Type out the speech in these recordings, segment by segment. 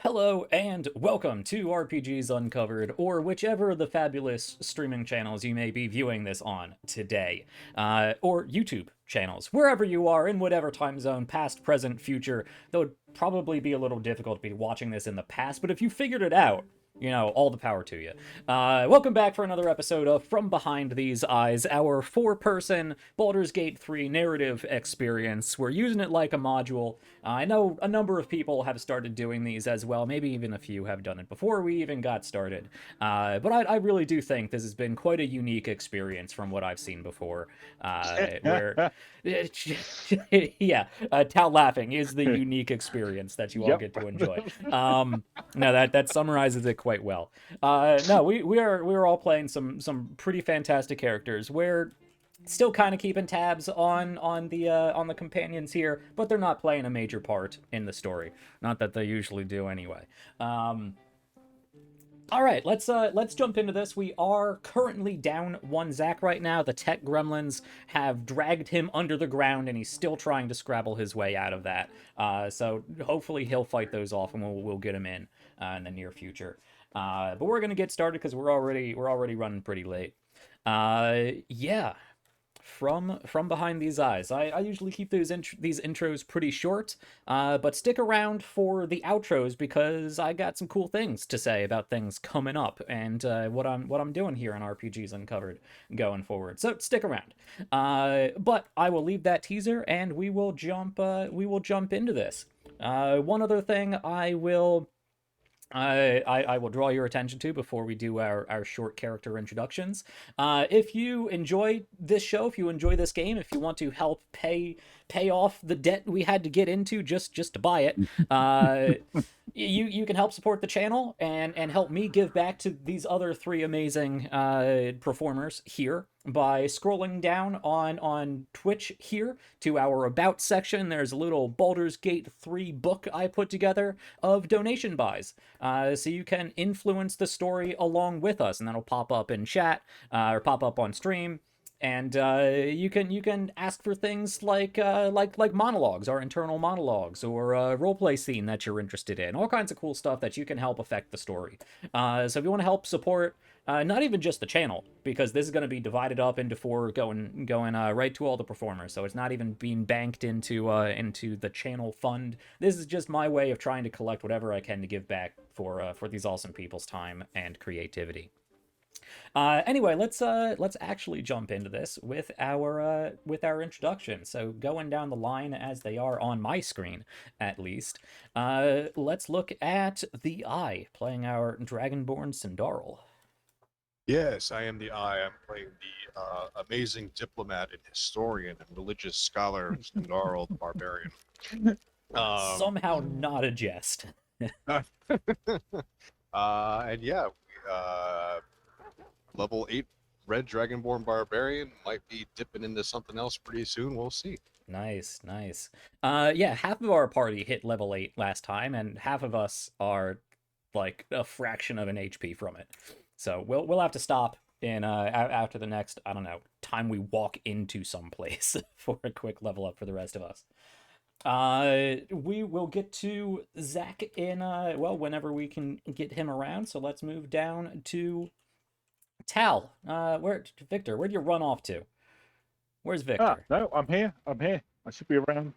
Hello and welcome to RPGs Uncovered, or whichever of the fabulous streaming channels you may be viewing this on today, or YouTube channels, wherever you are in whatever time zone, past, present, future. Though it'd probably be a little difficult to be watching this in the past, but if you figured it out, all the power to you. Welcome back for another episode of From Behind These Eyes, our four-person Baldur's Gate 3 narrative experience. We're using it like a module. I know a number of people have started doing these as well. Maybe even a few have done it before we even got started. But I really do think this has been quite a unique experience from what I've seen before. Where, yeah, Tal laughing is the unique experience that you all Yep. get to enjoy. No, that summarizes it quite well. No, we are all playing some pretty fantastic characters. We're still kind of keeping tabs on the companions here, but they're not playing a major part in the story. Not that they usually do anyway. All right, let's jump into this. We are currently down one Zach right now. The tech gremlins have dragged him under the ground, and he's still trying to scrabble his way out of that. So hopefully he'll fight those off, and we'll get him in the near future. But we're gonna get started because we're already running pretty late. Yeah, from behind these eyes. I usually keep these intros pretty short, but stick around for the outros because I got some cool things to say about things coming up and what I'm doing here on RPGs Uncovered going forward. So stick around. But I will leave that teaser and we will jump into this. One other thing I will draw your attention to before we do our short character introductions. If you enjoy this show, if you enjoy this game, if you want to help pay off the debt we had to get into just to buy it, you can help support the channel and help me give back to these other three amazing performers here by scrolling down on Twitch here to our About section. There's a little Baldur's Gate 3 book I put together of donation buys. So you can influence the story along with us, and that'll pop up in chat or pop up on stream. And you can ask for things like monologues, our internal monologues, or a roleplay scene that you're interested in. All kinds of cool stuff that you can help affect the story. So if you want to help support not even just the channel, because this is going to be divided up into four, going right to all the performers. So it's not even being banked into the channel fund. This is just my way of trying to collect whatever I can to give back for these awesome people's time and creativity. Anyway, let's actually jump into this with our introduction. So going down the line as they are on my screen, at least. Let's look at the Eye playing our Dragonborn Cindarl. Yes, I am the I. I'm playing the amazing diplomat and historian and religious scholar Cindarl the Barbarian. Somehow not a jest. And yeah, level 8 red Dragonborn Barbarian might be dipping into something else pretty soon. We'll see. Nice, nice. Yeah, half of our party hit level 8 last time, and half of us are like a fraction of an HP from it. So we'll have to stop in after the next, I don't know, time we walk into some place for a quick level up for the rest of us. We will get to Zach in whenever we can get him around. So let's move down to Tal. Victor, where'd you run off to? Where's Victor? No, I'm here. I should be around.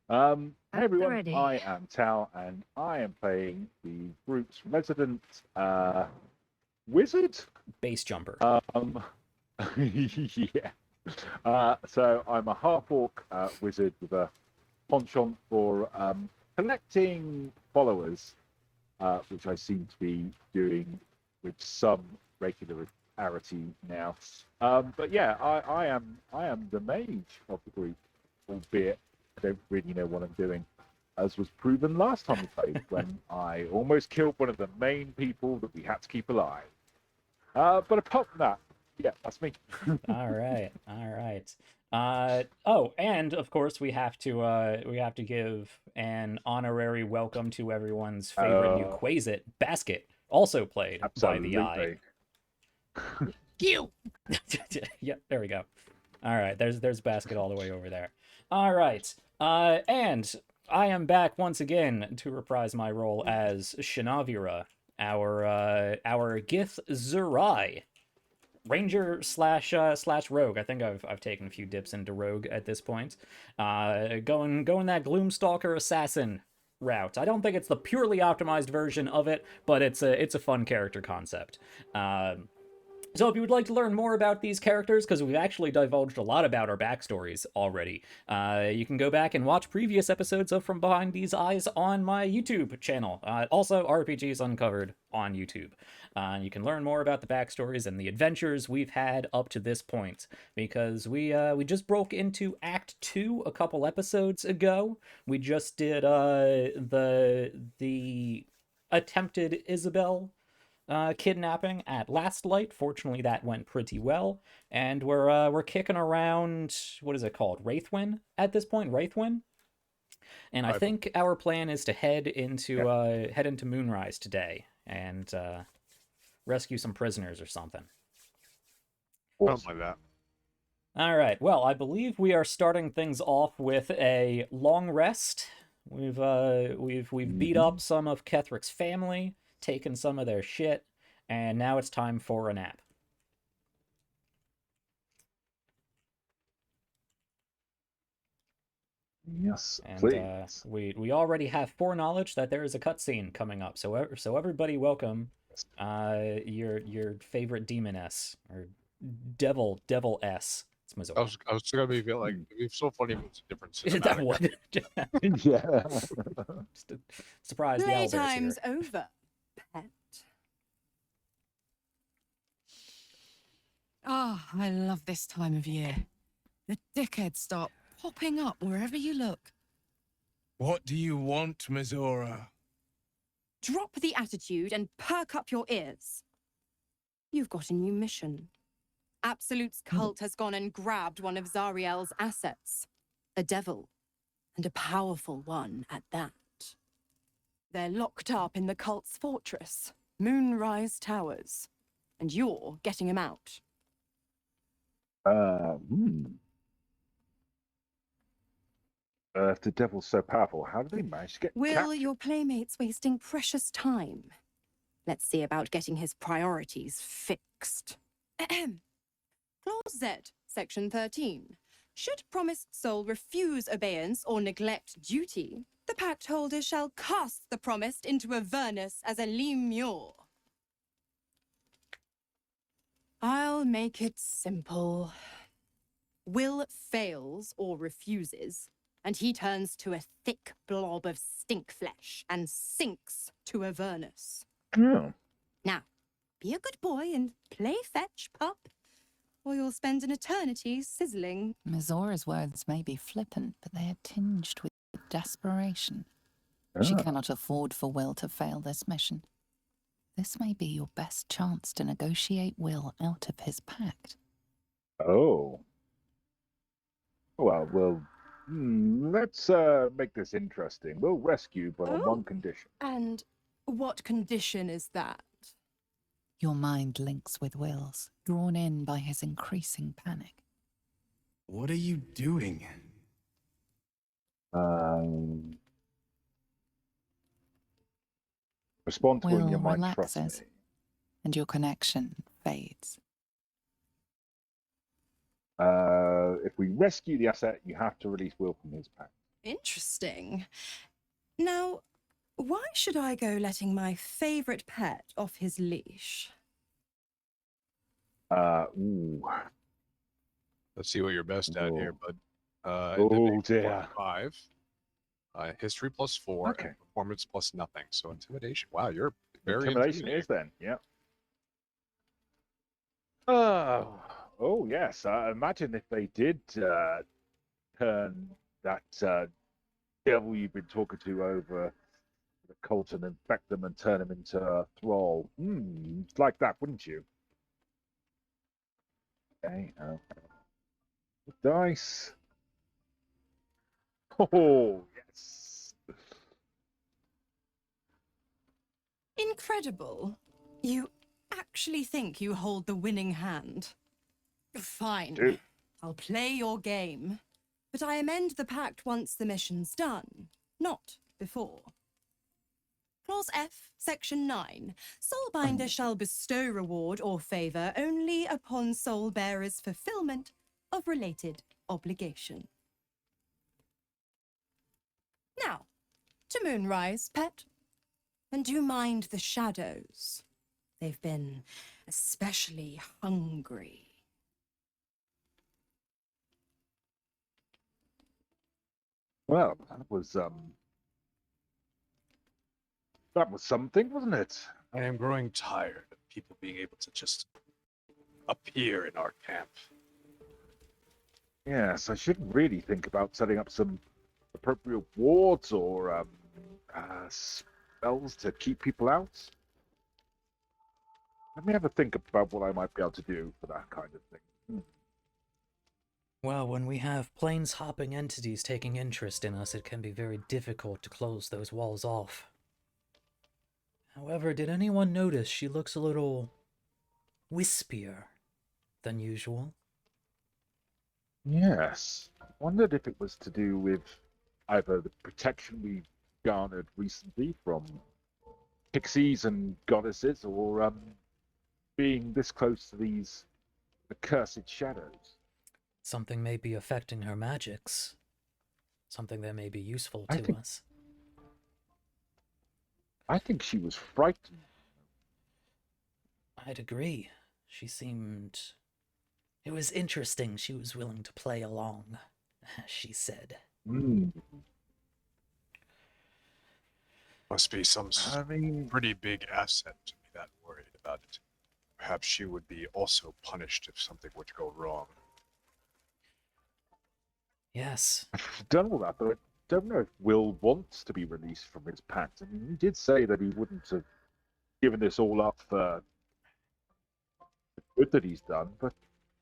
Hey everyone, Already. I am Tal, and I am playing the group's resident wizard. Base jumper. Yeah. So I'm a half-orc wizard with a penchant for collecting followers, which I seem to be doing with some regularity now. But yeah, I am the mage of the group, albeit I don't really know what I'm doing, as was proven last time we played when I almost killed one of the main people that we had to keep alive. But apart from that, yeah, that's me. All right, all right. Oh, and of course we have to give an honorary welcome to everyone's favorite new Quazit, Basket, also played by the Eye. You. Yep, there we go. All right, there's Basket all the way over there. All right, and I am back once again to reprise my role as Xre'nav'Ira, our Githzarai, ranger slash rogue. I think I've taken a few dips into rogue at this point. Going that Gloomstalker assassin route. I don't think it's the purely optimized version of it, but it's a fun character concept. So if you would like to learn more about these characters, because we've actually divulged a lot about our backstories already, you can go back and watch previous episodes of From Behind These Eyes on my YouTube channel. Also, RPGs Uncovered on YouTube. You can learn more about the backstories and the adventures we've had up to this point, because we just broke into Act 2 a couple episodes ago. We just did the attempted Isabel kidnapping at Last Light. Fortunately, that went pretty well, and we're kicking around. What is it called? Wraithwin at this point. Wraithwin, and I think our plan is to head into Moonrise today and rescue some prisoners or something. Something like that. All right. Well, I believe we are starting things off with a long rest. We've beat up some of Kethric's family, taken some of their shit, and now it's time for a nap. Yes, And please. we already have foreknowledge that there is a cutscene coming up. So everybody, welcome your favorite demoness or devil s. It's Missouri. I was gonna be like, it'd be so funny if it's a different Is that cinematic. what? Yeah. Just a surprise. The owlbear's here. Playtime's over, pet. Ah, I love this time of year. The dickheads start popping up wherever you look. What do you want, Mizora? Drop the attitude and perk up your ears. You've got a new mission. Absolute's cult has gone and grabbed one of Zariel's assets. A devil, and a powerful one at that. They're locked up in the cult's fortress, Moonrise Towers, and you're getting him out. If the devil's so powerful, how do they manage to get Will captured? your playmates wasting precious time? Let's see about getting his priorities fixed. Clause Z, Section 13. Should promised soul refuse obeyance or neglect duty, the pact holder shall cast the promised into Avernus as a lemure. I'll make it simple. Will fails or refuses, and he turns to a thick blob of stink flesh and sinks to Avernus. Oh. Now, be a good boy and play fetch, pup, or you'll spend an eternity sizzling. Mizora's words may be flippant, but they are tinged with desperation. She cannot afford for Will to fail this mission. This may be your best chance to negotiate Will out of his pact. Oh. Well, let's make this interesting. We'll rescue, but on one condition. And what condition is that? Your mind links with Will's, drawn in by his increasing panic. What are you doing? Respond to when Will your mind trusts relaxes, me. and your connection fades. If we rescue the asset, you have to release Will from his pact. Interesting. Now, why should I go letting my favorite pet off his leash? Ooh. Let's see what you're best at here, bud. Oh, Intimidation dear. +5. History +4. Okay. And performance +0. So intimidation. Wow, you're very Intimidation is then, yeah. Oh yes. Imagine if they did turn that devil you've been talking to over the cult and infect them and turn him into a thrall. Like that, wouldn't you? Okay. Dice. Oh yes. Incredible. You actually think you hold the winning hand? Fine. Dude. I'll play your game. But I amend the pact once the mission's done. not before. Clause F, Section 9. Soulbinder shall bestow reward or favour only upon soul bearer's fulfilment of related obligation. Now, to Moonrise, pet. And do mind the shadows. They've been especially hungry. Well, that was something, wasn't it? I am growing tired of people being able to just appear in our camp. Yes, I should really think about setting up some appropriate wards or spells to keep people out. Let me have a think about what I might be able to do for that kind of thing. Well, when we have planes-hopping entities taking interest in us, it can be very difficult to close those walls off. However, did anyone notice she looks a little wispier than usual? Yes. I wondered if it was to do with either the protection we garnered recently from pixies and goddesses, or being this close to these accursed shadows. Something may be affecting her magics. Something that may be useful I to think- us. I think she was frightened. I'd agree. She seemed... It was interesting she was willing to play along, as she said. Must be some I mean, pretty big asset to be that worried about it. Perhaps she would be also punished if something were to go wrong. Yes. I've done all that, but I don't know if Will wants to be released from his pact. I mean, he did say that he wouldn't have given this all up for the good that he's done, but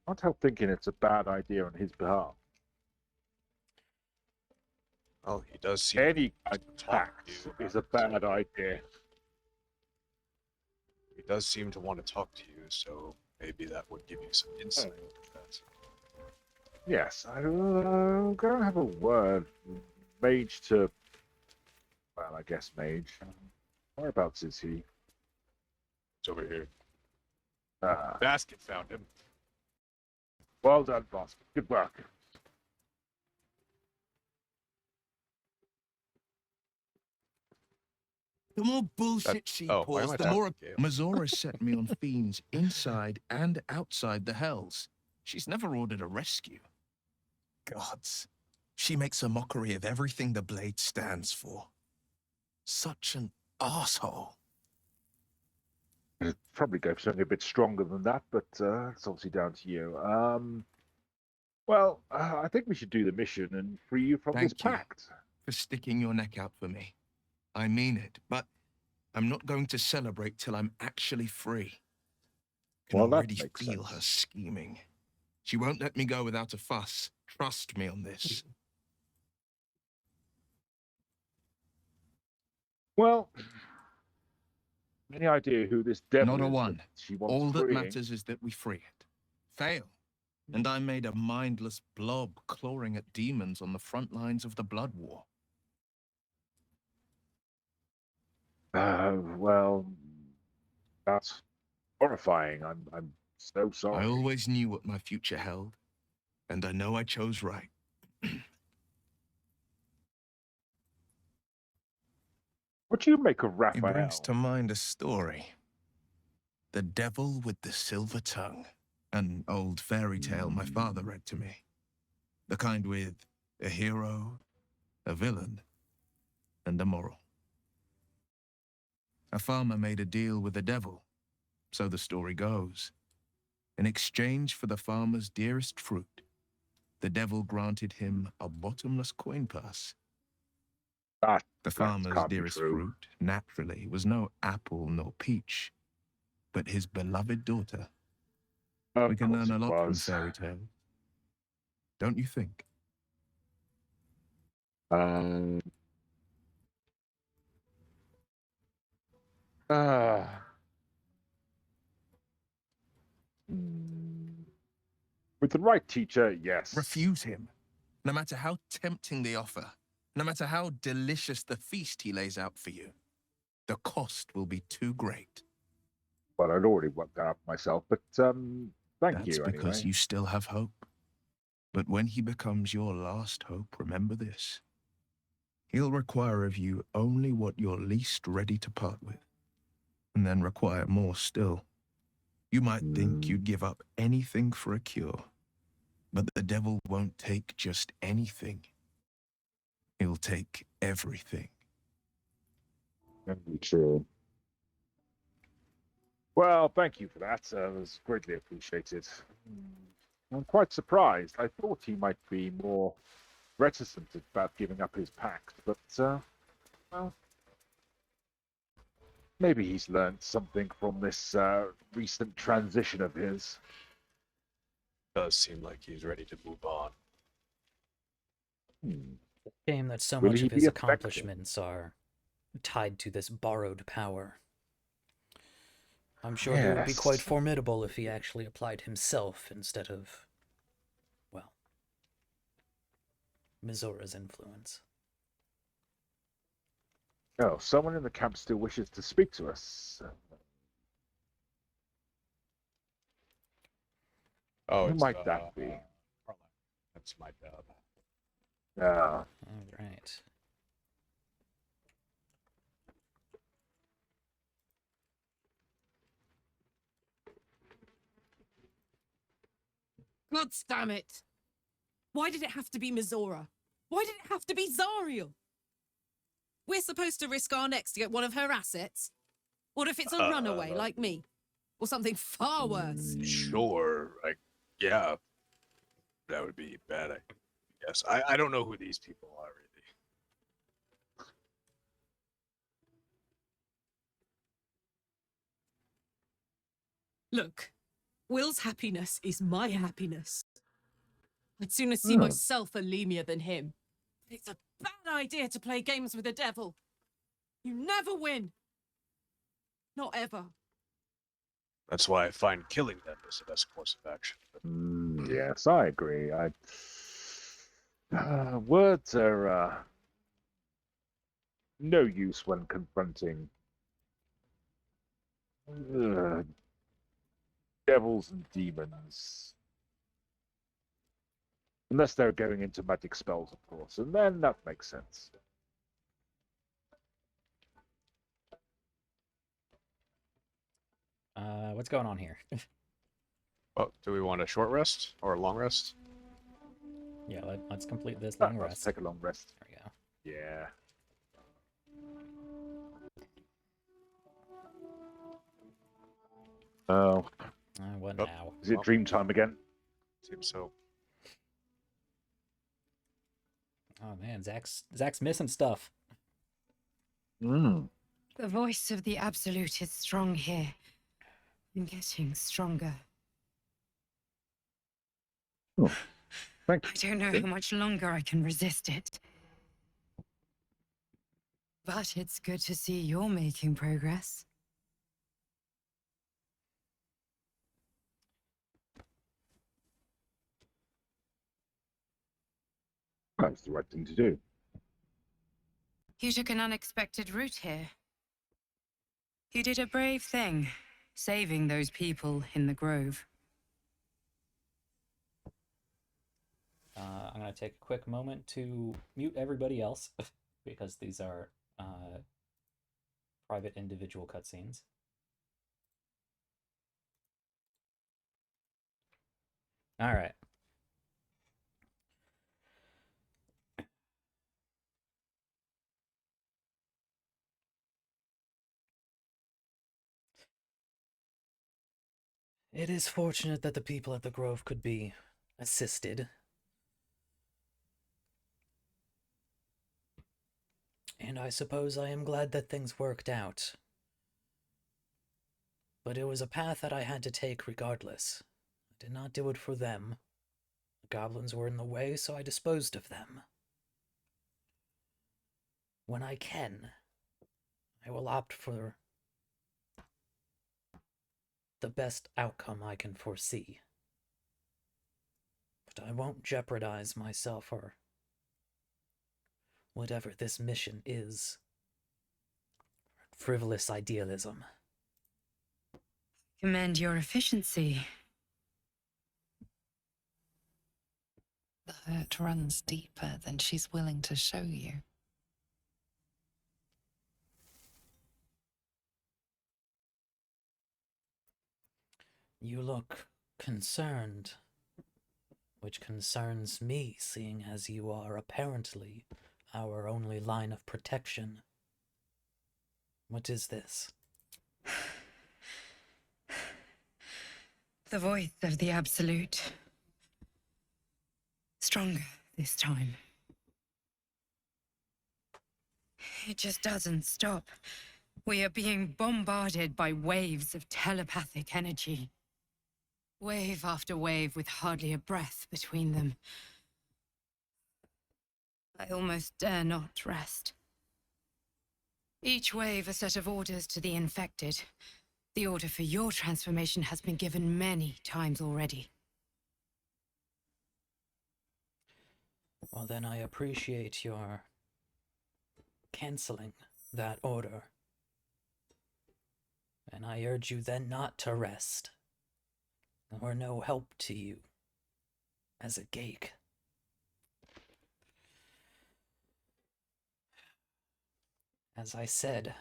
I can't help thinking it's a bad idea on his behalf. Well, he does seem Any to kind of talk pact to you is a about it. bad idea. He does seem to want to talk to you, so maybe that would give you some insight into that. Yes, I'll go and have a word. Mage to... Well, I guess mage. Whereabouts is he? It's over here. Ah, Basket found him. well done, boss. Good work. The more bullshit That- she oh, why pours, am I the talking more... to you? Mazora set me on fiends inside and outside the hells. She's never ordered a rescue. Gods. She makes a mockery of everything the blade stands for. Such an asshole. I'd probably go for something a bit stronger than that, but it's obviously down to you. Well, I think we should do the mission and free you from this Thank you. pact. For sticking your neck out for me. I mean it, but I'm not going to celebrate till I'm actually free. Can Well, that already makes feel sense. her scheming. She won't let me go without a fuss. Trust me on this. Well, any idea who this devil Not a is one. that she wants All that freeing? matters is that we free it. Fail. And I'm made a mindless blob clawing at demons on the front lines of the blood war. Well, that's horrifying. I'm so sorry. I always knew what my future held, and I know I chose right. What do you make of It Raphael? brings to mind a story. The Devil with the Silver Tongue. An old fairy tale my father read to me. The kind with a hero, a villain, and a moral. A farmer made a deal with the devil, so the story goes. In exchange for the farmer's dearest fruit, the devil granted him a bottomless coin purse. That The that farmer's can't be dearest true. fruit, naturally, was no apple nor peach, but his beloved daughter. Of We can course learn a it lot from was. fairy tales. Don't you think? Um, uh, with the right teacher, yes. Refuse him, no matter how tempting the offer. No matter how delicious the feast he lays out for you, the cost will be too great. Well, I'd already worked that out myself, but thank That's you because anyway. you still have hope. But when he becomes your last hope, remember this. He'll require of you only what you're least ready to part with, and then require more still. You might think you'd give up anything for a cure, but the devil won't take just anything. He'll take everything. Very true. Well, thank you for that. It was greatly appreciated. I'm quite surprised. I thought he might be more reticent about giving up his pact, but, well, maybe he's learned something from this recent transition of his. Does seem like he's ready to move on. Shame that so Will much he of his be effective? accomplishments are tied to this borrowed power. I'm sure he would be quite Yes. formidable if he actually applied himself instead of, well, Mizura's influence. Oh, someone in the camp still wishes to speak to us. Oh, Who it's, might that be? Carla. That's my dub. Ah, All right. God damn it! Why did it have to be Mizora? Why did it have to be Zariel? We're supposed to risk our necks to get one of her assets? What if it's a runaway like me? Or something far worse? Sure. Yeah. That would be bad, I guess. I don't know who these people are, really. Look, Will's happiness is my happiness. I'd sooner see myself a Lemur than him. It's a bad idea to play games with the devil. You never win. Not ever. That's why I find killing them is the best course of action. yes, I agree. Words are no use when confronting devils and demons. Unless they're going into magic spells, of course, and then that makes sense. What's going on here? Oh, do we want a short rest or a long rest? Yeah, let's complete this long Let's rest. take a long rest. There we go. Yeah. Oh, What Oh. now? is it dream time again? Seems so. Oh man, Zach's missing stuff. Mm. The voice of the Absolute is strong here. And getting stronger. Oh, thank you. I don't know how much longer I can resist it. But it's good to see you're making progress. That's the right thing to do. You took an unexpected route here. You did a brave thing, saving those people in the grove. I'm gonna take a quick moment to mute everybody else because these are private individual cutscenes. All right. It is fortunate that the people at the Grove could be assisted. And I suppose I am glad that things worked out. But it was a path that I had to take regardless. I did not do it for them. The goblins were in the way, so I disposed of them. When I can, I will opt for the best outcome I can foresee. But I won't jeopardize myself or whatever this mission is. Frivolous idealism. Commend your efficiency. The hurt runs deeper than she's willing to show you. You look concerned, which concerns me, seeing as you are apparently our only line of protection. What is this? The voice of the Absolute. Stronger this time. It just doesn't stop. We are being bombarded by waves of telepathic energy. Wave after wave with hardly a breath between them. I almost dare not rest. Each wave a set of orders to the infected. The order for your transformation has been given many times already. Well, then I appreciate your canceling that order. And I urge you then not to rest. Or no help to you as a geek. As I said,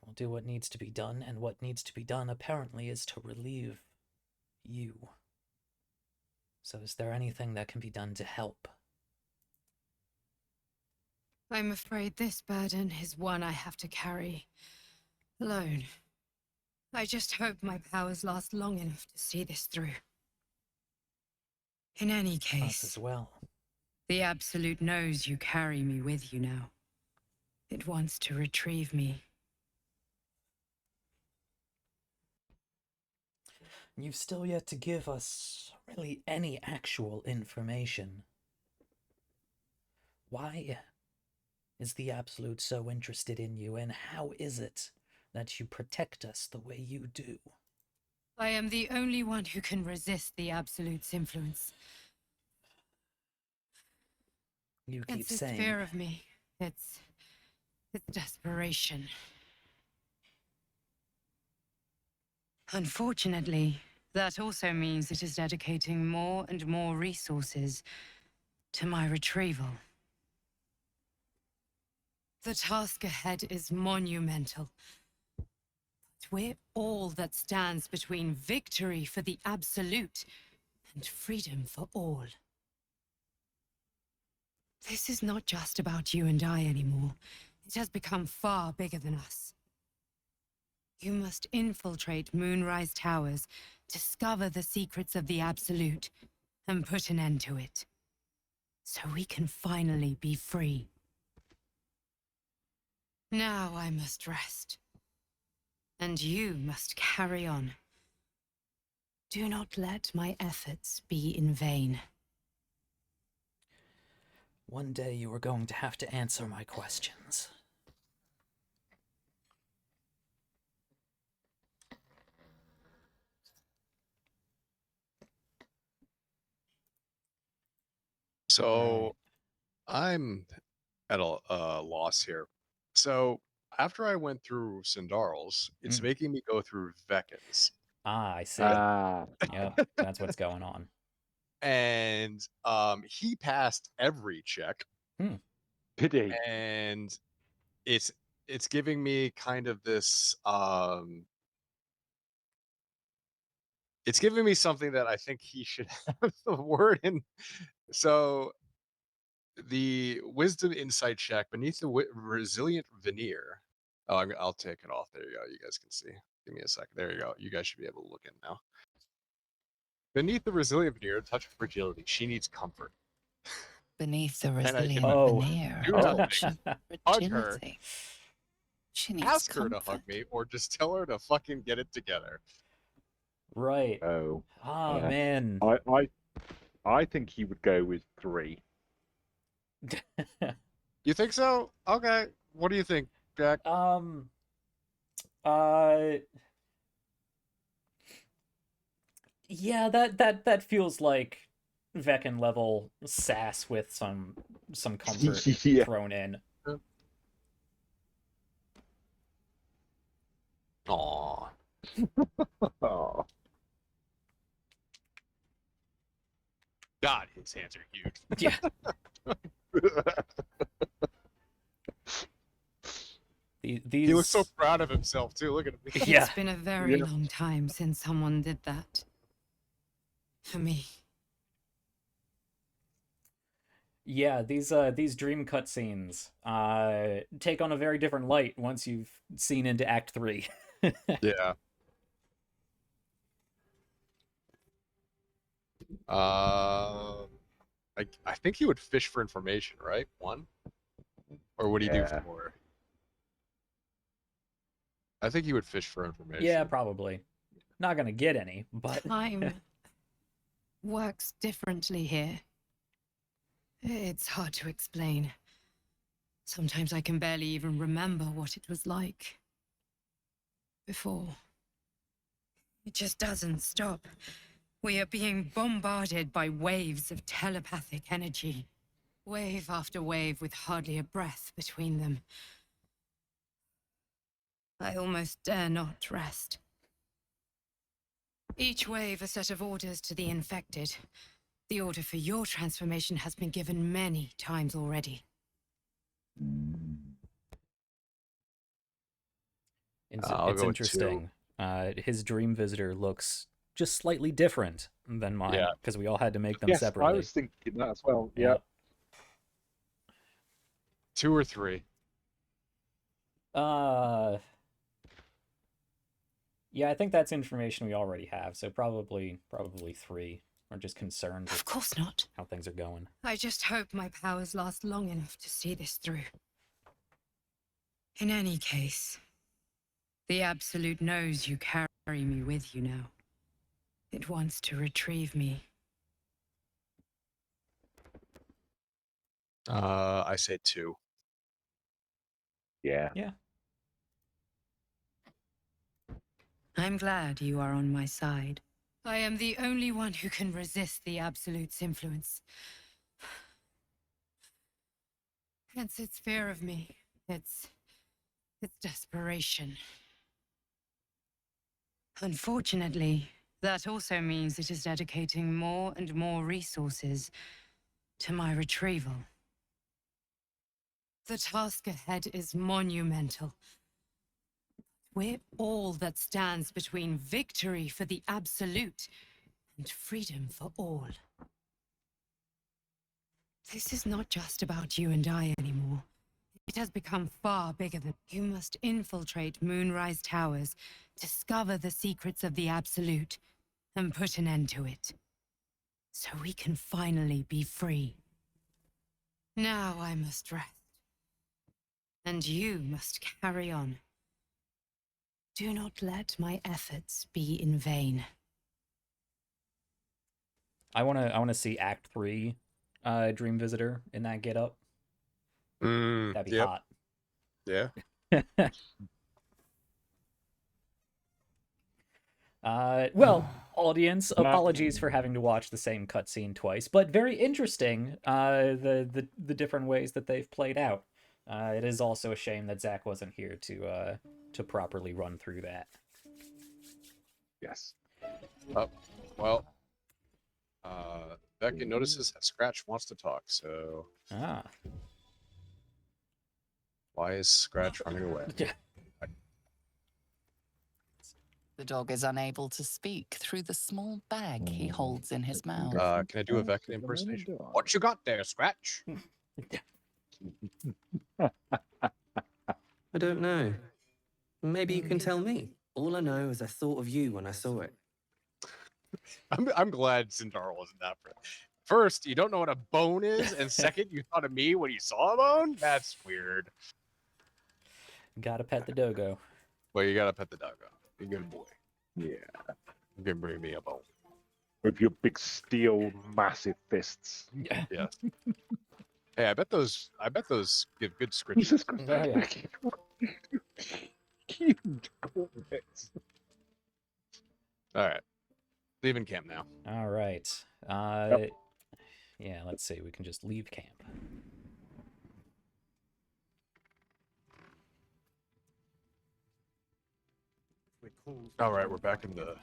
we'll do what needs to be done, and what needs to be done apparently is to relieve you. So is there anything that can be done to help? I'm afraid this burden is one I have to carry alone. I just hope my powers last long enough to see this through. In any Us case, as well. the Absolute knows you carry me with you now. It wants to retrieve me. You've still yet to give us really any actual information. Why is the Absolute so interested in you, and how is it that you protect us the way you do? I am the only one who can resist the Absolute's influence. You keep It's saying... fear of me. It's desperation. Unfortunately, that also means it is dedicating more and more resources to my retrieval. The task ahead is monumental. But we're all that stands between victory for the Absolute and freedom for all. This is not just about you and I anymore. It has become far bigger than us. You must infiltrate Moonrise Towers, discover the secrets of the Absolute, and put an end to it. So we can finally be free. Now I must rest. And you must carry on. Do not let my efforts be in vain. One day you are going to have to answer my questions. So I'm at a loss here. So after I went through Cindarl's, it's making me go through Veken's. Ah, I see. Ah, Yep, that's what's going on. And he passed every check. pity. And it's giving me kind of this it's giving me something that I think he should have the word in. So the wisdom insight check beneath the resilient veneer. Oh, I'll take it off. There you go. You guys can see. Give me a second. There you go. You guys should be able to look in now. Beneath the resilient veneer, touch of fragility. She needs comfort. Beneath the I can resilient veneer, do touch nothing. of Hug her. fragility. She needs Ask her comfort. to hug me, or just tell her to fucking get it together. Right. Oh, Ah, yeah. man. I think he would go with 3. You think so? Okay. What do you think, Jack? Yeah, that feels like Veken level sass with some comfort Yeah. thrown in. Oh. God, his hands are huge. Yeah. These... He looks so proud of himself too. Look at him. Yeah. It's been a very Yeah. long time since someone did that. For me. Yeah, these dream cutscenes take on a very different light once you've seen into Act 3. Yeah. I think he would fish for information, right? One, or would he do Yeah. 4? I think he would fish for information. Yeah, probably. Not gonna get any, but Time works differently here. It's hard to explain. Sometimes I can barely even remember what it was like before. It just doesn't stop. We are being bombarded by waves of telepathic energy. Wave after wave with hardly a breath between them. I almost dare not rest. Each wave a set of orders to the infected. The order for your transformation has been given many times already. I'll it's go with 2. interesting. His dream visitor looks just slightly different than mine, because we all had to make them Yes, separately. I was thinking that as well. Yeah. 2 or 3. Yeah, I think that's information we already have, so probably 3. We're just concerned Of with course not. how things are going. I just hope my powers last long enough to see this through. In any case, the Absolute knows you carry me with you now. It wants to retrieve me. I say 2. Yeah. Yeah. I'm glad you are on my side. I am the only one who can resist the Absolute's influence. Hence its fear of me. Its desperation. Unfortunately, that also means it is dedicating more and more resources to my retrieval. The task ahead is monumental. We're all that stands between victory for the Absolute and freedom for all. This is not just about you and I anymore. It has become far bigger than... You must infiltrate Moonrise Towers, discover the secrets of the Absolute, and put an end to it. So we can finally be free. Now I must rest. And you must carry on. Do not let my efforts be in vain. I wanna see Act 3 Dream Visitor in that getup. That'd be hot. Yeah. Well, audience, apologies for having to watch the same cutscene twice, but very interesting, the different ways that they've played out. It is also a shame that Zach wasn't here to properly run through that. Yes. Well, Veken notices that Scratch wants to talk, so Ah. why is Scratch running away? The dog is unable to speak through the small bag he holds in his mouth. Can I do a Veken impersonation? What you got there, Scratch? I don't know. Maybe you can tell me. All I know is I thought of you when I saw it. I'm glad Cindarl wasn't that for. First, you don't know what a bone is, and second, you thought of me when you saw a bone? That's weird. Gotta pet the dogo. Well, you gotta pet the doggo. You're a good boy. Yeah. You can bring me a bone. With your big steel, massive fists. Yeah. Yes. Hey, I bet those give good scritches. Jesus Yeah, Christ. Huge cornets. All right. Leaving camp now. All right. Yeah, let's see. We can just leave camp. All right, we're back in the.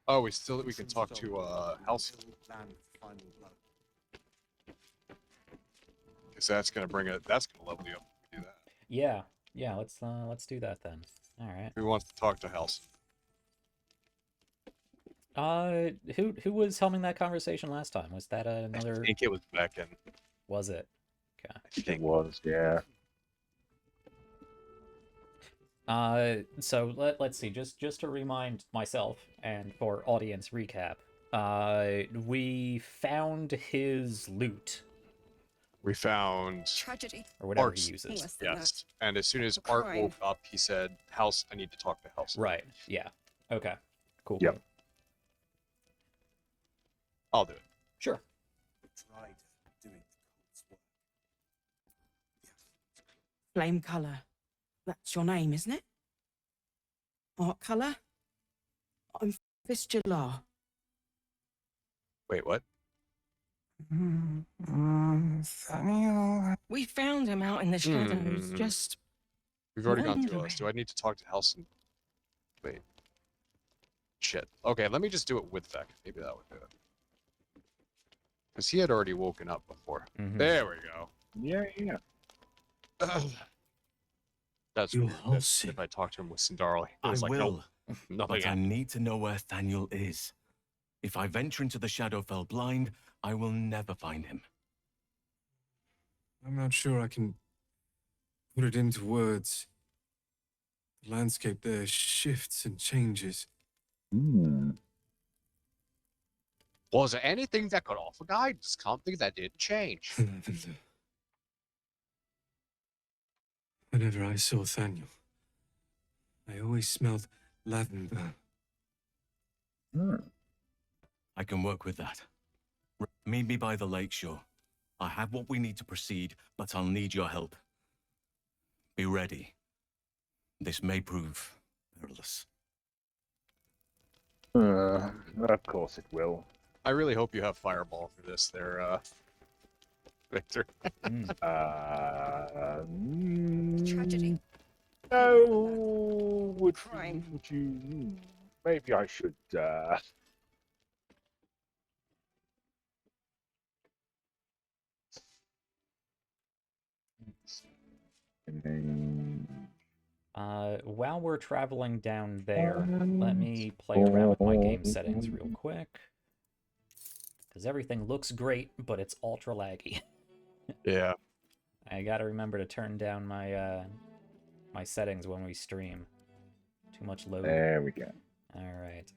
Oh, we can talk to House. Because that's gonna bring it. That's gonna level you up. If we do that. Yeah, yeah. Let's do that then. All right. Who wants to talk to House? Who was helming that conversation last time? Was that another? I think it was Veken. Was it? Okay. I think it was, yeah. So let's see. Just to remind myself and for audience recap, we found his loot We found Tragedy. or whatever Arts. he uses. Worse than that. yes, and as soon as Art Crime. woke up, he said, "House, I need to talk to House." Right. Yeah. Okay. Cool. Yep. cool. I'll do it. Sure. Flame colour. That's your name, isn't it? Art colour? I'm Fistula. Wait, what? We found him out in the shadows, Hmm. just... We've already gone through wondering. this. Do I need to talk to House and wait? Shit. Okay, let me just do it with Vec. Maybe that would do it. Because he had already woken up before. Mhm. There we go. Yeah, yeah. That's You'll weird. all If, see. if I talk to him with Cindarl, he I was like, will, nope, nothing. but I happened. need to know where Thaniel is. If I venture into the Shadowfell blind, I will never find him. I'm not sure I can put it into words. The landscape there shifts and changes. Was there anything that could offer guidance? Something that didn't change. Whenever I saw Thaniel, I always smelled lavender. I can work with that. Meet me by the lakeshore. I have what we need to proceed, but I'll need your help. Be ready. This may prove perilous. Of course it will. I really hope you have Fireball for this there, Victor. Tragedy. No, would Crime. you? Maybe I should. While we're traveling down there, let me play around with my game settings real quick. Because everything looks great, but it's ultra laggy. Yeah. I gotta remember to turn down my my settings when we stream. Too much load. There we go. Alright.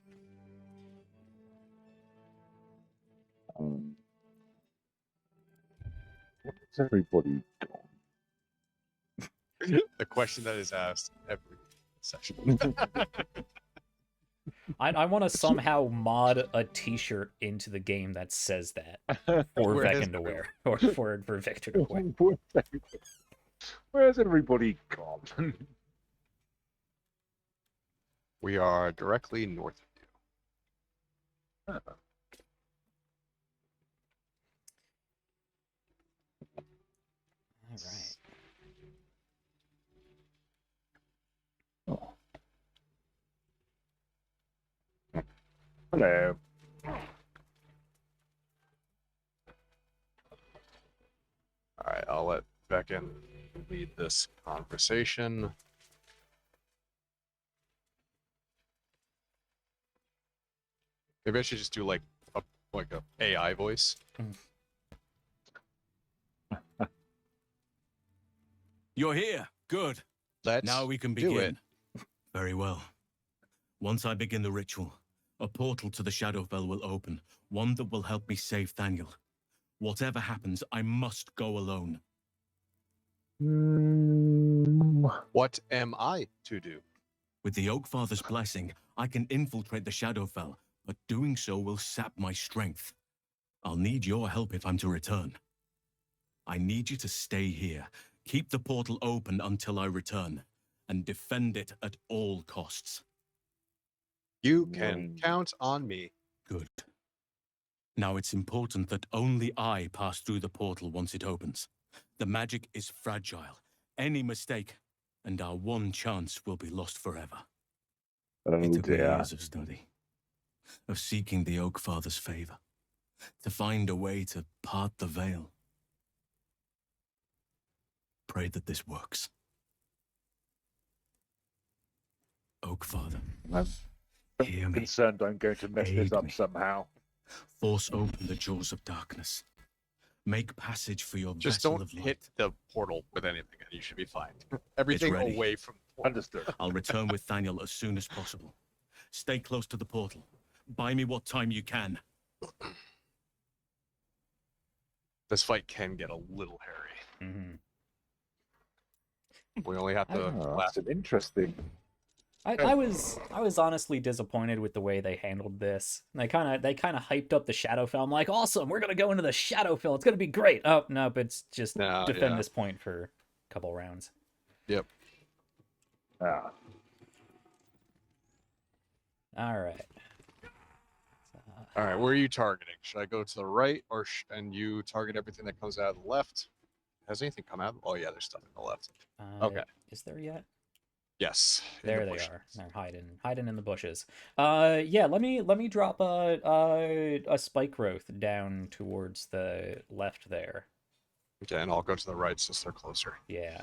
What's everybody got? The question that is asked every session. I want to somehow mod a t-shirt into the game that says that for Where is Veken to wear. Or for Victor to wear. Where's everybody gone? We are directly north of you. Alright. Hello. Alright, I'll let Veken lead this conversation. Maybe I should just do like a AI voice. You're here. Good. Let's Now we can do begin. it. Very well. Once I begin the ritual, a portal to the Shadowfell will open, one that will help me save Thaniel. Whatever happens, I must go alone. What am I to do? With the Oakfather's blessing, I can infiltrate the Shadowfell, but doing so will sap my strength. I'll need your help if I'm to return. I need you to stay here, keep the portal open until I return, and defend it at all costs. You can count on me. Good. Now it's important that only I pass through the portal once it opens. The magic is fragile. Any mistake, and our one chance will be lost forever. Oh It took me dear. years of study, of seeking the Oak Father's favor, to find a way to part the veil. Pray that this works. Oak Father, I'm hear me. concerned I'm going to mess this Aid up me. somehow. Force open the jaws of darkness. Make passage for your Just vessel don't of light. hit the portal with anything, and you should be fine. Everything ready. away from the portal. Understood. I'll return with Thaniel as soon as possible. Stay close to the portal. Buy me what time you can. This fight can get a little hairy. Mm-hmm. We only have to Oh, last. that's an interesting. I was honestly disappointed with the way they handled this. They kind of hyped up the Shadowfell. I'm like, awesome, we're gonna go into the Shadowfell. It's gonna be great. Oh no, but it's just No, defend yeah. this point for a couple rounds. Yep. Ah, All right. All right, where are you targeting? Should I go to the right, or and you target everything that comes out of the left? Has anything come out? Oh yeah, there's stuff in the left. Okay. Is there yet? Yes. in There the they bush. are. They're hiding in the bushes. Yeah. Let me drop a spike growth down towards the left there. Okay, and I'll go to the right since they're closer. Yeah.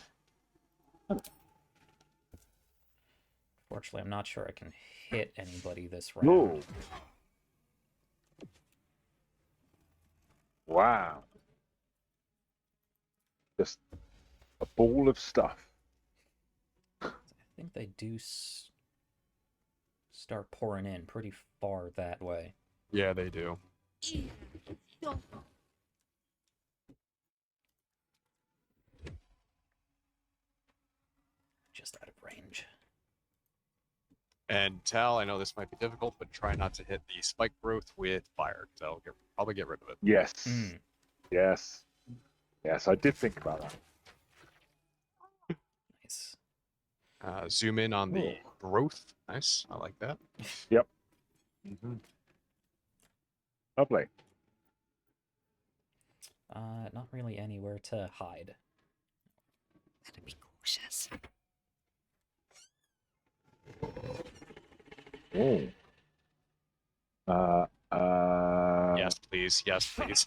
Fortunately, I'm not sure I can hit anybody this round. whoa. Wow. Just a ball of stuff. I think they do start pouring in pretty far that way. Yeah, they do. Just out of range. And Tal, I know this might be difficult, but try not to hit the spike growth with fire. That'll probably get rid of it. Yes. Mm. Yes. Yes, I did think about that. Nice. Zoom in on the growth. Nice. I like that. Yep. Mm-hmm. Lovely. Not really anywhere to hide. Gotta be cautious. Oh. Yes, please. Yes, please.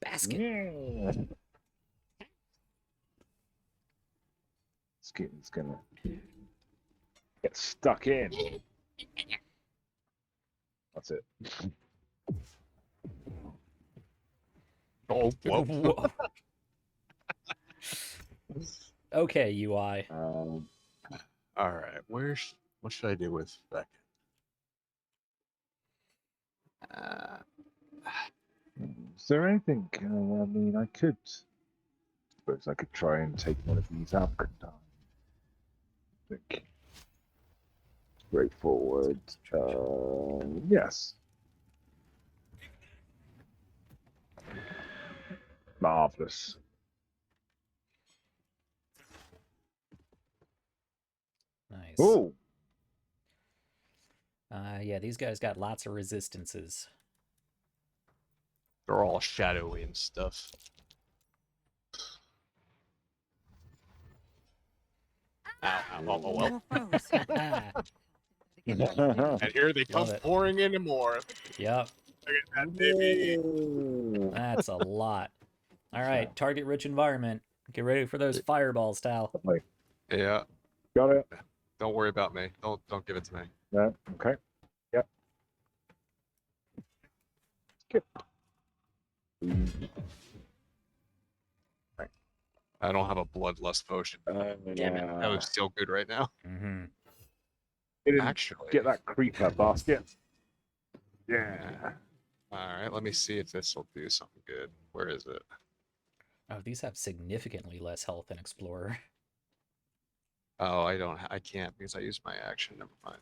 Basket. Yeah. It's gonna get stuck in. That's it. Oh, whoa. Whoa. Okay, UI. All right. What should I do with Veken? Is there anything? I mean, I suppose I could try and take one of these out, couldn't I? I think. Straightforward. Yes. Marvelous. Nice. Oh. Yeah, these guys got lots of resistances. They're all shadowy and stuff. Ow, well. And here they come pouring into more. Yep. Look at that, baby. That's a lot. All right, target rich environment. Get ready for those fireballs, Tal. Yeah. Got it. Don't worry about me. Don't give it to me. No. Okay. Yep. Skip. I don't have a bloodlust potion. Damn it. That was still good right now. Mm-hmm. Actually. Get that creeper basket. Yeah. All right, let me see if this will do something good. Where is it? Oh, these have significantly less health than Explorer. Oh, I can't because I used my action. Never mind.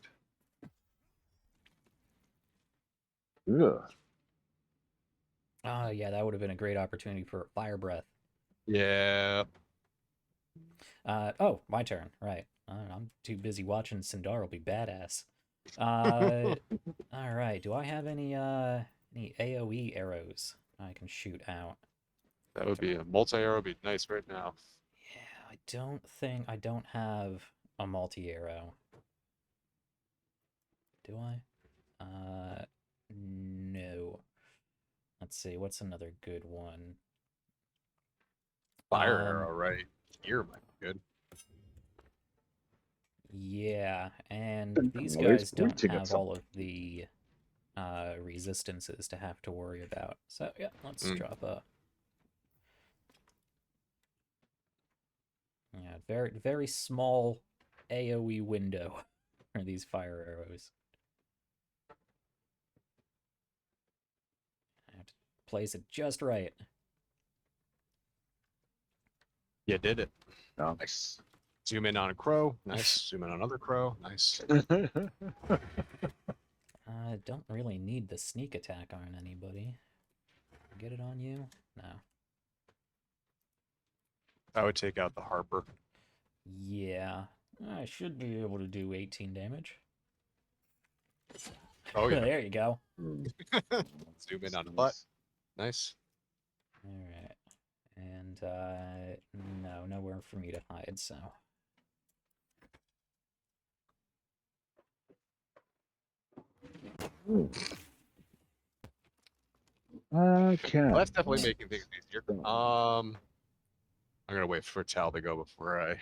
Ugh. Yeah, that would have been a great opportunity for Fire Breath. Yeah. Oh, my turn. Right. I'm too busy watching Cindarl be badass. All right. Do I have any AoE arrows I can shoot out? That would be a multi-arrow. Would be nice right now. Yeah, I don't think I don't have a multi-arrow. Do I? No. Let's see, what's another good one? Fire arrow, right? Here might be good. Yeah, and these Well, it's guys don't pointing at have all of the resistances to have to worry about. So yeah, let's drop a very very small AoE window for these fire arrows. I have to place it just right. You did it. Nice. Zoom in on a crow. Nice. Zoom in on another crow. Nice. I don't really need the sneak attack on anybody. Get it on you? No. I would take out the Harper. Yeah. I should be able to do 18 damage. Oh, yeah. There you go. Zoom in on the butt. Nice. Alright. And, no, nowhere for me to hide, so... Okay. Well, that's definitely making things easier. I'm gonna wait for Tal to go before I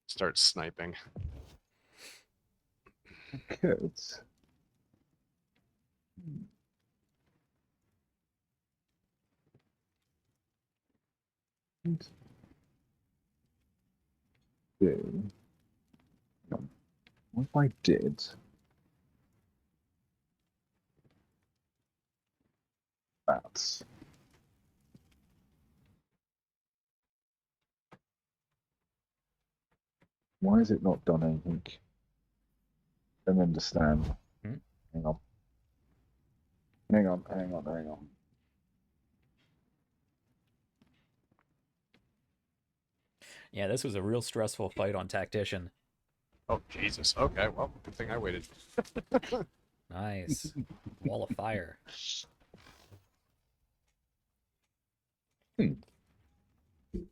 start sniping. Good. Do. What if I did? That. Why has it not done anything? Don't understand. Hmm? Hang on. Hang on. Yeah, this was a real stressful fight on Tactician. Oh, Jesus. Okay, well, good thing I waited. Nice. Wall of fire.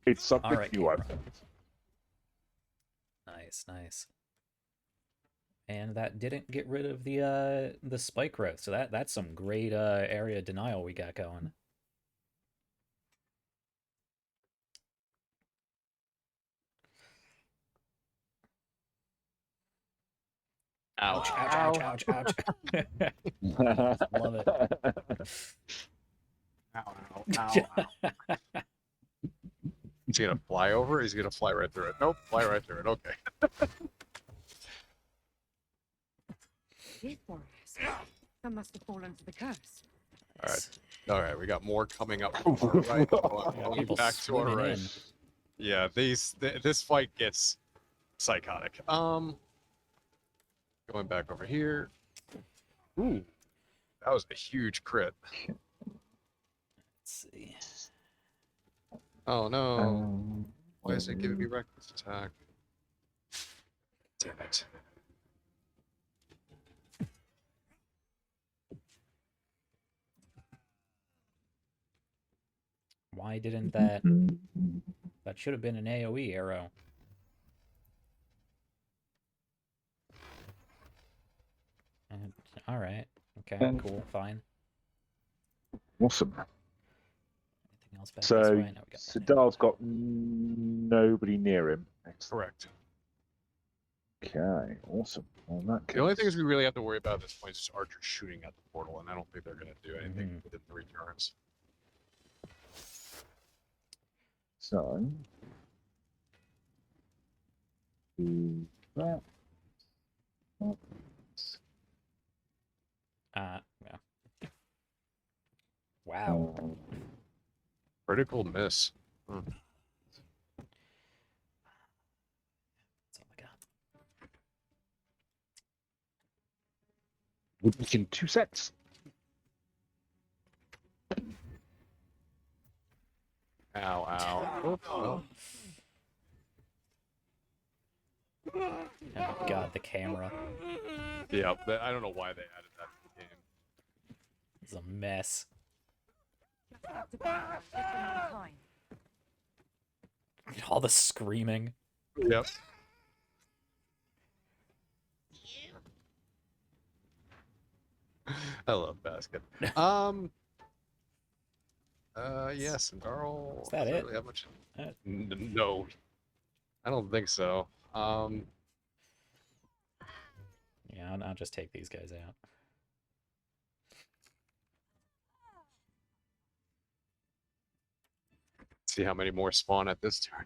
It's something All right, you are. Nice, nice. And that didn't get rid of the spike growth, so that's some great area denial we got going. Ouch, ouch, ouch, ouch, ouch. Love it. Ow. He's gonna fly over? He's gonna fly right through it. Nope, fly right through it. Okay. These warriors. Some must have fallen to the curse. Alright, we got more coming up. Right. People Back to our swimming right. in. Yeah, this fight gets psychotic. Going back over here. Ooh, that was a huge crit. Let's see. Oh no! Why is it giving me reckless attack? Damn it! Why didn't that? That should have been an AoE arrow. All right. Okay. Cool. Fine. Awesome. Anything else back this So way? No, we got Cindarl's got nobody near him. Correct. Okay, awesome. Well, in that The only case- things we really have to worry about at this point is just archers shooting at the portal, and I don't think they're going to do anything within 3 turns. So, do that. Yeah. Wow. Critical miss. That's all I got. Woodblaze in 2 sets. Ow, ow. Oh. Oh god, the camera. Yeah, I don't know why they added that to the game. It's a mess. All the screaming. Yep. I love basket. Yes, Cindarl. Is that it? Really have much? No, I don't think so. Yeah, I'll just take these guys out. See how many more spawn at this turn.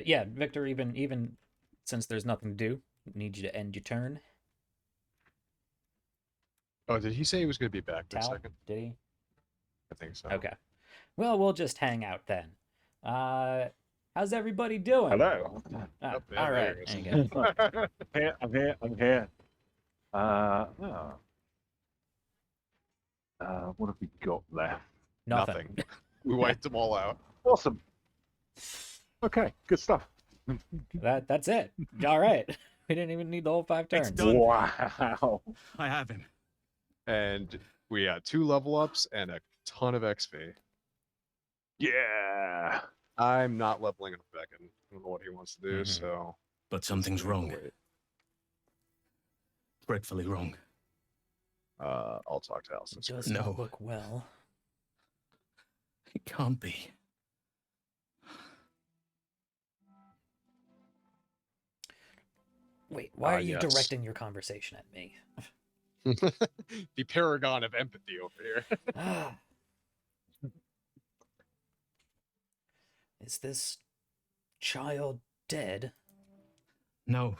Yeah, Victor, even since there's nothing to do, need you to end your turn. Oh, did he say he was going to be back for a Tal, second? did he? I think so. Okay. Well, we'll just hang out then. How's everybody doing? Hello. All right. There you go. I'm here. What have we got left? Nothing. We wiped them all out. Awesome. Okay, good stuff. That's it. All right. We didn't even need the whole 5 turns. It's done. Wow. I have him. And we got 2 level ups and a ton of XP. Yeah. I'm not leveling up Veken. I don't know what he wants to do, so. But something's wrong. Dreadfully wrong. I'll talk to Alison. Does not look well. It can't be. Wait, why are you yes. directing your conversation at me? The paragon of empathy over here. Is this child dead? No.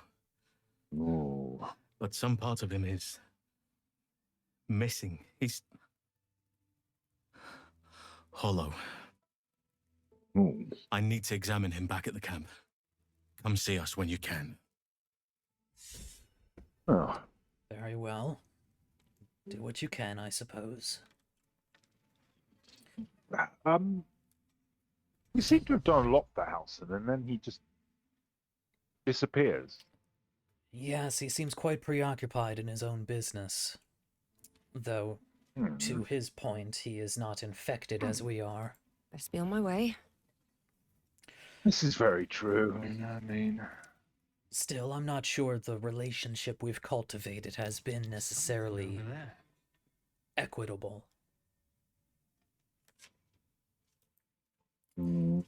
Ooh. But some part of him is missing. He's hollow. Ooh. I need to examine him back at the camp. Come see us when you can. Oh. Very well. Do what you can, I suppose. We seem to have done a lot for Halson, and then he just disappears. Yes, he seems quite preoccupied in his own business. Though, to his point, he is not infected as we are. Best be on my way. This is very true. I mean, Still, I'm not sure the relationship we've cultivated has been necessarily equitable. I'm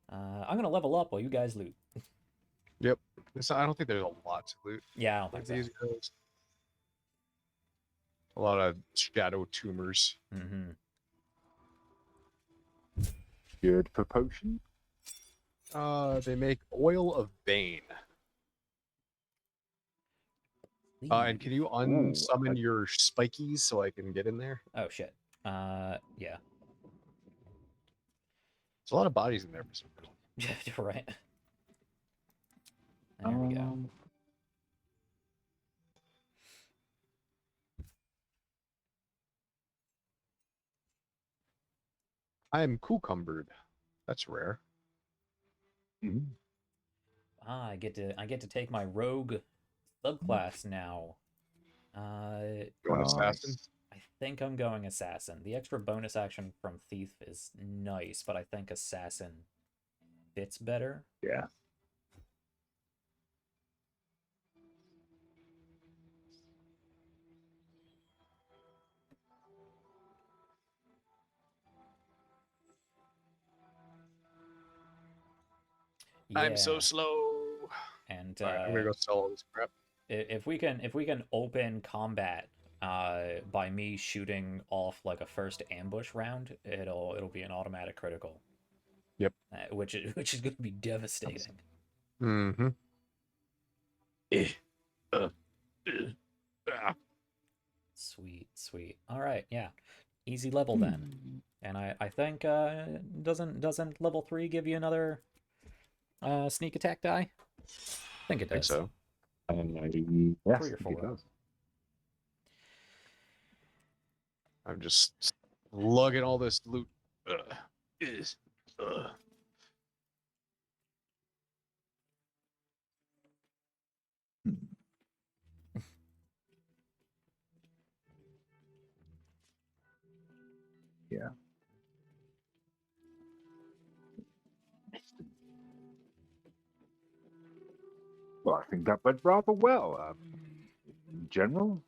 gonna level up while you guys loot. Yep. I don't think there's a lot to loot. Yeah, I don't think these so. guys. A lot of shadow tumors. Mm-hmm. good for potion. They make oil of bane. And can you unsummon your spikies so I can get in there? Oh shit. Yeah. There's a lot of bodies in there for some reason. Yeah, right. There we go. I am cucumbered. That's rare. I get to take my rogue subclass now. Going assassin? I think I'm going assassin. The extra bonus action from thief is nice, but I think assassin fits better. Yeah. I'm so slow. And right, I'm gonna go sell all this crap. If we can open combat by me shooting off like a first ambush round, it'll be an automatic critical. Yep. Which is going to be devastating. Mm-hmm. Sweet. All right, yeah, easy level then. And I think doesn't level 3 give you another sneak attack die? I think it does. I think so. Yes, 3 or 4. it does. I'm just lugging all this loot. Well, I think that went rather well. In general.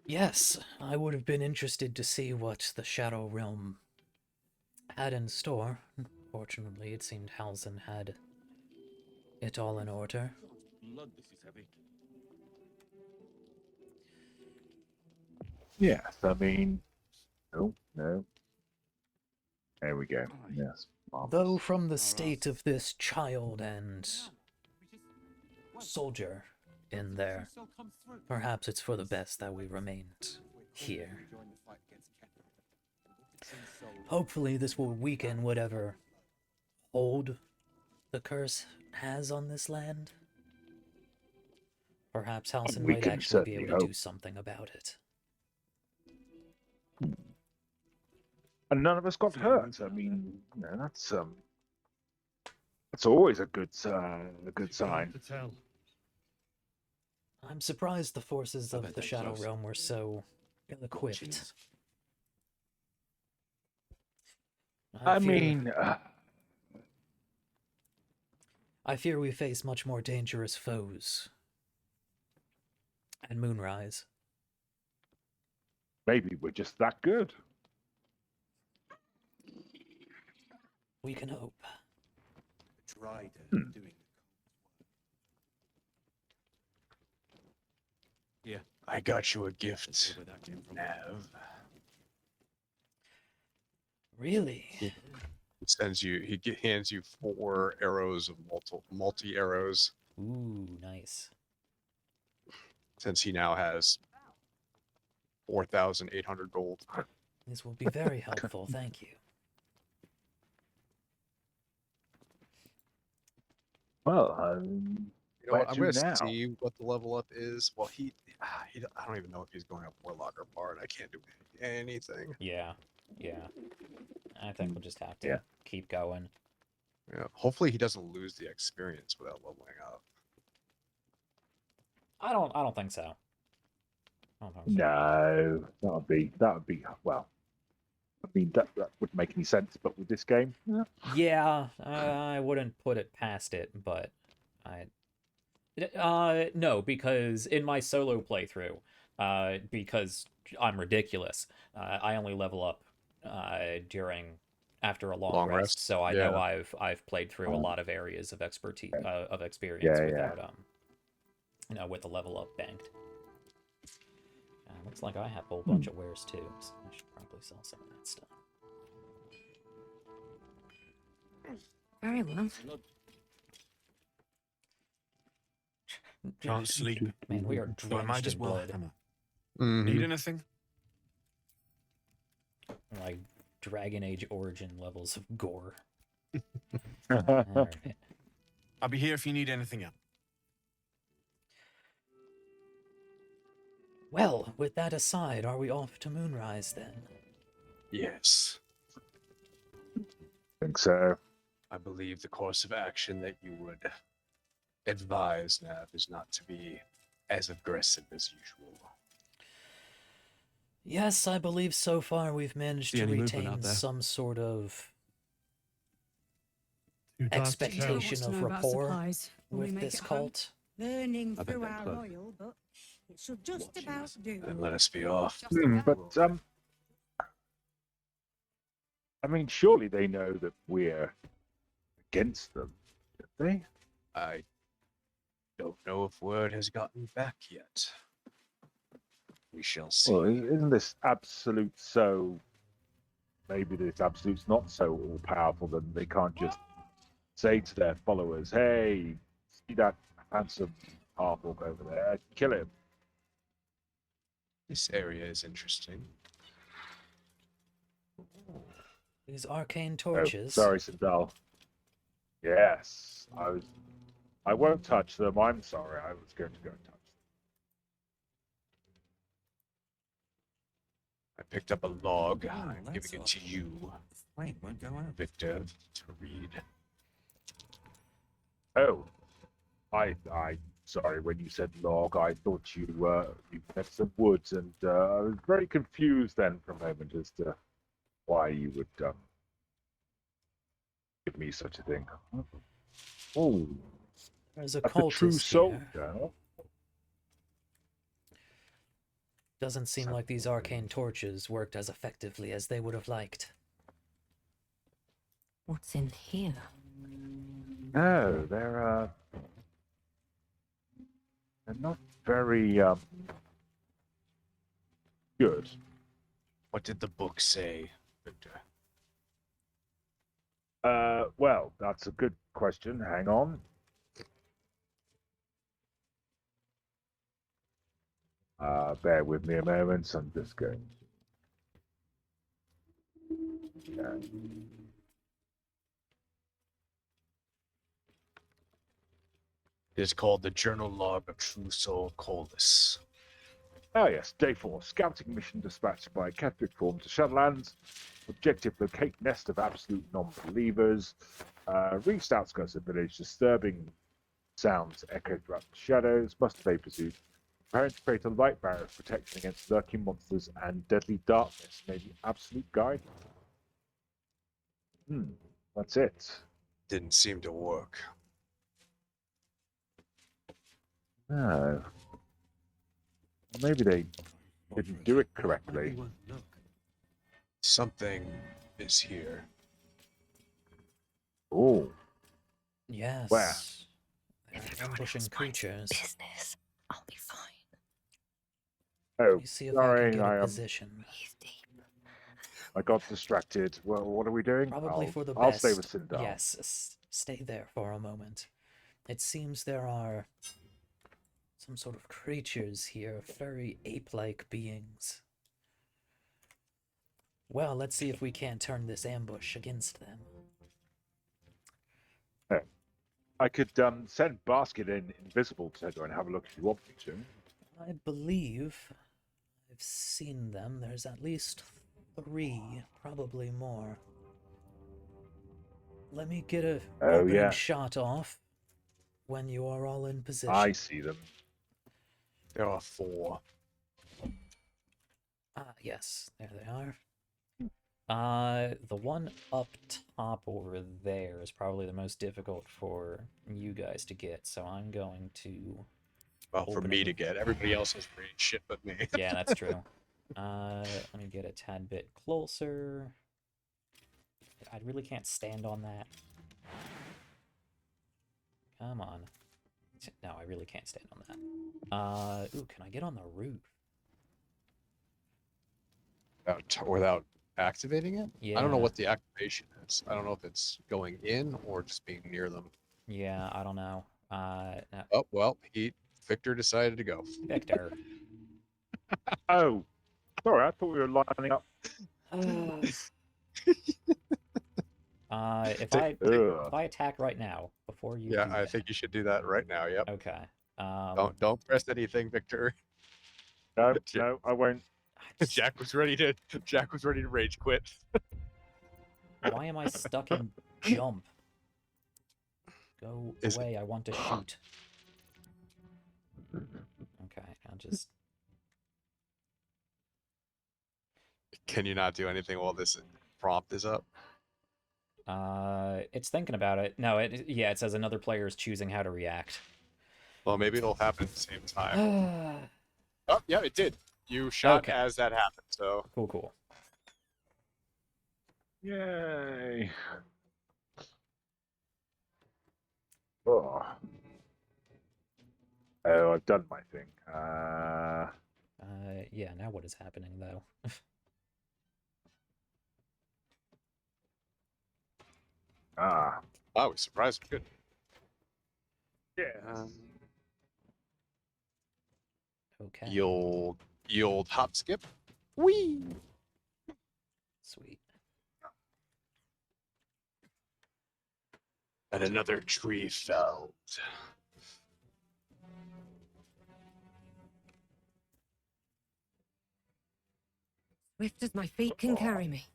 Yes, I would have been interested to see what the Shadow Realm had in store. Fortunately, it seemed Halsin had it all in order. Blood, this is heavy. Yes, I mean, no. There we go. Yes. Though from the state of this child and soldier in there, perhaps it's for the best that we remained here. Hopefully this will weaken whatever hold the curse has on this land. Perhaps Halsin We might can actually be able certainly to do hope. something about it. And none of us got hurt. I mean, that's always a good sign. I'm surprised the forces of the Shadow Realm were so ill-equipped. I fear we face much more dangerous foes at Moonrise. Maybe we're just that good. We can hope. Yeah, I got you a gift, Nav. Really? He sends you. He hands you 4 arrows of multi arrows. Ooh, nice. Since he now has 4,800 gold. This will be very helpful. Thank you. Well, you know what? I'm going to see what the level up is. Well, I don't even know if he's going up Warlock or Bard. I can't do anything. Yeah. I think we'll just have to keep going. Yeah. Hopefully he doesn't lose the experience without leveling up. I don't think so. No, that would be well. I mean that wouldn't make any sense, but with this game, yeah, I wouldn't put it past it, but no, because in my solo playthrough, because I'm ridiculous, I only level up after a long rest, so I know I've played through a lot of areas of expertise of experience without with the level up banked. Looks like I have a whole bunch of wares too, so I should probably sell some of that stuff. Very well. Can't sleep. Man, we are So I might drenched as in well blood. hammer. Need anything? Like Dragon Age origin levels of gore. I'll be here if you need anything else. Well, with that aside, are we off to Moonrise then? Yes. I think so. I believe the course of action that you would advise, Nav, is not to be as aggressive as usual. Yes, I believe so far we've managed to retain some sort of expectation of rapport with this cult. Learning through our oil, but it should just about do. Then let us be off. But I mean, surely they know that we're against them, don't they? I don't know if word has gotten back yet. We shall see. Well, isn't this absolute so? Maybe this absolute's not so all powerful that they can't just say to their followers, "Hey, see that handsome half-orc over there? Kill him." This area is interesting. These arcane torches. Oh, sorry, Cindarl. Yes, I won't touch them. I'm sorry. I was going to go and touch them. I picked up a log. I'm giving it to you, Won't go out. Victor, to read. Oh, I sorry. When you said log, I thought you had some woods, and I was very confused then for a moment as to why you would give me such a thing. Oh, There's a that's a true cultist here. soldier. Doesn't seem like these arcane torches worked as effectively as they would have liked. What's in here? No, they're not very good. What did the book say, Victor? Well, that's a good question. Hang on. Bear with me a moment. I'm just going. It is called the Journal Log of True Soul Coldus. Oh yes, Day 4. Scouting mission dispatched by Catholic Form to Shadowlands. Objective: locate nest of absolute non-believers. Reached outskirts of village. Disturbing sounds echo throughout the shadows. Must obey pursuit. Preparing to create a light barrier of protection against lurking monsters and deadly darkness. Maybe absolute guide. That's it. Didn't seem to work. No. Maybe they didn't do it correctly. Something is here. Oh. Yes. Where? They're ambushing creatures. Business. I'll be fine. Oh, Let me see if I sorry, can get a position. I got distracted. Well, what are we doing? Probably for the best. I'll stay with Cindarl. Yes, stay there for a moment. It seems there are some sort of creatures here, very ape-like beings. Well, let's see if we can't turn this ambush against them. I could send Basket in invisible to go and have a look if you want me to. I believe I've seen them. There's at least 3, probably more. Let me get a opening shot off when you are all in position. I see them. There are 4. Ah, yes, there they are. The one up top over there is probably the most difficult for you guys to get, so I'm going to... Well, for me to get. Everybody else has range shit but me. Yeah, that's true. Let me get a tad bit closer. I really can't stand on that. Come on. No, I really can't stand on that. Ooh, can I get on the roof? Without activating it? Yeah. I don't know what the activation is. I don't know if it's going in or just being near them. Yeah, I don't know. No. Oh, well, Victor decided to go. Victor. Oh, sorry, I thought we were lining up. If I attack right now before you... Yeah, I think you should do that right now. Yep. Okay. Don't press anything, Victor. No, no, I won't. Jack was ready to rage quit. Why am I stuck in jump? Go away, I want to shoot. Okay, I'll just... Can you not do anything while this prompt is up? It's thinking about it. No, it says another player is choosing how to react. Well, maybe it'll happen at the same time. Oh, yeah, it did. You shot as that happened, so... Cool. Yay. Oh, I've done my thing. Yeah, now what is happening, though? I was surprised. Good. Yeah. Okay. The old hop skip. Whee! Sweet. And another tree felled. Swift as my feet can carry me.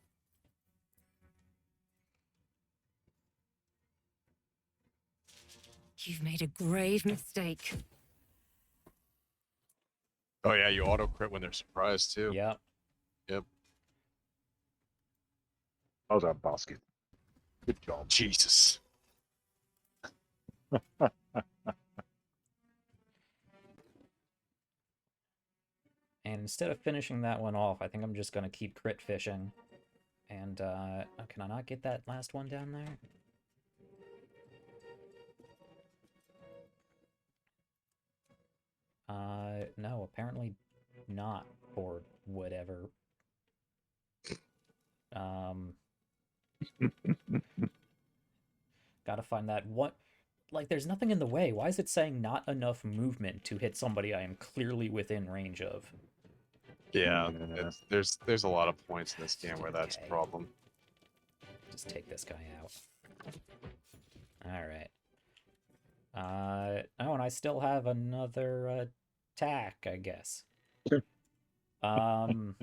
You've made a grave mistake. Oh yeah, you auto crit when they're surprised too. Yep. Well done, Basket. Good job. Jesus. And instead of finishing that one off, I think I'm just going to keep crit fishing. And, oh, can I not get that last one down there? No, apparently not, or whatever. Gotta find that. What? Like, there's nothing in the way. Why is it saying not enough movement to hit somebody I am clearly within range of? Yeah, there's a lot of points in this game where that's a problem. Just take this guy out. Alright. Oh, and I still have another attack, I guess. Not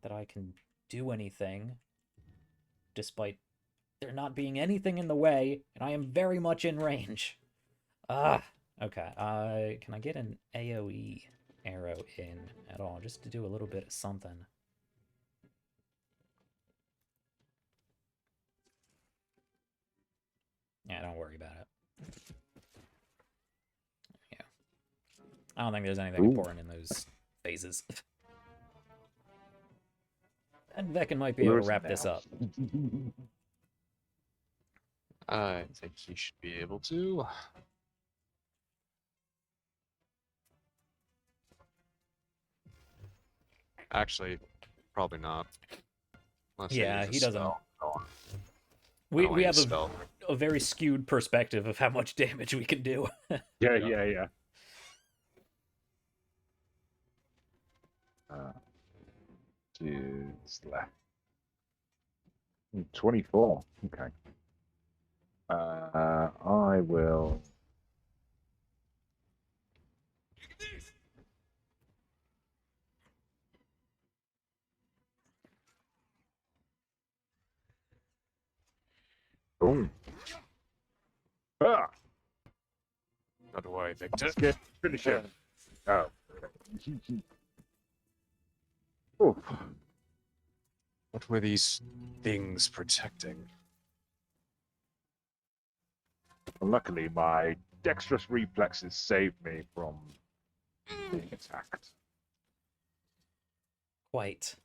that I can do anything, despite there not being anything in the way, and I am very much in range. Okay. Can I get an AoE arrow in at all, just to do a little bit of something? Yeah, don't worry about it. Yeah. I don't think there's anything important in those phases. And Veken might be able to wrap this up. I think he should be able to. Actually, probably not. Yeah, he doesn't. We have a very skewed perspective of how much damage we can do. Yeah. 2 left. 24. Okay. I will. Boom. Ah! Not to worry, Victor. Let's get finish him. Oh. Oof. What were these things protecting? Well, luckily, my dexterous reflexes saved me from being attacked. Quite.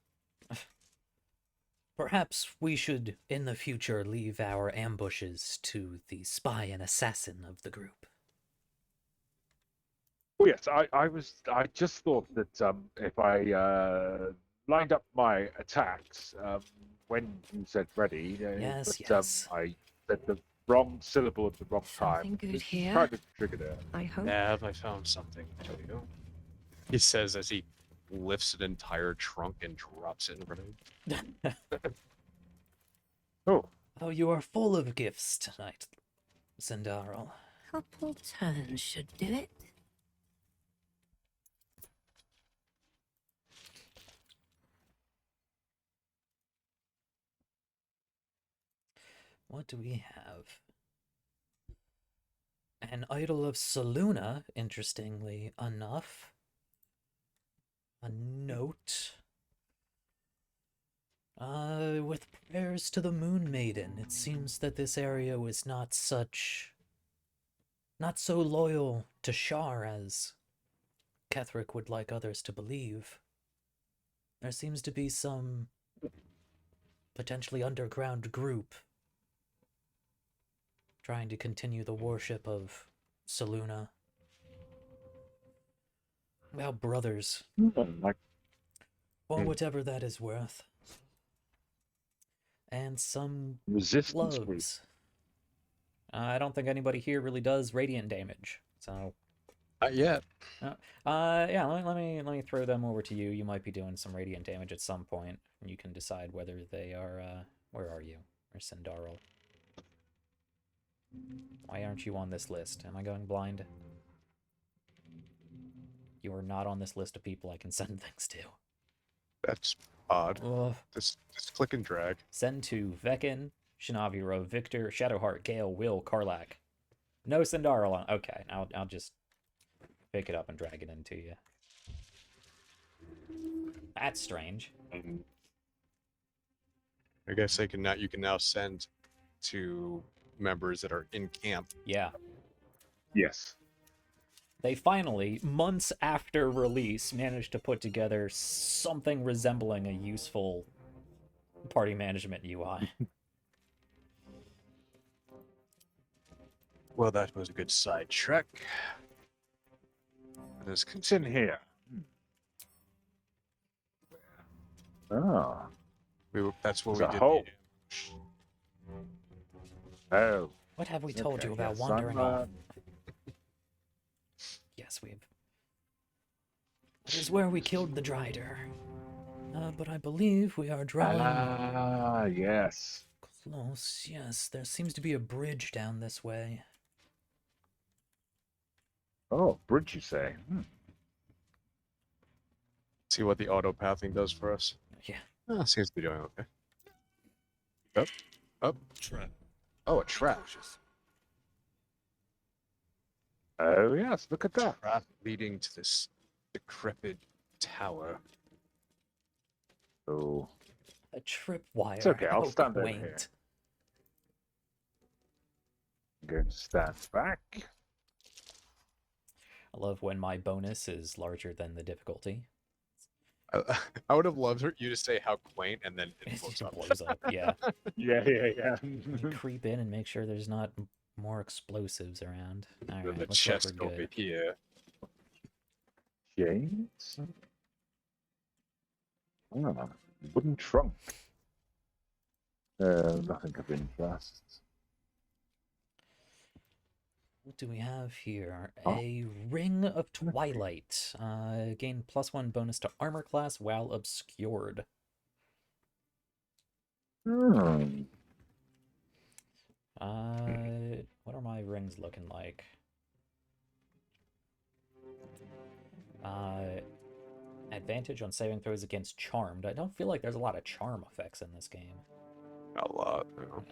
Perhaps we should, in the future, leave our ambushes to the spy and assassin of the group. Oh yes, I just thought that if I lined up my attacks when you said ready, yes. I said the wrong syllable at the wrong time. Something good It here? kind of triggered it. I hope. Have I found something to you? He says as he lifts an entire trunk and drops it in front of him. Oh, you are full of gifts tonight, Cindarl. Couple turns should do it. What do we have? An idol of Selûne, interestingly enough. A note. With prayers to the Moon Maiden, it seems that this area was not so loyal to Shar as Ketheric would like others to believe. There seems to be some potentially underground group trying to continue the worship of Selûne. Well, brothers. Or whatever that is worth. And some resistance gloves. I don't think anybody here really does radiant damage, so. Not yet. Yeah. Let me throw them over to you. You might be doing some radiant damage at some point. And you can decide whether they are. Where are you? Or Cindarl? Why aren't you on this list? Am I going blind? You are not on this list of people I can send things to. That's odd. Ugh. Just click and drag. Send to Veken, Xre'nav'Ira, Victor, Shadowheart, Gale, Will, Karlak. No Cindarl on. Okay, I'll just pick it up and drag it into you. That's strange. I guess you can now send to members that are in camp. Yeah. Yes. They finally, months after release, managed to put together something resembling a useful party management UI. Well, that was a good sidetrack. Let's What's in here? Oh. That's what There's we a did. hole. Oh. What have we told Okay, you about yes, wandering I'm, off? Yes, we've... It is where we killed the Drider. But I believe we are drawing... Ah, yes. Close, yes. There seems to be a bridge down this way. Oh, bridge, you say? See what the auto pathing does for us. Yeah. Oh, seems to be doing okay. Up, up. Trap. Oh, a trap. Oh, yes, look at that. Trap leading to this decrepit tower. Oh. A tripwire. It's okay, I'll How stand over quaint. here. I'm going to stand back. I love when my bonus is larger than the difficulty. I would have loved you to say how quaint, and then it blows up. Blows up, yeah. Yeah. You creep in and make sure there's not more explosives around. All right, The looks like chest we're over good. here. James? Ah, wooden trunk. Nothing of interest. What do we have here? A Ring of Twilight. Gain +1 bonus to armor class while obscured. Hmm. What are my rings looking like? Advantage on saving throws against Charmed. I don't feel like there's a lot of charm effects in this game. A lot. You know.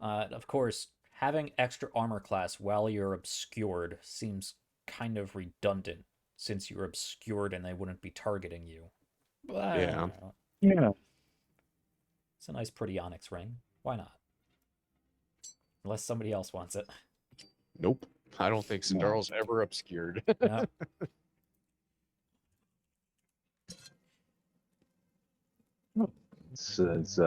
No. Of course, having extra armor class while you're obscured seems kind of redundant, since you're obscured and they wouldn't be targeting you. But, Yeah. Yeah. It's a nice, pretty onyx ring. Why not? Unless somebody else wants it. Nope. I don't think Cindarl's ever obscured. No. This is,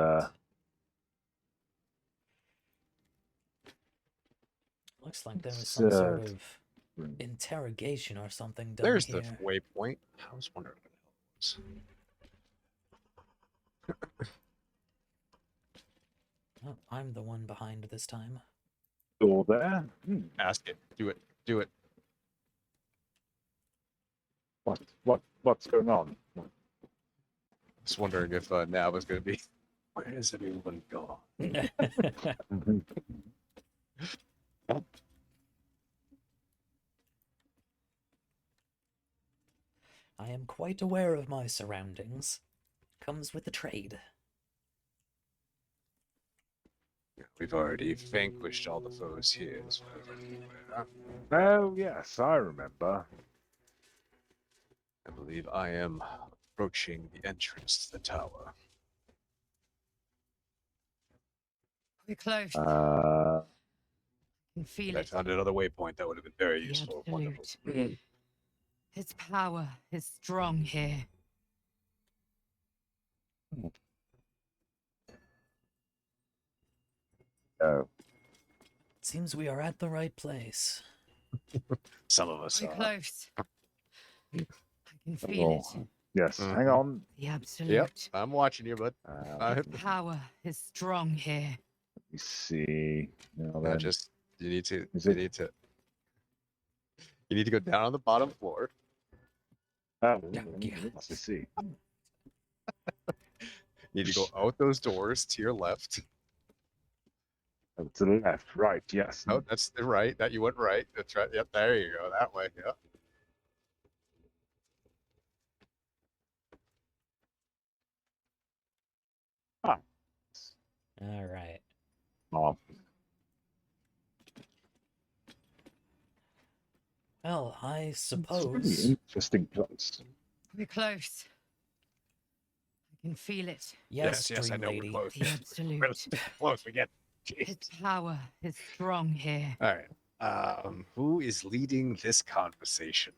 Looks like there was It's, some sort of interrogation or something done There's here. the waypoint. I was wondering what the hell it was. Oh, I'm the one behind this time. door there. Ask it. Do it. Do it. What's going on? Just wondering if Nav was going to be. Where has everyone gone? I am quite aware of my surroundings. Comes with the trade. We've already vanquished all the foes here. As well. Oh, yes, I remember. I believe I am approaching the entrance to the tower. We're close. Uh, I can feel If I it. found another waypoint, that would have been very The useful. Wonderful. absolute. Its power is strong here. oh. Seems we are at the right place. Some of us We're are. close. I can feel it. Yes, hang on. The absolute. Yep, I'm watching you, bud. Its power is strong here. Let me see. Now No, then. just you need to. Is You it- need to. You need to go down on the bottom floor. Oh, Yeah. let's just see. You need to go out those doors to your left. Oh, to the left, right, yes. Oh, that's the right. That you went right. That's right. Yep, there you go. That way. Yep. All right. Oh, Well, I it's a really suppose. interesting place. We're close. I can feel it. Yes, yes, I Dream know Lady. we're close. The absolute. Close. We get. His power is strong here. All right. Who is leading this conversation?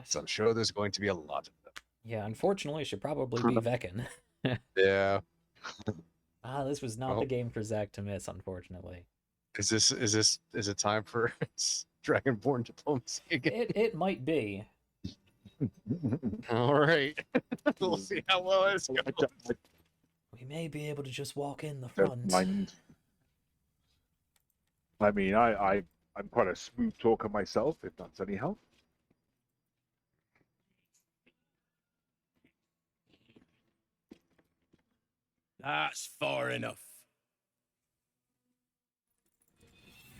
So I'm sure there's going to be a lot of them. Yeah, unfortunately, it should probably be Veken. Yeah. This was not the game for Zach to miss, unfortunately. Is it time for Dragonborn diplomacy again? It might be. All right. We'll see how well it's going. We may be able to just walk in the Don't front. mind. I mean, I'm quite a smooth talker myself, if that's any help. That's far enough.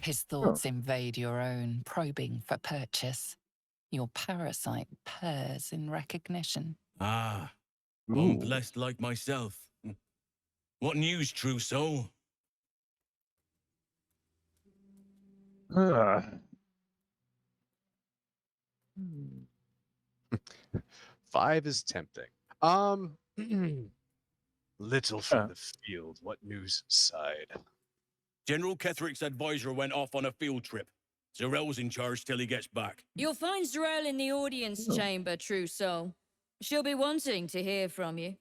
His thoughts invade your own, probing for purchase. Your parasite purrs in recognition. Ah, unblessed like myself. What news, true soul? Five is tempting. Little from the field. What news side? General Ketheric's advisor went off on a field trip. Zarel's in charge till he gets back. You'll find Zarel in the audience chamber, true soul. She'll be wanting to hear from you.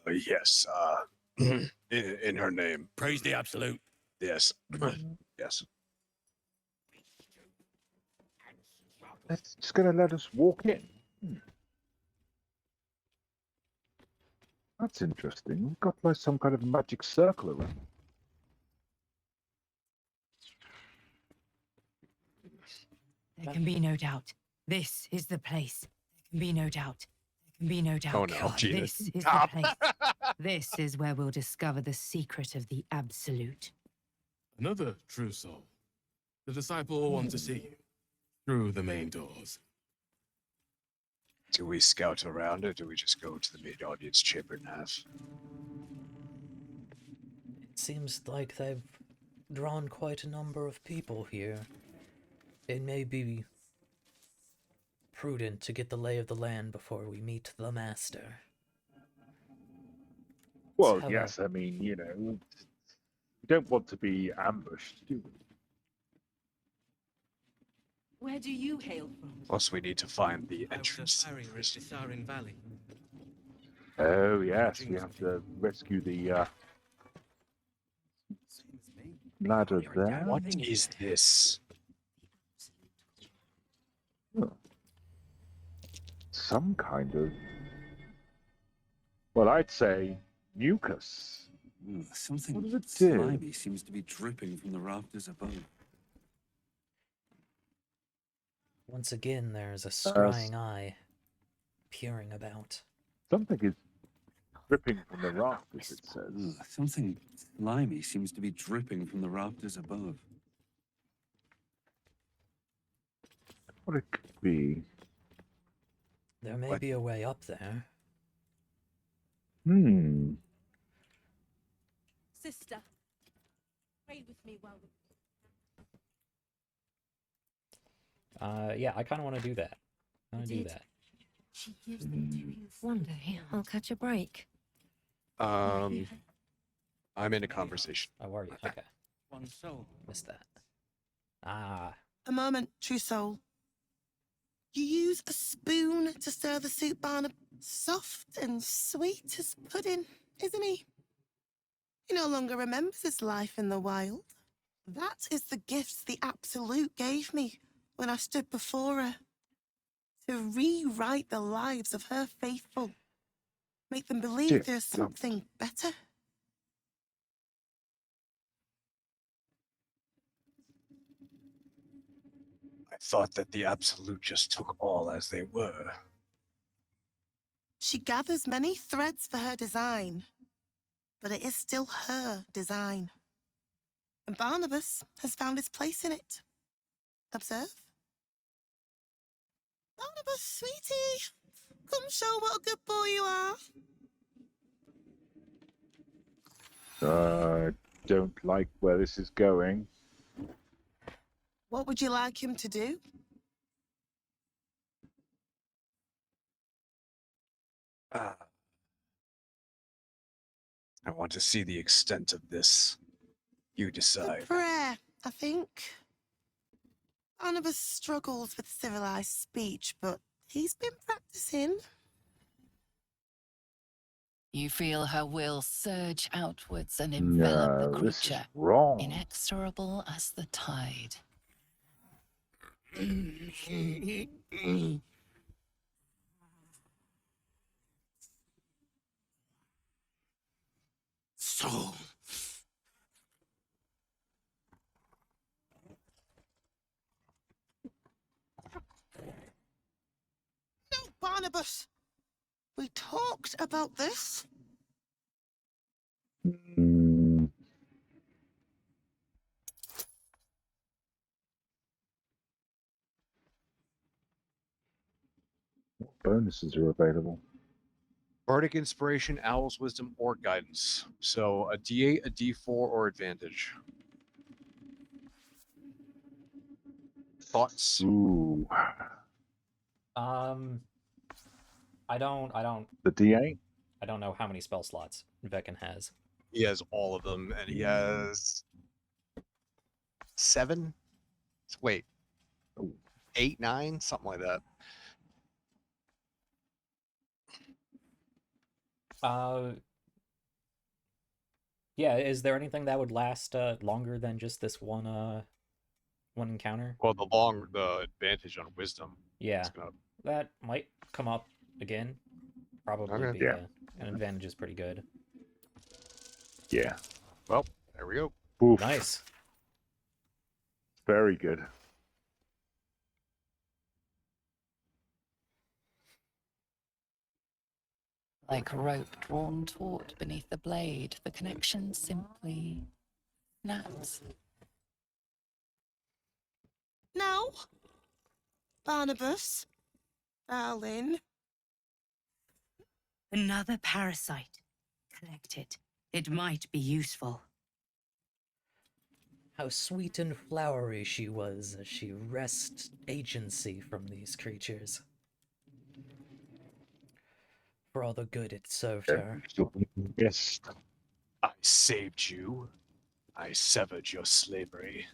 Yes, in her name. Praise the Absolute. Yes. Yes. It's just going to let us walk in. That's interesting. We've got like some kind of magic circle around. There can be no doubt. This is the place. There can be no doubt. There can be no doubt. Oh no, God, Gina. this is the place. This is where we'll discover the secret of the Absolute. Another true soul. The disciple will want to see you through the main doors. Do we scout around or do we just go to the main audience chamber now? It seems like they've drawn quite a number of people here. It may be prudent to get the lay of the land before we meet the master. Well, yes, I mean, you know, we don't want to be ambushed, do we? Where do you hail from? Plus, we need to find the entrance. Valley. Oh, yes, we have to rescue the ladder there. What is this? Some kind of, well, I'd say mucus. Something What does it do? slimy seems to be dripping from the rafters above. Once again, there's a scrying eye peering about. Something is dripping from the rafters, it says. Something slimy seems to be dripping from the rafters above. What it could be? There may be a way up there. Sister, pray with me while Yeah, I kind of want to do that. I want to do that. she gives them to you. One day I'll catch a break. I'm in a conversation. Oh, are you? Okay. One soul. Missed that. Ah. A moment, true soul. You use a spoon to stir the soup, Barnab. Soft and sweet as pudding, isn't he? He no longer remembers his life in the wild. That is the gift the Absolute gave me when I stood before her. To rewrite the lives of her faithful. Make them believe there's something better. I thought that the Absolute just took all as they were. She gathers many threads for her design, but it is still her design. And Barnabas has found his place in it. Observe. Barnabas, sweetie, come show what a good boy you are. Don't like where this is going. What would you like him to do? I want to see the extent of this. You A decide. prayer, I think. Barnabas struggles with civilized speech, but he's been practicing. You feel her will surge outwards and envelop the No, this is creature, wrong. inexorable as the tide. So. No, Barnabas! We talked about this. Mm, what bonuses are available? Bardic Inspiration, Owl's Wisdom, or Guidance. So a D8, a D4, or Advantage. Thoughts? Ooh, I don't the D8? I don't know how many spell slots Veken has. He has all of them, and he has 7? Wait. 8, 9? Something like that. Yeah, is there anything that would last longer than just this one encounter? Well, the advantage on Wisdom. Yeah, that might come up again. Probably Okay. be Yeah. an advantage is pretty good. Yeah. Well, there we go. Oof. Nice. Very good. Like rope drawn taut beneath the blade, the connection simply snaps. No. Barnabas. Darling. Another parasite. Collect it. It might be useful. How sweet and flowery she was as she wrested agency from these creatures. For all the good it served her. Yes. I saved you. I severed your slavery.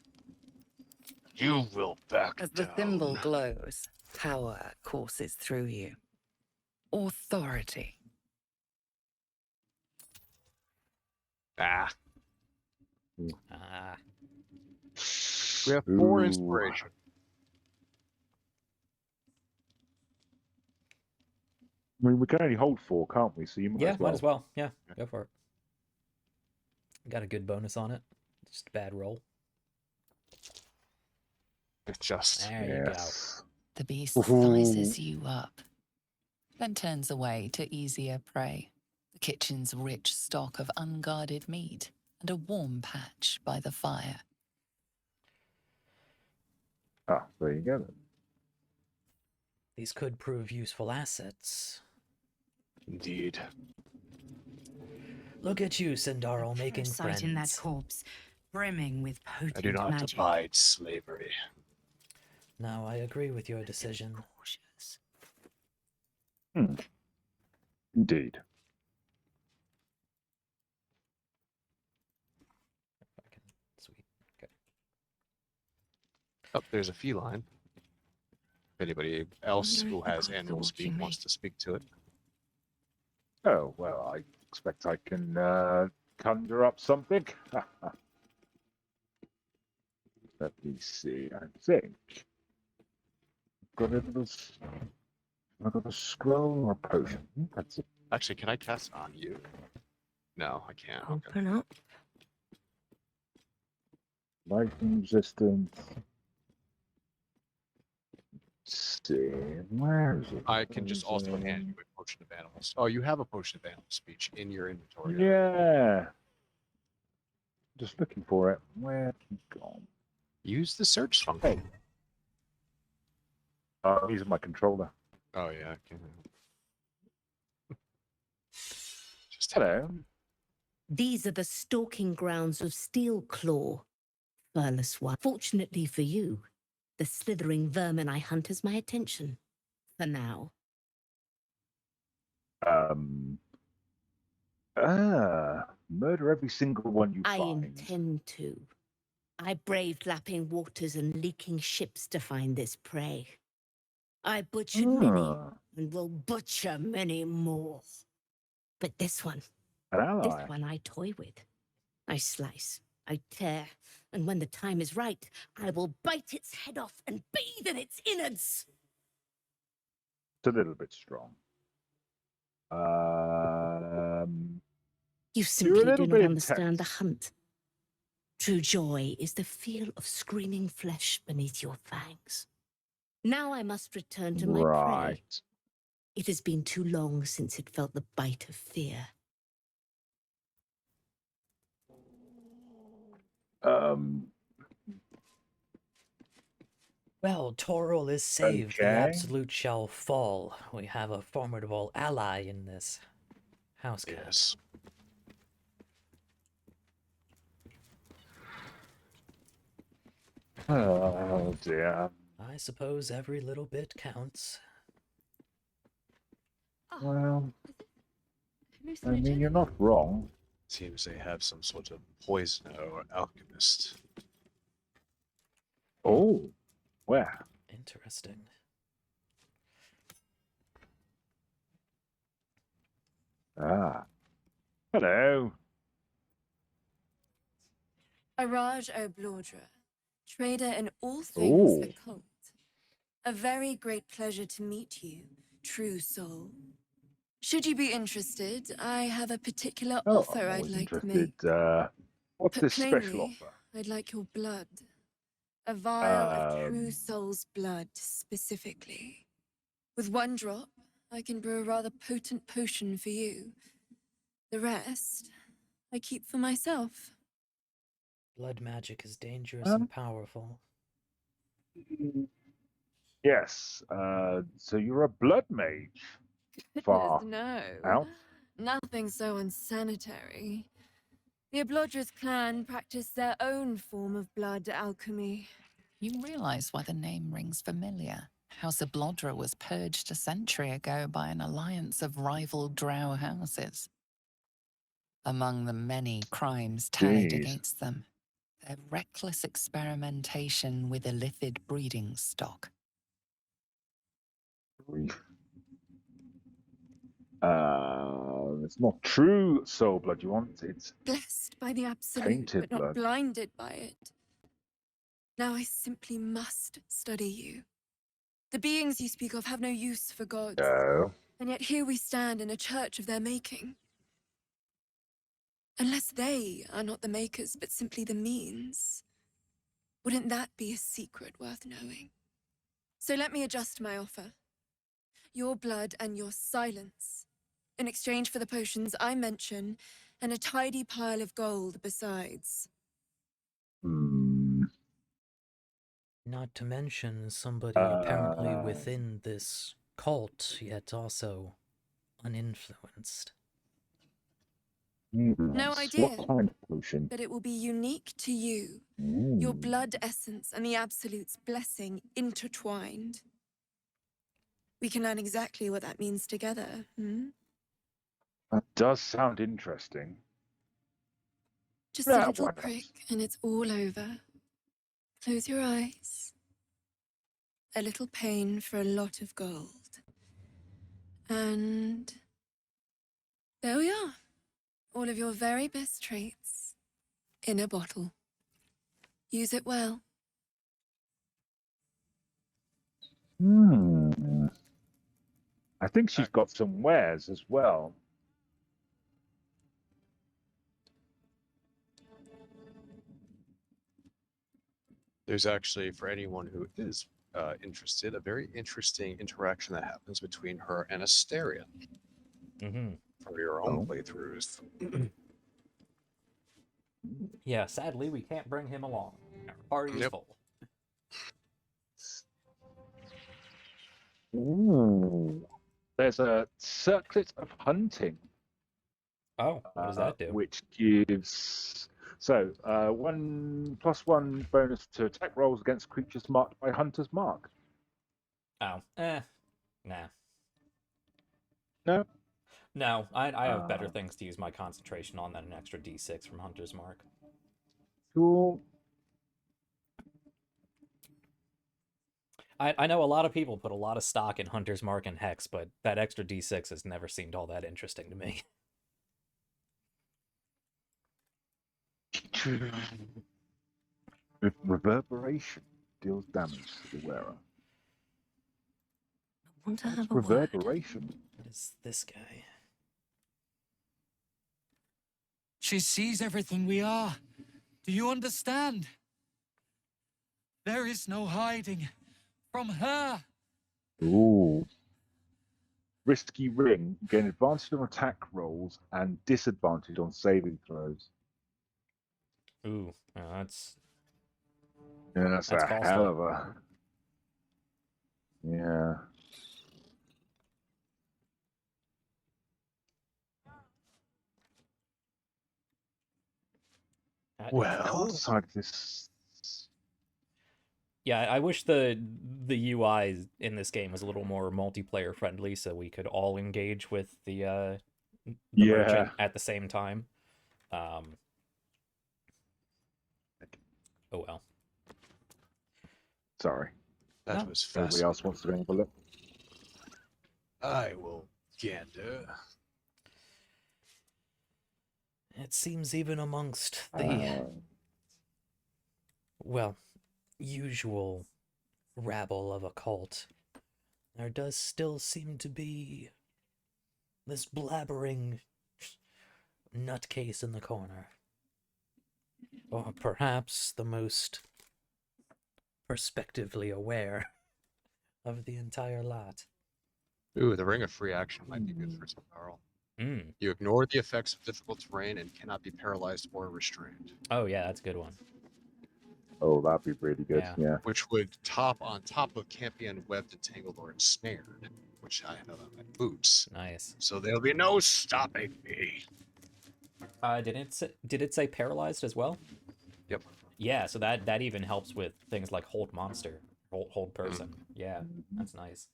You will back As the down. thimble glows, power courses through you. Authority. Ah. Ah. We have 4 Ooh. inspiration. I mean, we can only hold 4, can't we? So you might Yeah, as well. might as well. Yeah, go for it. Got a good bonus on it. Just a bad roll. Just. There you go. The beast Ooh. sizes you up, then turns away to easier prey. The kitchen's rich stock of unguarded meat and a warm patch by the fire. Ah, there you go then. These could prove useful assets. Indeed. Look at you, Cindarl, making Parasite friends. in that corpse, brimming with potent I do not magic. abide slavery. No, I agree with your decision. Cautious. Indeed. Sweet. Okay. Oh, there's a feline. If anybody else Wondering who if has I've animal got speak you, wants mate. to speak to it. Oh, well, I expect I can conjure up something. Let me see. I think. I've got a scroll or a potion. That's it. Actually, can I cast on you? No, I can't. Okay. Open up. Lightning resistance. Let's see. Where is it? I can just also hand you a potion of animals. Oh, you have a potion of animal speech in your inventory. Yeah. Just looking for it. Where can it go? Use the search function. Oh, I'm using my controller. Oh yeah. Okay. Just Hello. These are the stalking grounds of Steelclaw, furless one. Fortunately for you, the slithering vermin I hunt has my attention. For now. Ah. murder every single one you I find. intend to. I braved lapping waters and leaking ships to find this prey. I butchered many and will butcher many more. But this one, An ally. this one I toy with. I slice, I tear, and when the time is right, I will bite its head off and bathe in its innards. It's a little bit strong. You You're a simply little do not bit understand the intense. hunt. True joy is the feel of screaming flesh beneath your fangs. Now I must return to my prey. Right. It has been too long since it felt the bite of fear. Well, Toril is saved. The Okay. absolute shall fall. We have a formidable ally in this house cat. Yes. Oh dear. I suppose every little bit counts. Well, I mean, you're not wrong. Seems they have some sort of poisoner or alchemist. Oh, where? Interesting. Ah. Hello. Araj O'Blordra, trader in all things Ooh. occult. A very great pleasure to meet you, true soul. Should you be interested, I have a particular Oh, offer I'm I'd always like to interested. make. What's Put this special plainly, offer? I'd like your blood. A vial of true soul's blood, specifically. With one drop, I can brew a rather potent potion for you. The rest, I keep for myself. Blood magic is dangerous and powerful. Yes. So you're a blood mage. Far No, out. nothing so unsanitary. The Oblodras clan practice their own form of blood alchemy. You realize why the name rings familiar. House Oblodra was purged a century ago by an alliance of rival drow houses. Among the many crimes tallied Jeez. against them, their reckless experimentation with illithid breeding stock. It's not true soul blood you want. It's Blessed by the absolute, tainted but not blood. blinded by it. Now I simply must study you. The beings you speak of have no use for gods. No. And yet here we stand in a church of their making. Unless they are not the makers, but simply the means, wouldn't that be a secret worth knowing? So let me adjust my offer. Your blood and your silence, in exchange for the potions I mention, and a tidy pile of gold besides. Not to mention somebody apparently within this cult, yet also uninfluenced. No idea, What kind of potion? but it will be unique to you. Your blood essence and the Absolute's blessing intertwined. We can learn exactly what that means together, That does sound interesting. Just Yeah, a little why not? prick and it's all over. Close your eyes. A little pain for a lot of gold. And there we are. All of your very best traits in a bottle. Use it well. I think she's got some wares as well. There's actually, for anyone who is interested, a very interesting interaction that happens between her and Asterion for your own playthroughs. Yeah, sadly, we can't bring him along. Our party is full. Ooh. There's a circlet of hunting. Oh, what does that do? Which gives 1+1 bonus to attack rolls against creatures marked by Hunter's Mark. Oh, nah. No? No, I have better things to use my concentration on than an extra D6 from Hunter's Mark. Cool. I know a lot of people put a lot of stock in Hunter's Mark and Hex, but that extra D6 has never seemed all that interesting to me. With reverberation deals damage to the wearer. I want to have a reverberation. What is this guy? She sees everything we are. Do you understand? There is no hiding from her. Ooh. Risky ring. Gain advantage on attack rolls and disadvantage on saving throws. Ooh, that's That's a costly. hell of a. Yeah. Well, outside of this. Yeah, I wish the UI in this game was a little more multiplayer friendly, so we could all engage with the merchant at the same time. Oh well. Sorry. That was fast. Everybody else wants to have a look. I will gander. It seems even amongst the well, usual rabble of a cult, there does still seem to be this blabbering nutcase in the corner. Or perhaps the most perspectively aware of the entire lot. Ooh, the Ring of Free Action might be good for Cindarl. You ignore the effects of difficult terrain and cannot be paralyzed or restrained. Oh yeah, that's a good one. Oh, that'd be really good. Yeah. Which would top on top of can't be unwebbed, entangled, or ensnared, which I know that my boots. Nice. So there'll be no stopping me. Did it say paralyzed as well? Yep. Yeah, so that even helps with things like hold monster, hold person. Yeah, that's nice.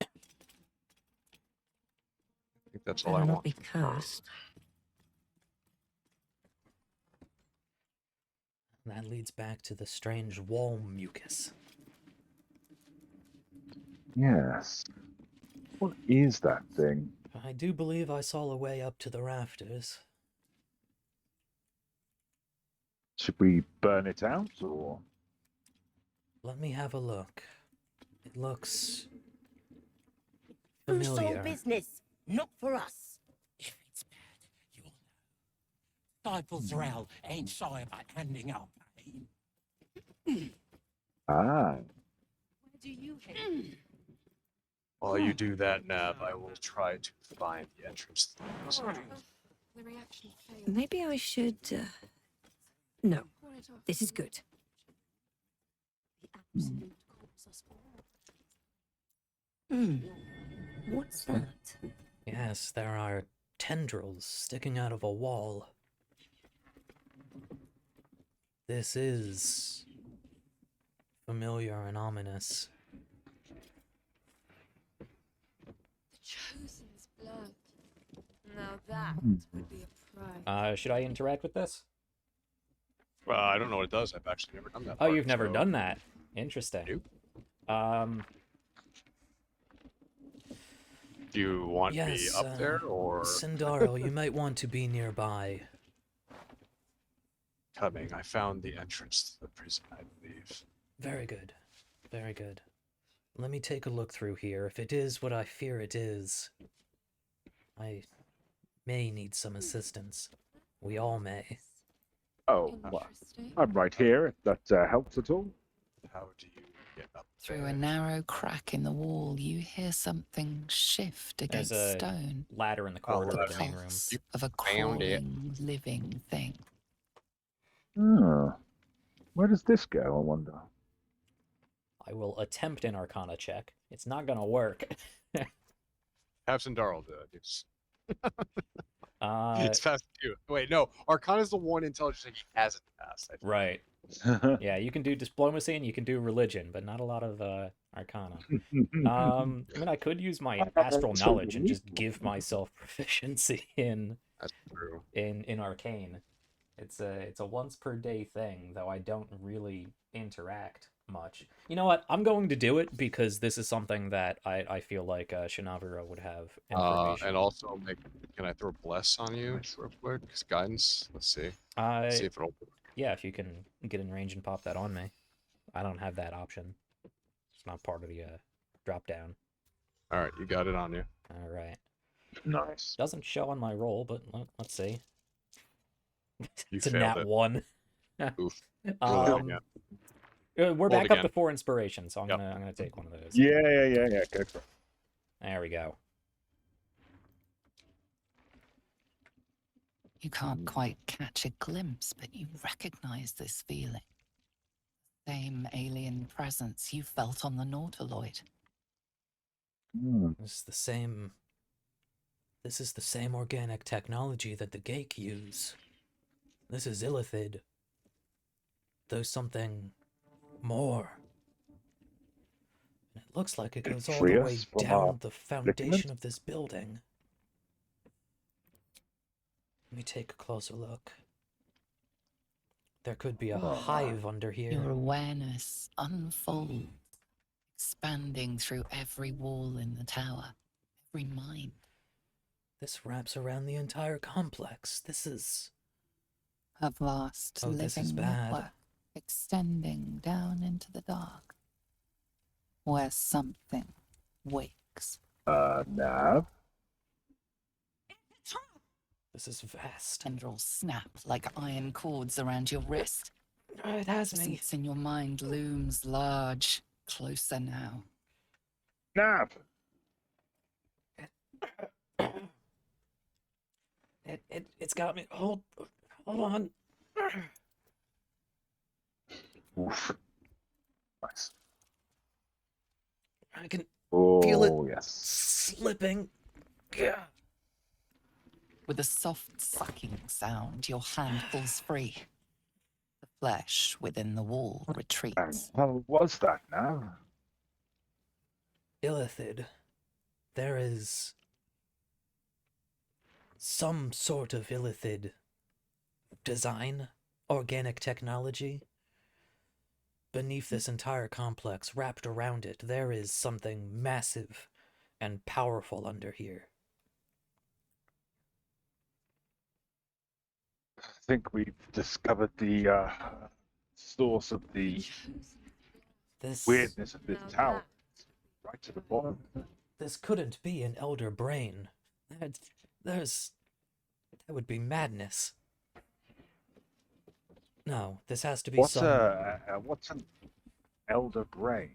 I think that's all I want. Be cursed. That leads back to the strange wall mucus. Yes. What is that thing? I do believe I saw a way up to the rafters. Should we burn it out, or? Let me have a look. It looks Whose sole familiar. business? Not for us. If it's bad, you'll know. Disciples Rel ain't shy about handing out pain. Ah. Where do you hate? While you do that, Nav, I will try to find the entrance. The reaction failed. Maybe I should. No, this is good. What's that? Yes, there are tendrils sticking out of a wall. This is familiar and ominous. The Chosen's blood. Now that would be a prize. Should I interact with this? Well, I don't know what it does. I've actually never done that. Oh, you've never done that. Interesting. Do you want me up there, or Cindarl, you might want to be nearby. coming? I found the entrance to the prison, I believe. Very good. Very good. Let me take a look through here. If it is what I fear it is, I may need some assistance. We all may. Oh, well, I'm right here, if that helps at all. How do you get up Through a narrow crack in the wall, you hear something shift against There's a stone. ladder in the corner The of the main room. pulse of a found it. crawling, living thing. Oh. Where does this go, I wonder? I will attempt an Arcana check. It's not gonna work. Have Cindarl do it. It's past 2. Wait, no. Arcana is the one intelligence check he hasn't passed. I think. Right. Yeah, you can do diplomacy and you can do religion, but not a lot of arcana. I mean, I could use my astral knowledge and just give myself proficiency in That's true. in arcane. It's a once per day thing, though I don't really interact much. You know what? I'm going to do it because this is something that I feel like Xre'nav'Ira would have information. And also, can I throw bless on you real quick? Guidance. Let's see. See if it'll. Yeah, if you can get in range and pop that on me. I don't have that option. It's not part of the drop down. All right, you got it on you. All right. Nice. Doesn't show on my roll, but let's see. It's a failed nat it. 1. Oof. We're back again. up to 4 inspiration, so I'm gonna take one of those. Yeah. Go for it. There we go. You can't quite catch a glimpse, but you recognize this feeling. Same alien presence you felt on the Nautiloid. This is the same organic technology that the Gake use. This is Illithid. There's something more. And it looks like it goes all the way down the foundation of this building. Let me take a closer look. There could be a hive under here. Your awareness unfolds, expanding through every wall in the tower, every mind. This wraps around the entire complex. This is a vast this is living bad. network extending down into the dark, where something wakes. Nav? This is vast. Tendrils snap like iron cords around your wrist. It has me. Presence in your mind looms large, closer now. Nav! It's got me. Hold on. Oof. Nice. I can feel it yes. slipping. Yeah. With a soft sucking sound, your hand pulls free. The flesh within the wall retreats. How was that now? Illithid. There is some sort of Illithid design, organic technology. Beneath this entire complex, wrapped around it, there is something massive and powerful under here. I think we've discovered the source of the weirdness of this tower. Right to the bottom. This couldn't be an elder brain. That would be madness. No, this has to be what's an elder brain?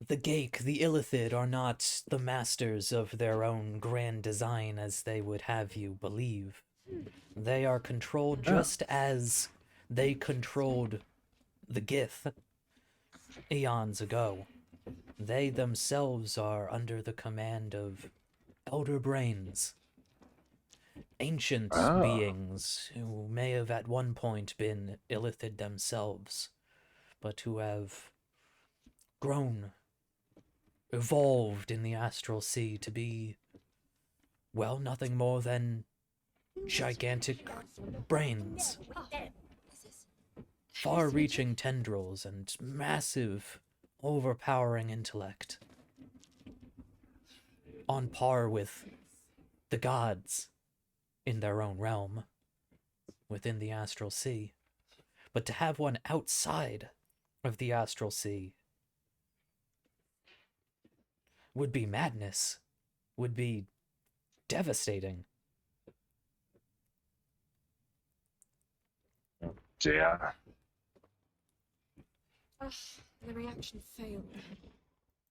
The Gake, the Illithid, are not the masters of their own grand design as they would have you believe. They are controlled just as they controlled the Gith eons ago. They themselves are under the command of elder brains. Ancient beings who may have at one point been Illithid themselves, but who have grown, evolved in the astral sea to be, well, nothing more than gigantic brains. Far-reaching tendrils and massive, overpowering intellect. On par with the gods in their own realm, within the astral sea. But to have one outside of the astral sea would be madness, would be devastating. Dear. The reaction failed.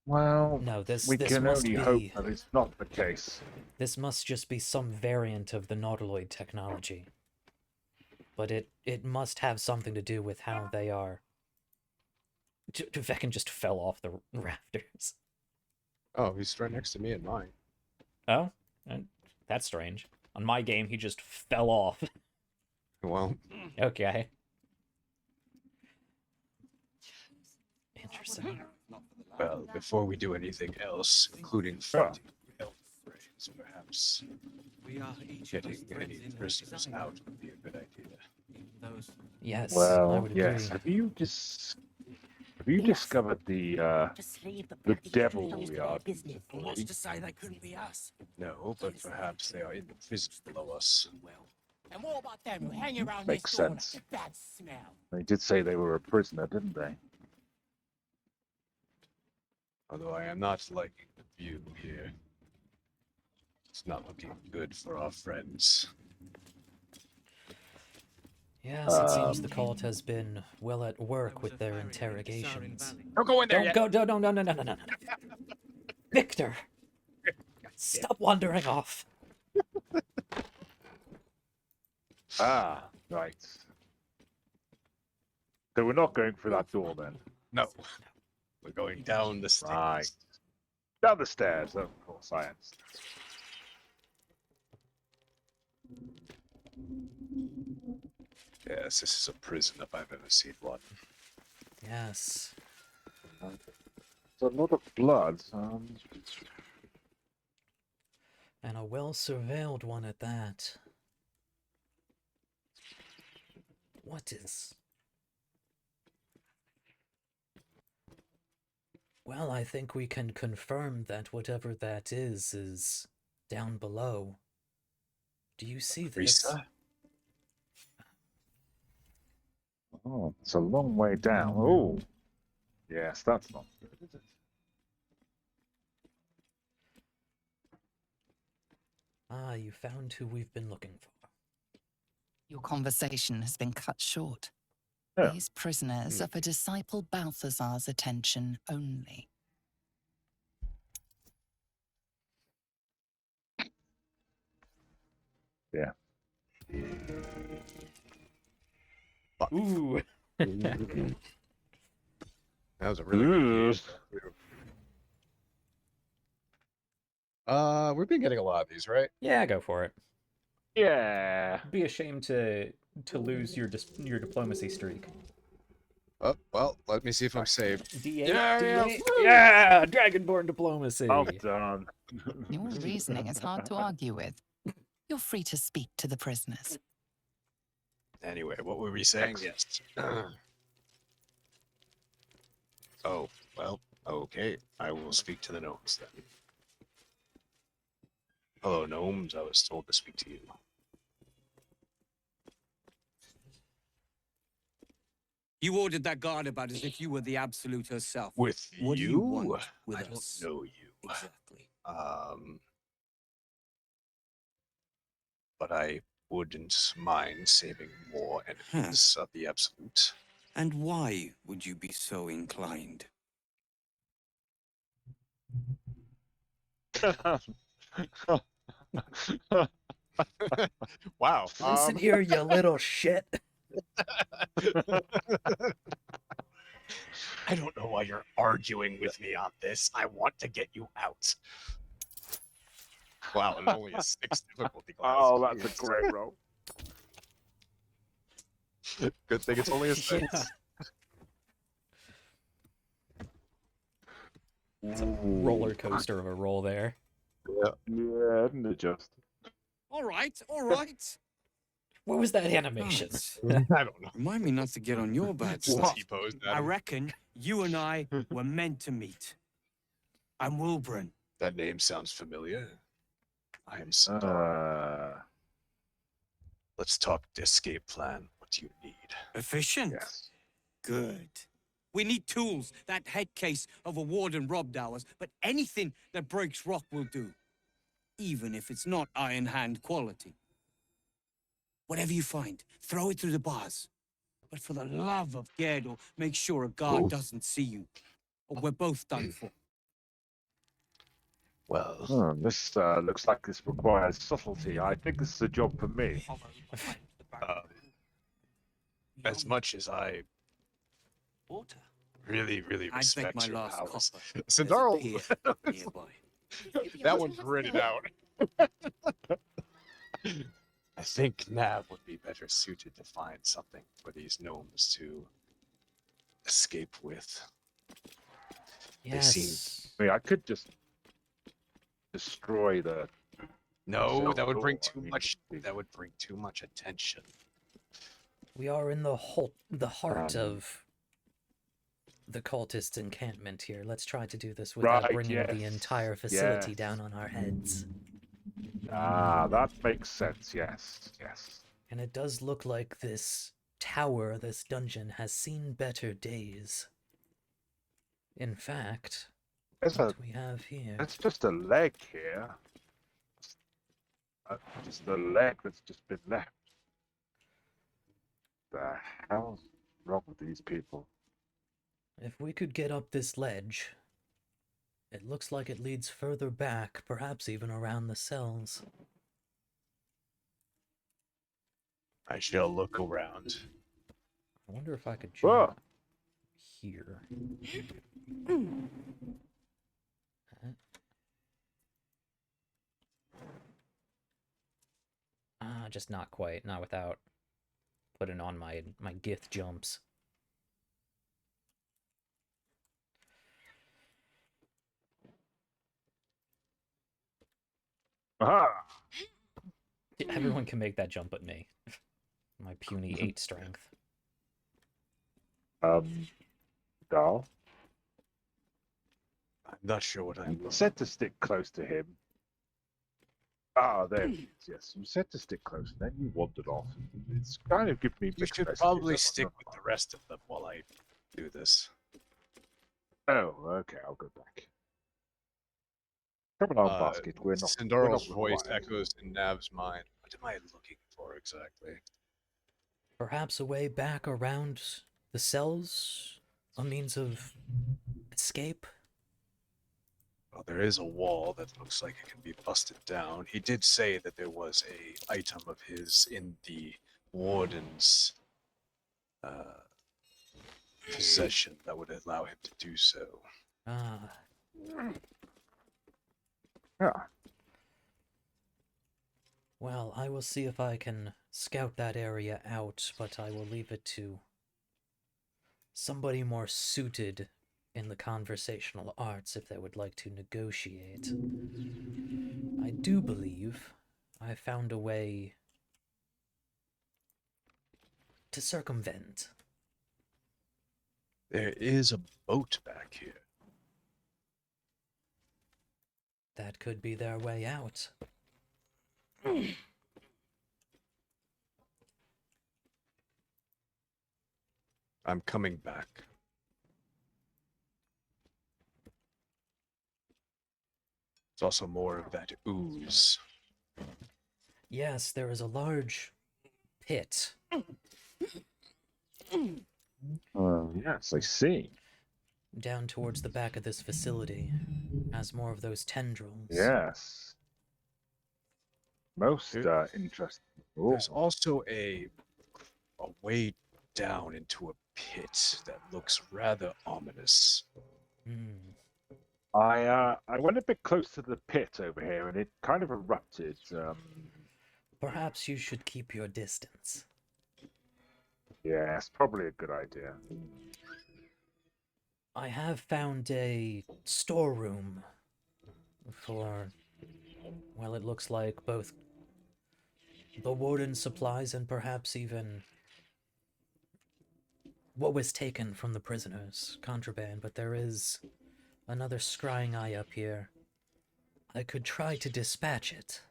Well, no, we can only hope that it's not the case. This must just be some variant of the Nautiloid technology. But it must have something to do with how they are. Veken just fell off the rafters. Oh, he's right next to me and mine. Oh? And that's strange. On my game, he just fell off. Well. Okay. Interesting. Well, before we do anything else, including fighting real friends, perhaps getting any prisoners out would be a good idea. Yes, I Well, would yes. agree. Have you discovered the devil we are? What's to say they couldn't be us? No, but perhaps they are in the prison below us. And what about them who hang around Makes this door sense. like a bad smell? They did say they were a prisoner, didn't they? Although I am not liking the view here. It's not looking good for our friends. Yes, it seems the cult has been well at work with their interrogations. Don't go in there Don't go, no. Victor! Stop wandering off. Ah, right. So we're not going through that door then? No. We're going down the stairs. Right. Down the stairs, of course, I understand. Yes, this is a prison if I've ever seen one. Yes. It's a lot of blood. And a well-surveilled one at that. What is... Well, I think we can confirm that whatever that is down below. Do you see this? Risa? Oh, it's a long way down. Oh, yes, that's not good, is it? Ah, you found who we've been looking for. Your conversation has been cut short. Yeah. These prisoners are for disciple Balthazar's attention only. Yeah. Ooh. That was a really good use. We've been getting a lot of these, right? Yeah, go for it. Yeah. It'd be a shame to lose your diplomacy streak. Oh, well, let me see if I'm saved. D8, Yeah, D8. Yeah, Dragonbord diplomacy. Well done. Your reasoning is hard to argue with. You're free to speak to the prisoners. Anyway, what were we saying? Yes. Oh, well, okay. I will speak to the gnomes then. Hello, gnomes. I was told to speak to you. You ordered that guard about as if you were the Absolute herself. With What do you? you want with I us? don't know you. Exactly. But I wouldn't mind saving more enemies of the Absolute. And why would you be so inclined? Wow. Listen here, you little shit. I don't know why you're arguing with me on this. I want to get you out. Wow, and only a 6 difficulty class. Oh, that's a great roll. Good thing it's only a 6. Yeah. It's a roller coaster of a roll there. Yeah, isn't it just? All right, all right. What was that animation? I don't know. Remind me not to get on your bad Just stuff. T-posed at I him. reckon you and I were meant to meet. I'm Wilburn. That name sounds familiar. I am Cindarl. Let's talk escape plan. What do you need? Efficient? Yes. Good. We need tools. That head case of a warden robbed ours, but anything that breaks rock will do. Even if it's not Iron Hand quality. Whatever you find, throw it through the bars. But for the love of Gerdor, make sure a guard doesn't see you. Or we're both done for. Well, This looks like this requires subtlety. I think this is a job for me. as much as I really, really I'd bet respect my your last powers, copper. Cindarl, There's a pier nearby. that one's written out. I think Nav would be better suited to find something for these gnomes to escape with. They seem... Yes. I mean, I could just destroy the... No, cell that would bring door. I too mean, much. That would bring too much attention. We are in the heart of the cultists' encampment here. Let's try to do this without Right, bringing the yes, entire facility yes. down on our heads. Ah, that makes sense. Yes, yes. And it does look like this tower, this dungeon, has seen better days. In fact, what do we have here? It's just a leg here. Just a leg that's just been left. The hell's wrong with these people? If we could get up this ledge, it looks like it leads further back, perhaps even around the cells. I shall look around. I wonder if I could jump here. Just not quite. Not without putting on my Gith jumps. Aha! Everyone can make that jump but me. My puny 8 strength. Dal? I'm not sure what I'm... You said to stick close to him. Ah, there it is. Yes, you said to stick close, and then you wandered off. It's kind of giving me You mixed should messages. probably stick with the rest of them while I do this. Oh, okay, I'll go back. Come on, basket. We're not. Cindarl's voice echoes in Nav's mind. What am I looking for exactly? Perhaps a way back around the cells? A means of escape? Well, there is a wall that looks like it can be busted down. He did say that there was a item of his in the warden's possession that would allow him to do so. Ah. Yeah. Well, I will see if I can scout that area out, but I will leave it to somebody more suited in the conversational arts if they would like to negotiate. I do believe I found a way to circumvent. There is a boat back here. That could be their way out. I'm coming back. There's also more of that ooze. Yes, there is a large pit. Yes, I see. Down towards the back of this facility, has more of those tendrils. Yes. Most interesting. There's also a way down into a pit that looks rather ominous. I went a bit close to the pit over here, and it kind of erupted. Perhaps you should keep your distance. Yeah, it's probably a good idea. I have found a storeroom for, well, it looks like both the warden's supplies and perhaps even what was taken from the prisoners, contraband, but there is another scrying eye up here. I could try to dispatch it.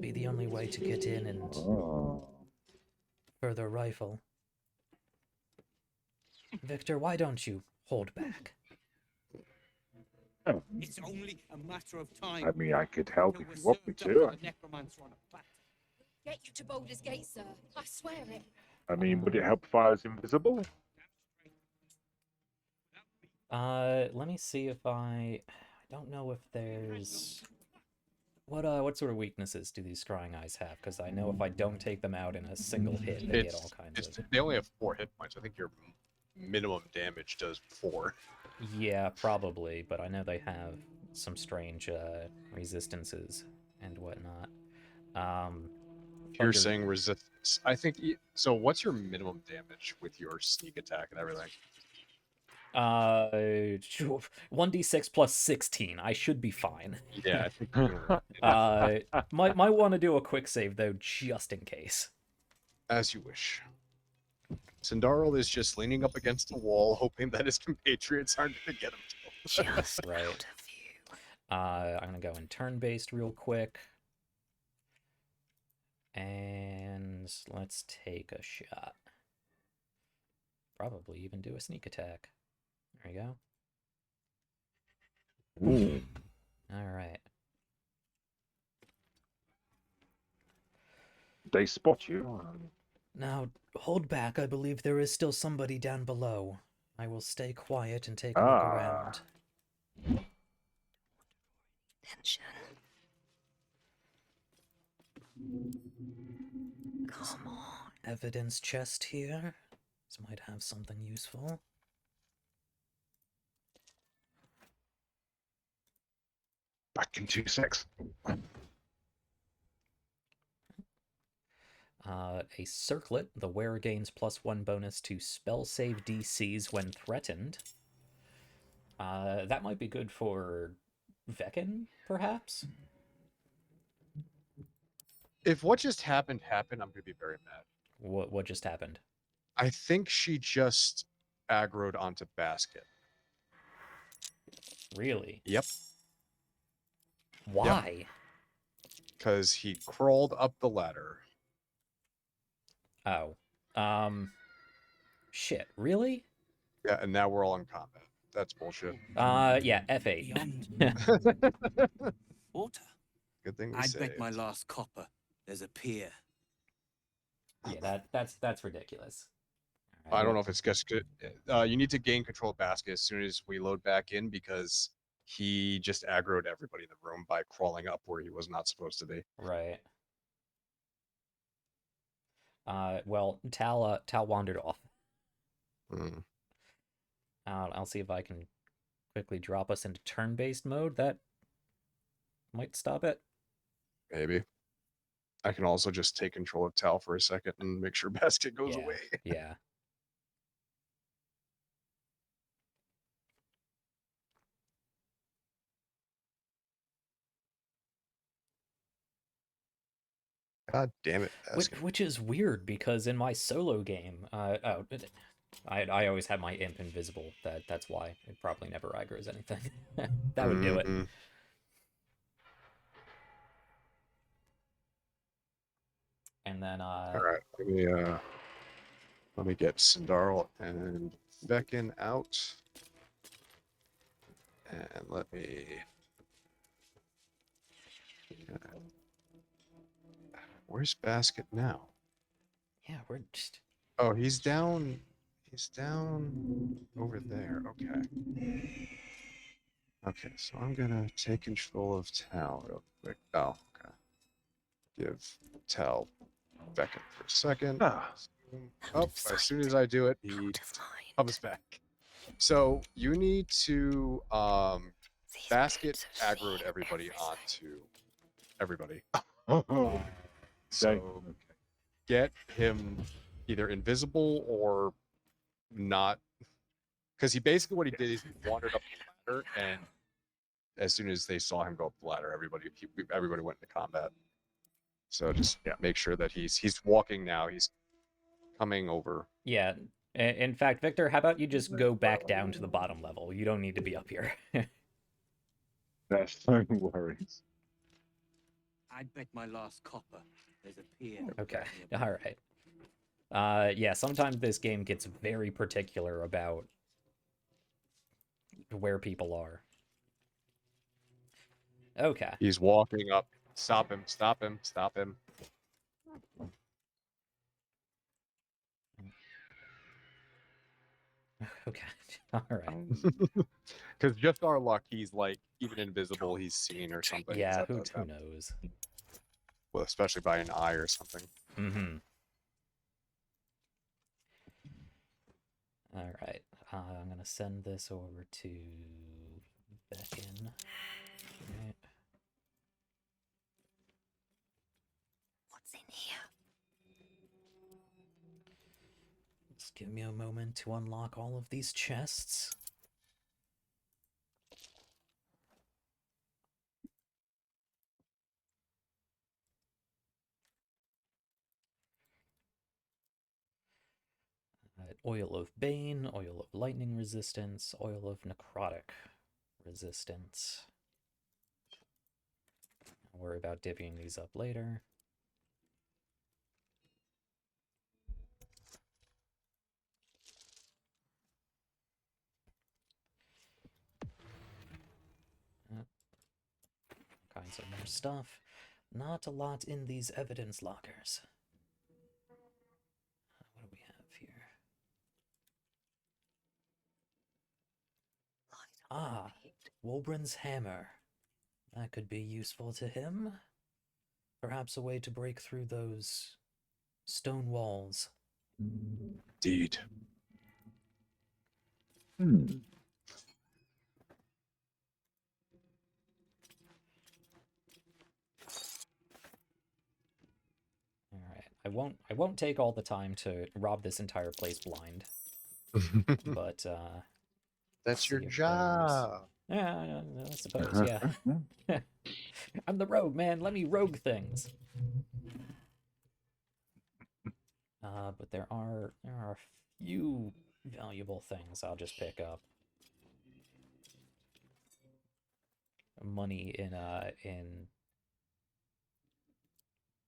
Be the only way to get in and further rifle. Victor, why don't you hold back? It's only a matter of time. I mean, I could help if you want me to. Get you to Baldur's Gate, sir. I swear it. I mean, would it help if I was invisible? Let me see if I don't know if there's... What sort of weaknesses do these scrying eyes have? Because I know if I don't take them out in a single hit, they get all kinds of... They only have 4 hit points. I think your minimum damage does 4. Yeah, probably, but I know they have some strange resistances. and whatnot. Piercing, resistance. I think. So, what's your minimum damage with your sneak attack and everything? 1d6 plus 16. I should be fine. Yeah, I think. Might want to do a quick save though, just in case. As you wish. Cindarl is just leaning up against the wall, hoping that his compatriots aren't going to get him killed. Just right. I'm gonna go in turn-based real quick. And let's take a shot. Probably even do a sneak attack. There you go. Ooh. All right. They spot you. Now, hold back. I believe there is still somebody down below. I will stay quiet and take a look around. Tension. Come on. Evidence chest here. This might have something useful. Back in 2 secs. A circlet. The wearer gains +1 bonus to spell save DCs when threatened. That might be good for Veken, perhaps? If what just happened, I'm going to be very mad. What just happened? I think she just aggroed onto Basket. Really? Yep. Why? Because he crawled up the ladder. Oh. Shit, really? Yeah, and now we're all in combat. That's bullshit. Yeah, F8. Water. Good thing we I'd saved. bet my last copper. There's a pier. Yeah, that's ridiculous. I don't know if it's just good. You need to gain control of Basket as soon as we load back in because he just aggroed everybody in the room by crawling up where he was not supposed to be. Right. Well, Tal wandered off. Mm. I'll see if I can quickly drop us into turn-based mode. That might stop it. Maybe. I can also just take control of Tal for a second and make sure Basket goes away. Yeah. God damn it, Basket. Which is weird because in my solo game, I always have my imp invisible. That's why it probably never aggroes anything. That would do it. And then All right, let me get Cindarl and Veken out, and let me. Where's Basket now? Yeah, we're just. Oh, he's down. He's down over there. Okay. Okay, so I'm gonna take control of Tal real quick. Oh, okay. Give Tal Veken for a second. Oh, as soon as I do it, he comes back. So you need to Basket aggroed everybody onto everybody. So get him either invisible or not, because he basically what he did is he wandered up the ladder, and as soon as they saw him go up the ladder, everybody went into combat. So just make sure that he's walking now. He's coming over. Yeah. In fact, Victor, how about you just go back down to the bottom level? You don't need to be up here. There's no worries. I'd bet my last copper. There's a pier. Okay. All right. Yeah, sometimes this game gets very particular about where people are. Okay. He's walking up. Stop him. Stop him. Stop him. Okay. All right. Because just our luck, he's like even invisible. He's seen or something. Yeah, who knows? Well, especially by an eye or something. Mm-hmm. All right. I'm gonna send this over to Veken. Right. give me a moment to unlock all of these chests. Oil of Bane, Oil of Lightning Resistance, Oil of Necrotic Resistance. Don't worry about divvying these up later. Kinds of more stuff. Not a lot in these evidence lockers. What do we have here? Ah, Wolbrin's hammer. That could be useful to him. Perhaps a way to break through those stone walls. Indeed. Alright, I won't take all the time to rob this entire place blind. But that's your job. Yeah, I suppose, yeah. I'm the rogue, man. Let me rogue things. But there are a few valuable things I'll just pick up. Money in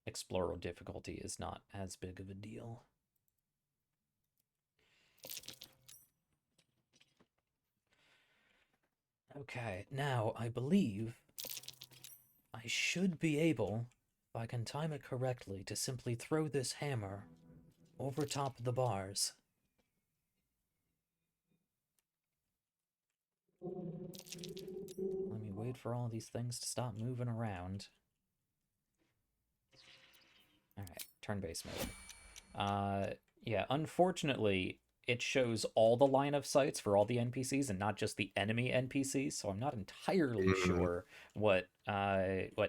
Explorer difficulty is not as big of a deal. Okay, now I believe I should be able, if I can time it correctly, to simply throw this hammer over top of the bars. Let me wait for all these things to stop moving around. Alright, turn-based mode. Yeah, unfortunately, it shows all the line of sights for all the NPCs and not just the enemy NPCs, so I'm not entirely sure what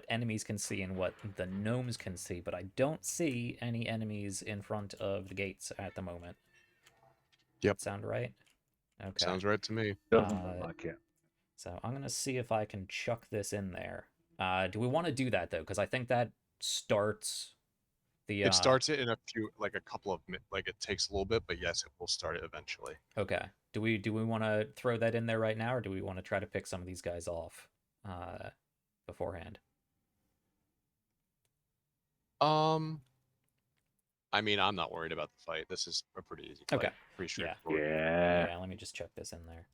enemies can see and what the gnomes can see, but I don't see any enemies in front of the gates at the moment. Yep. Sound right? Okay. Sounds right to me. Doesn't look like it. So I'm going to see if I can chuck this in there. Do we want to do that, though? Because I think that starts the... It starts it in a couple of minutes. Like, it takes a little bit, but yes, it will start it eventually. Okay. Do we want to throw that in there right now, or do we want to try to pick some of these guys off beforehand? I mean, I'm not worried about the fight. This is a pretty easy fight. Okay. Pretty straightforward. Yeah, let me just chuck this in there.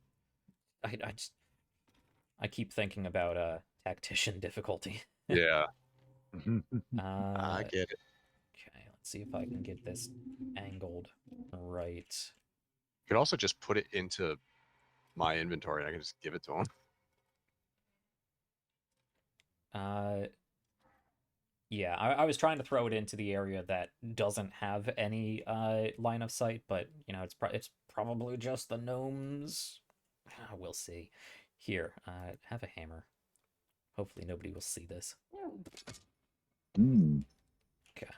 I keep thinking about tactician difficulty. Yeah. I get it. Okay, let's see if I can get this angled right. You could also just put it into my inventory and I can just give it to him. Yeah, I was trying to throw it into the area that doesn't have any line of sight, but you know, it's probably just the gnomes. We'll see. Here, have a hammer. Hopefully nobody will see this. Okay.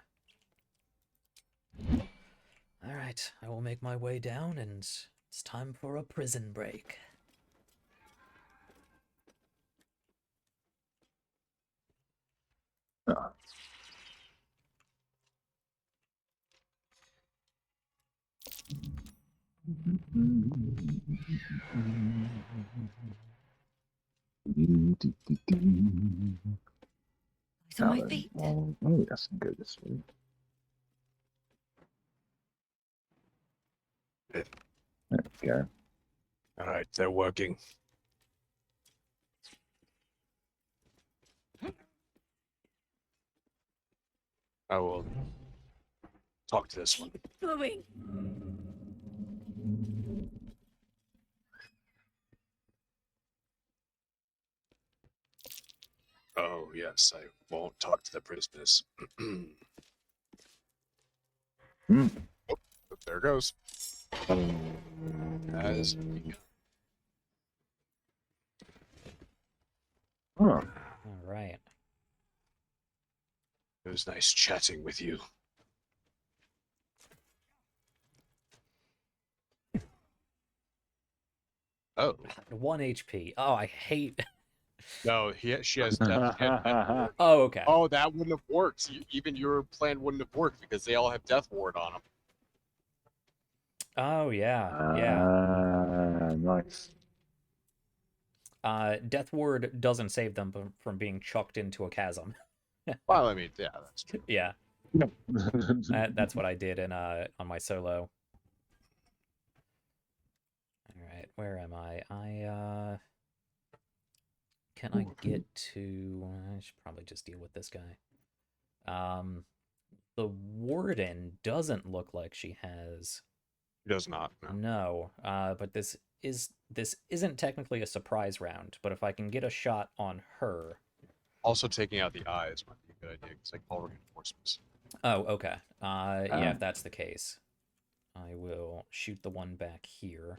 Alright, I will make my way down, and it's time for a prison break. It's on my feet. Oh, yes, go this way. There we go. All right, they're working. I will talk to this one. Going. Oh, yes, I won't talk to the prisoners. Oh, there it goes. As All right. It was nice chatting with you. Oh. 1 HP. Oh, I hate. No, she has death. Oh, okay. Oh, that wouldn't have worked. Even your plan wouldn't have worked because they all have death ward on them. Oh yeah, yeah. Nice. Death ward doesn't save them from being chucked into a chasm. Well, I mean, yeah, that's true. Yeah. That's what I did in on my solo. All right, where am I? Can I get to? I should probably just deal with this guy. The warden doesn't look like she has. She does not. No. But this isn't technically a surprise round. But if I can get a shot on her. Also, taking out the eyes might be a good idea because they call reinforcements. Oh, okay. Yeah, if that's the case, I will shoot the one back here.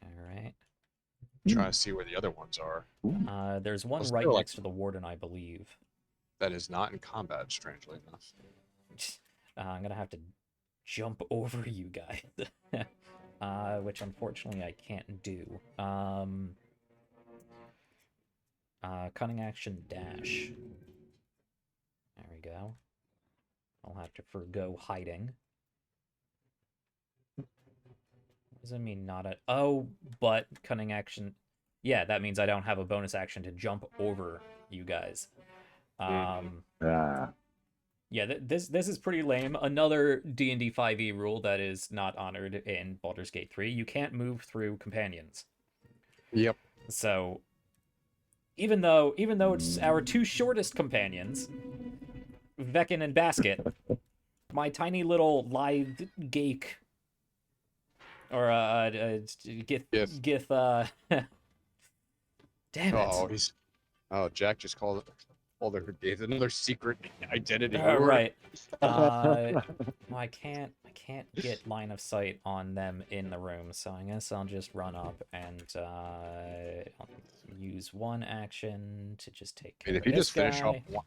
All right. Trying to see where the other ones are. There's one right next to the warden, I believe. That is not in combat, strangely enough. I'm gonna have to jump over you guys, which unfortunately I can't do. Cunning action dash. There we go. I'll have to forgo hiding. What does that mean not a... Oh, but cunning action... Yeah, that means I don't have a bonus action to jump over you guys. Yeah, this is pretty lame. Another D&D 5e rule that is not honored in Baldur's Gate 3. You can't move through companions. Yep. So... Even though it's our two shortest companions, Veken and Basket, my tiny little lithe geek, or Gith, damn it. Jack just called her gave another secret identity. Right. I can't get line of sight on them in the room, so I guess I'll just run up and I'll use one action to just take care of this just finish guy. off one.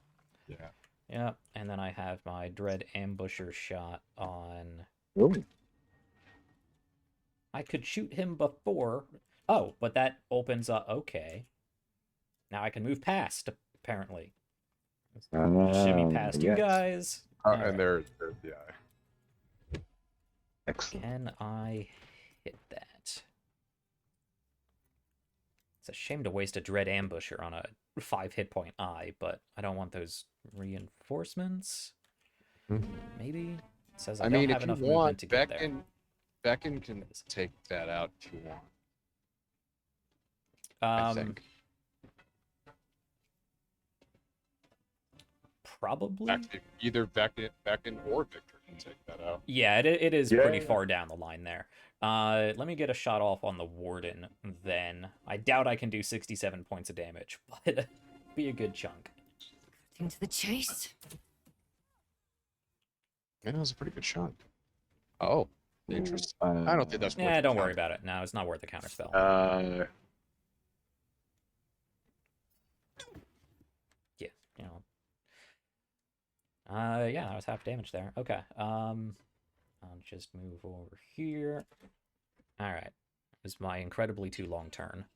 Yeah. Yeah, and then I have my Dread Ambusher shot on... Ooh. I could shoot him before... Oh, but that opens up... Okay. Now I can move past, apparently. Shimmy past you guys. And there's the eye. Excellent. Can I hit that? It's a shame to waste a Dread Ambusher on a 5 hit point eye, but I don't want those reinforcements. Maybe? It says I don't have enough movement to get there. Veken can take that out if you want. I think. Probably. Actually, either Veken or Victor can take that out. Yeah, it is pretty far down the line there. Let me get a shot off on the warden then. I doubt I can do 67 points of damage, but be a good chunk. Into the chase. Yeah, that was a pretty good shot. Oh, interesting. I don't think that's worth don't worry about it. No, it's not worth the counterspell. Yeah, you know. Yeah, that was half damage there. Okay. I'll just move over here. All right. This is my incredibly too long turn.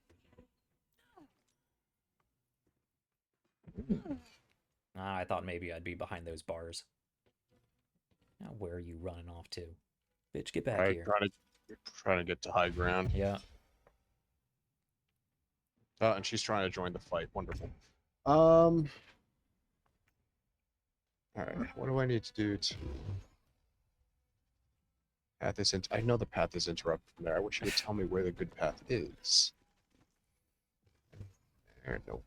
I thought maybe I'd be behind those bars. Now, where are you running off to? Bitch, get back here. Trying to get to high ground. Yeah. And she's trying to join the fight. Wonderful. All right. What do I need to do to... Path is I know the path is interrupted from there. I wish you would tell me where the good path is. There, no.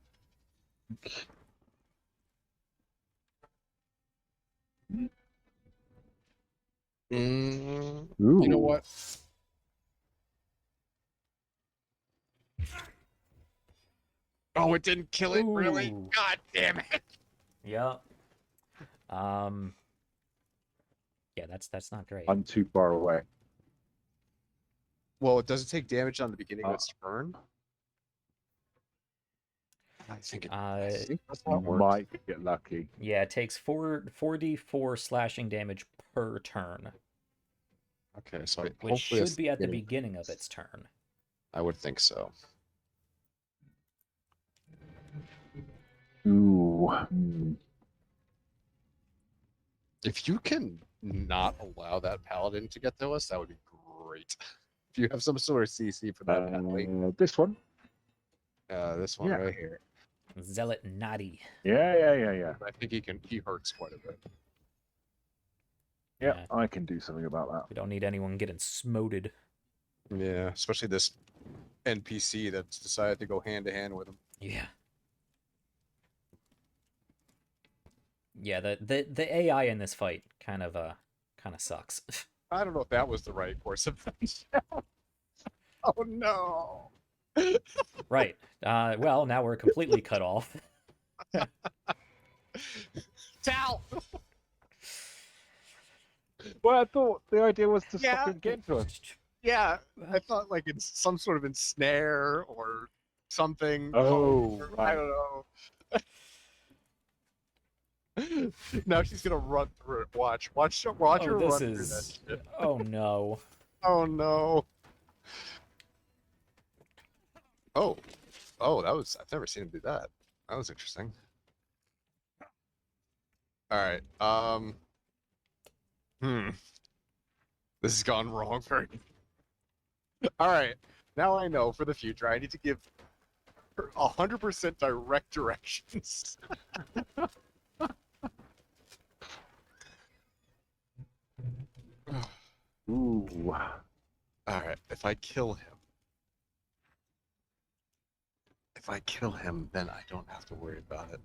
You know what? Oh, it didn't kill it, really? God damn it! Yep. Yeah, that's not great. I'm too far away. Well, does it take damage on the beginning of its turn? I think that's how it works. Might get lucky. Yeah, it takes 4d4 slashing damage per turn. Okay, so which hopefully should that's be at the beginning of its turn. I would think so. Ooh. If you can not allow that paladin to get to us, that would be great. If you have some sort of CC for that alley. This one? This one right here. Zealot Nadi. Yeah. I think he hurts quite a bit. Yeah, I can do something about that. We don't need anyone getting smoted. Yeah, especially this NPC that's decided to go hand to hand with him. Yeah. Yeah, the AI in this fight kind of sucks. I don't know if that was the right course of things. Oh no. Right. Well, now we're completely cut off. Tal. Well, I thought the idea was to stop him getting to us. Yeah, I thought like it's some sort of ensnare or something. Oh, I right. don't know. Now she's gonna run through it. Watch her run through that shit. Oh no. Oh no. Oh, that was. I've never seen him do that. That was interesting. All right. This has gone wrong for. All right. Now I know for the future I need to give her 100% direct directions. Ooh. All right. If I kill him, then I don't have to worry about it.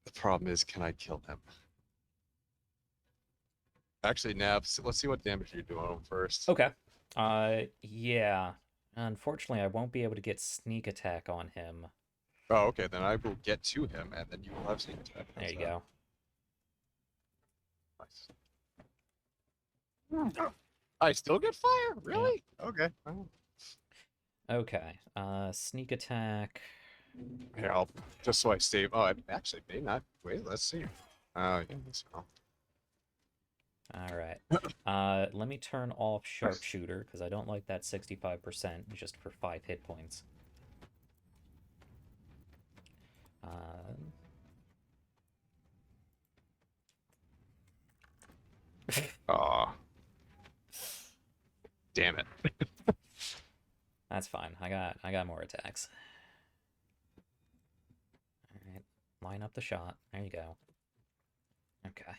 The problem is, can I kill him? Actually, Nabs, let's see what damage you're doing on him first. Okay. Yeah. Unfortunately, I won't be able to get sneak attack on him. Oh, okay. Then I will get to him, and then you will have sneak attack. There you go. Nice. I still get fire? Really? Yeah. Okay. Okay. Sneak attack. Here, I'll just so I save. Oh, I actually may not. Wait, let's see. Yeah, let's go. All right. Let me turn off sharpshooter because I don't like that 65% just for 5 hit points. Aw. Damn it. That's fine. I got more attacks. All right. Line up the shot. There you go. Okay.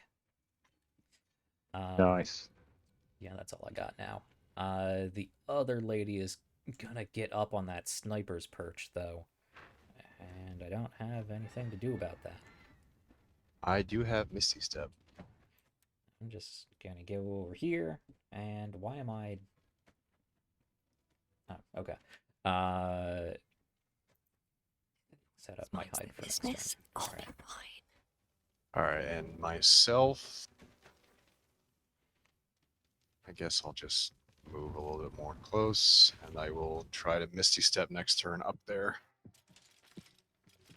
Nice. Yeah, that's all I got now. The other lady is gonna get up on that sniper's perch, though. And I don't have anything to do about that. I do have Misty Step. I'm just gonna go over here, and why am I... Oh, okay. Set up my hide for business. Alright. Alright, and myself... I guess I'll just move a little bit more close, and I will try to Misty Step next turn up there.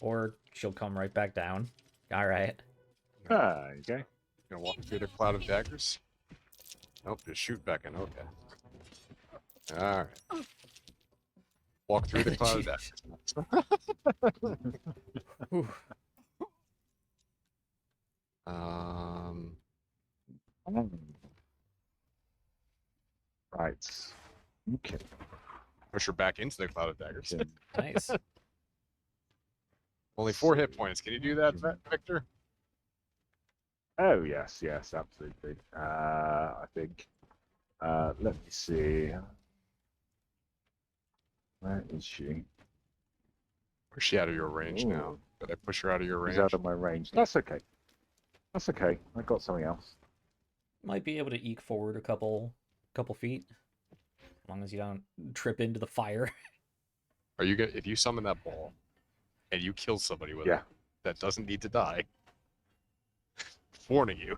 Or she'll come right back down. Alright. Okay. Gonna walk through the cloud of daggers? Nope, just shoot back in. Okay. Alright. Walk through the cloud of daggers. Right. Okay. Push her back into the cloud of daggers. Nice. Only 4 hit points. Can you do that, Victor? Oh, yes, absolutely. I think. Let me see. Where is she? Where's she out of your range now? Did I push her out of your range? She's out of my range. That's okay. That's okay. I got something else. Might be able to eke forward a couple feet. As long as you don't trip into the fire. Are you if you summon that ball and you kill somebody with it that doesn't need to die, warning you.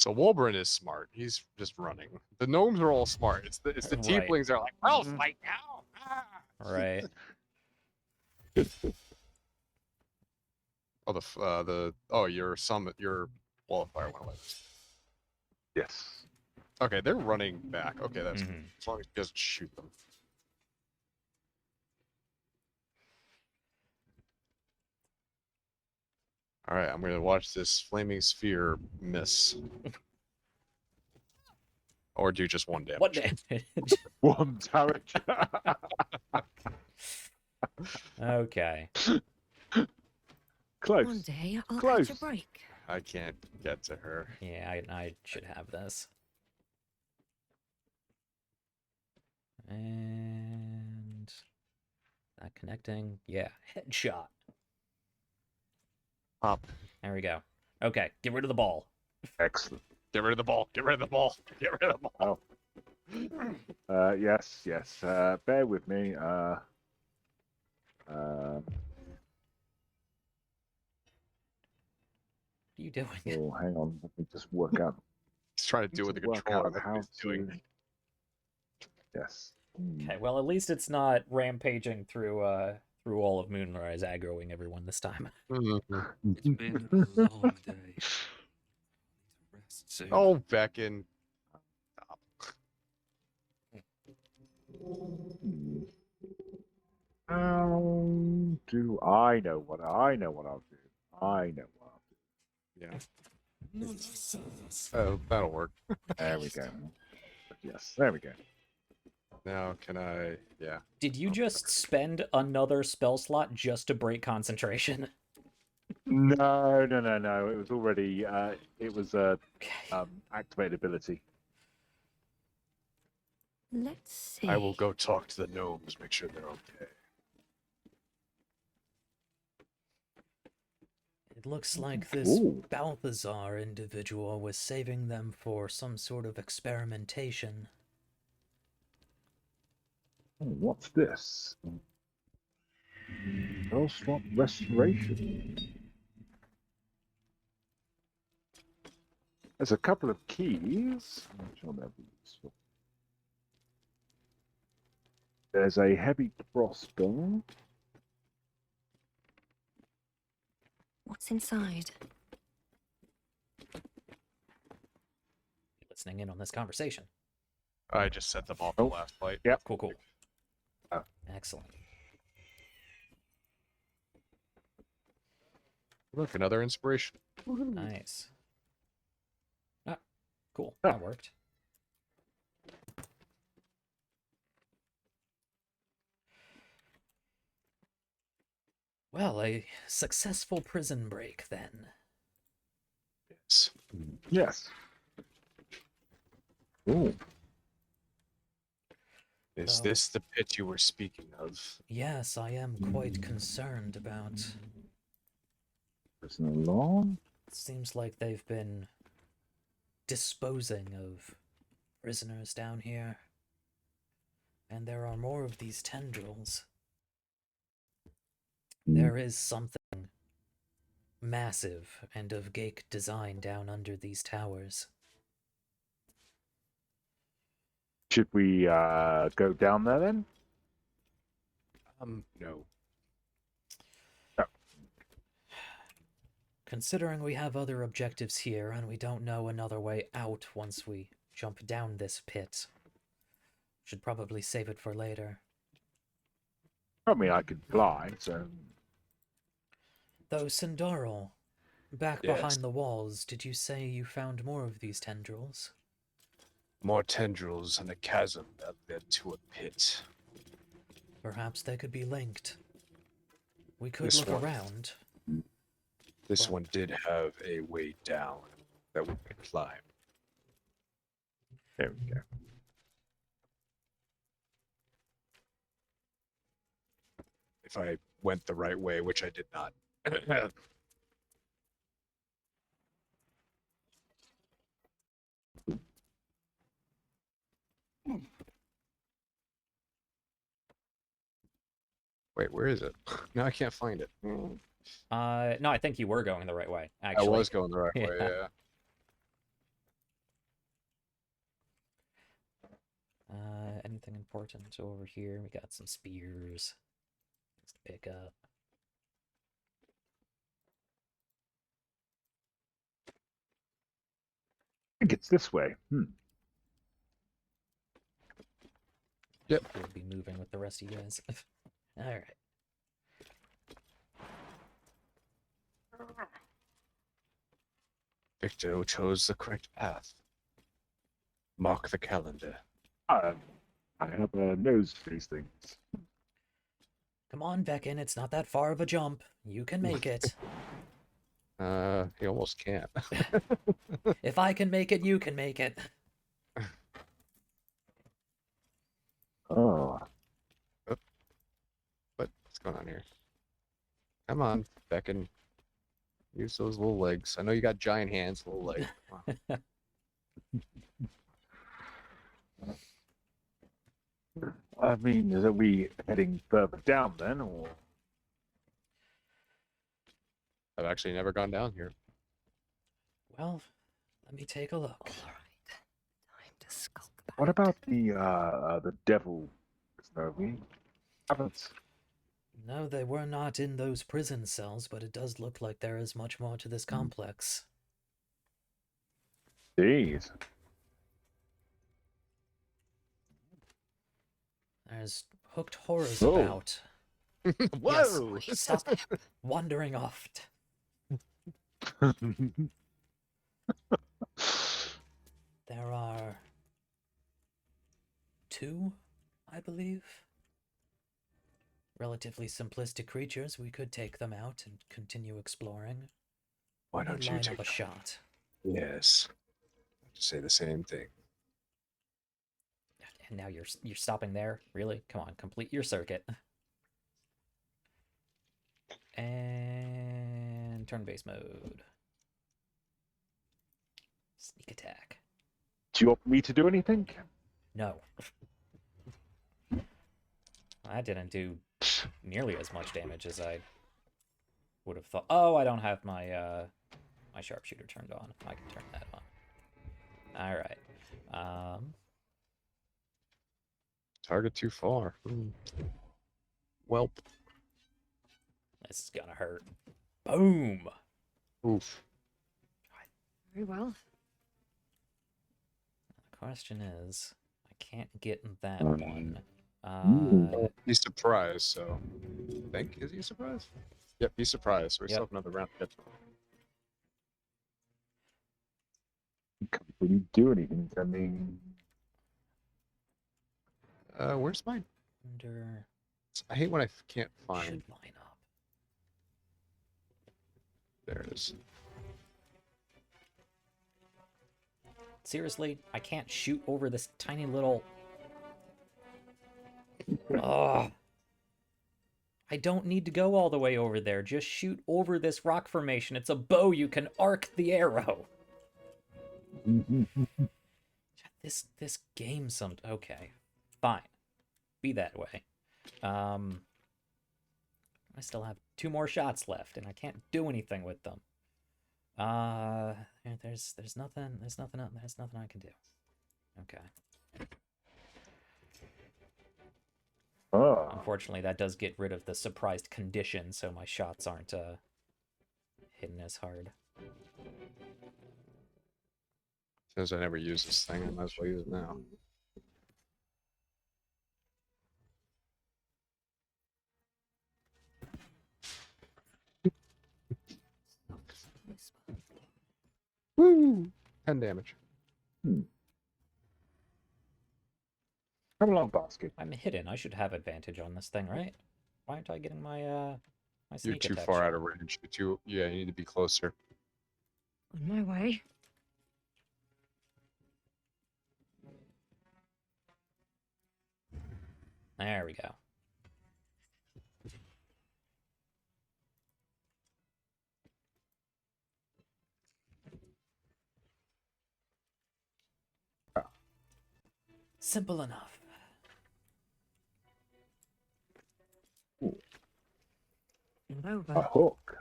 So Wolverine is smart. He's just running. The gnomes are all smart. It's the Right. tieflings are like, well, fight now. Ah. Right. Oh your summit your qualifier went away. Yes. Okay, they're running back. Okay, that's Mhm. good. As long as he doesn't shoot them. All right, I'm gonna watch this flaming sphere miss, or do just one damage. What damage? One damage. Okay. Close. One day I'll Close. catch a break. I can't get to her. Yeah, I should have this. And not connecting. Yeah, headshot. Pop. There we go. Okay, get rid of the ball. Excellent. Get rid of the ball. Get rid of the ball. Get rid of the ball. Oh. Yes. Bear with me. What are you doing? Oh, hang on. Let me just work out. He's trying to do with the work controller. out That's how what he's doing. to. Yes. Okay, well at least it's not rampaging through all of Moonrise, aggroing everyone this time. It's been a long day. Rest soon. Oh, Veken. Do I know what I'll do? I know what I'll do. Yeah. Oh, that'll work. There we go. Yes, there we go. Now can I? Yeah. Did you just spend another spell slot just to break concentration? No. It was already. It was a activated ability. Let's see. I will go talk to the gnomes, make sure they're okay. It looks like this Ooh. Balthazar individual was saving them for some sort of experimentation. Oh, what's this? Spell restoration. There's a couple of keys. I'm sure they'll be useful. There's a heavy crossbow. What's inside? Listening in on this conversation. I just set them off the last fight. Yep. Cool. Oh. Excellent. Look, another inspiration. Nice. Ah, cool. That worked. Well, a successful prison break then. Yes. Yes. Ooh. Is this the pit you were speaking of? Yes, I am quite concerned about. Prison alarm. It seems like they've been disposing of prisoners down here. And there are more of these tendrils. There is something massive and of Gake design down under these towers. Should we go down there then? No. Considering we have other objectives here and we don't know another way out once we jump down this pit, should probably save it for later. I mean, I could fly, so. Though, Cindarl, back Yes. behind the walls, did you say you found more of these tendrils? More tendrils and a chasm that led to a pit. Perhaps they could be linked. We could This look one. around. This one did have a way down that we could climb. There we go. If I went the right way, which I did not. Wait, where is it? No, I can't find it. No, I think you were going the right way, I actually. was going the right way, yeah. anything important over here? We got some spears. Let's pick up. I think it's this way. Yep. We'll be moving with the rest of you guys. All right. Victor chose the correct path. Mark the calendar. I have a nose for these things. Come on, Veken, it's not that far of a jump. You can make it. He almost can't. If I can make it, you can make it. Oh. What's going on here? Come on, Veken. Use those little legs. I know you got giant hands, little legs. I mean, are we heading further down then, or? I've actually never gone down here. Well, let me take a look. All right. Time to skulk back. What about the devil? No, we haven't. No, they were not in those prison cells, but it does look like there is much more to this complex. Jeez. There's hooked horrors Whoa. about. Whoa! Yes, stop wandering off. There are 2, I believe. Relatively simplistic creatures. We could take them out and continue exploring. Why don't you line take up a them? shot? Yes. I have to say the same thing. And now you're stopping there? Really? Come on, complete your circuit. And turn-based mode. Sneak attack. Do you want me to do anything? No. That didn't do nearly as much damage as I would have thought. Oh, I don't have my my sharpshooter turned on. I can turn that on. All right. Target too far. Welp. This is gonna hurt. Boom. Oof. Very well. The question is, I can't get that Mm. one. He's surprised, so I think is he surprised? Yep, he's surprised. So we still Yep. have another round to get to. Can't really do anything. I mean, Where's mine? Under I hate when I can't find. should line up. There it is. Seriously, I can't shoot over this tiny little. Ugh. I don't need to go all the way over there. Just shoot over this rock formation. It's a bow. You can arc the arrow. This game okay. Fine. Be that way. I still have 2 more shots left and I can't do anything with them. There's nothing I can do. Okay. oh. Unfortunately, that does get rid of the surprised condition, so my shots aren't hitting as hard. Since I never use this thing, I might as well use it now. Woo! 10 damage. Come along, basket. I'm hidden. I should have advantage on this thing, right? Why aren't I getting my my You're sneak too attack far shot? out of range. Yeah, you need to be closer. On my way. There we go. Simple enough. A hook.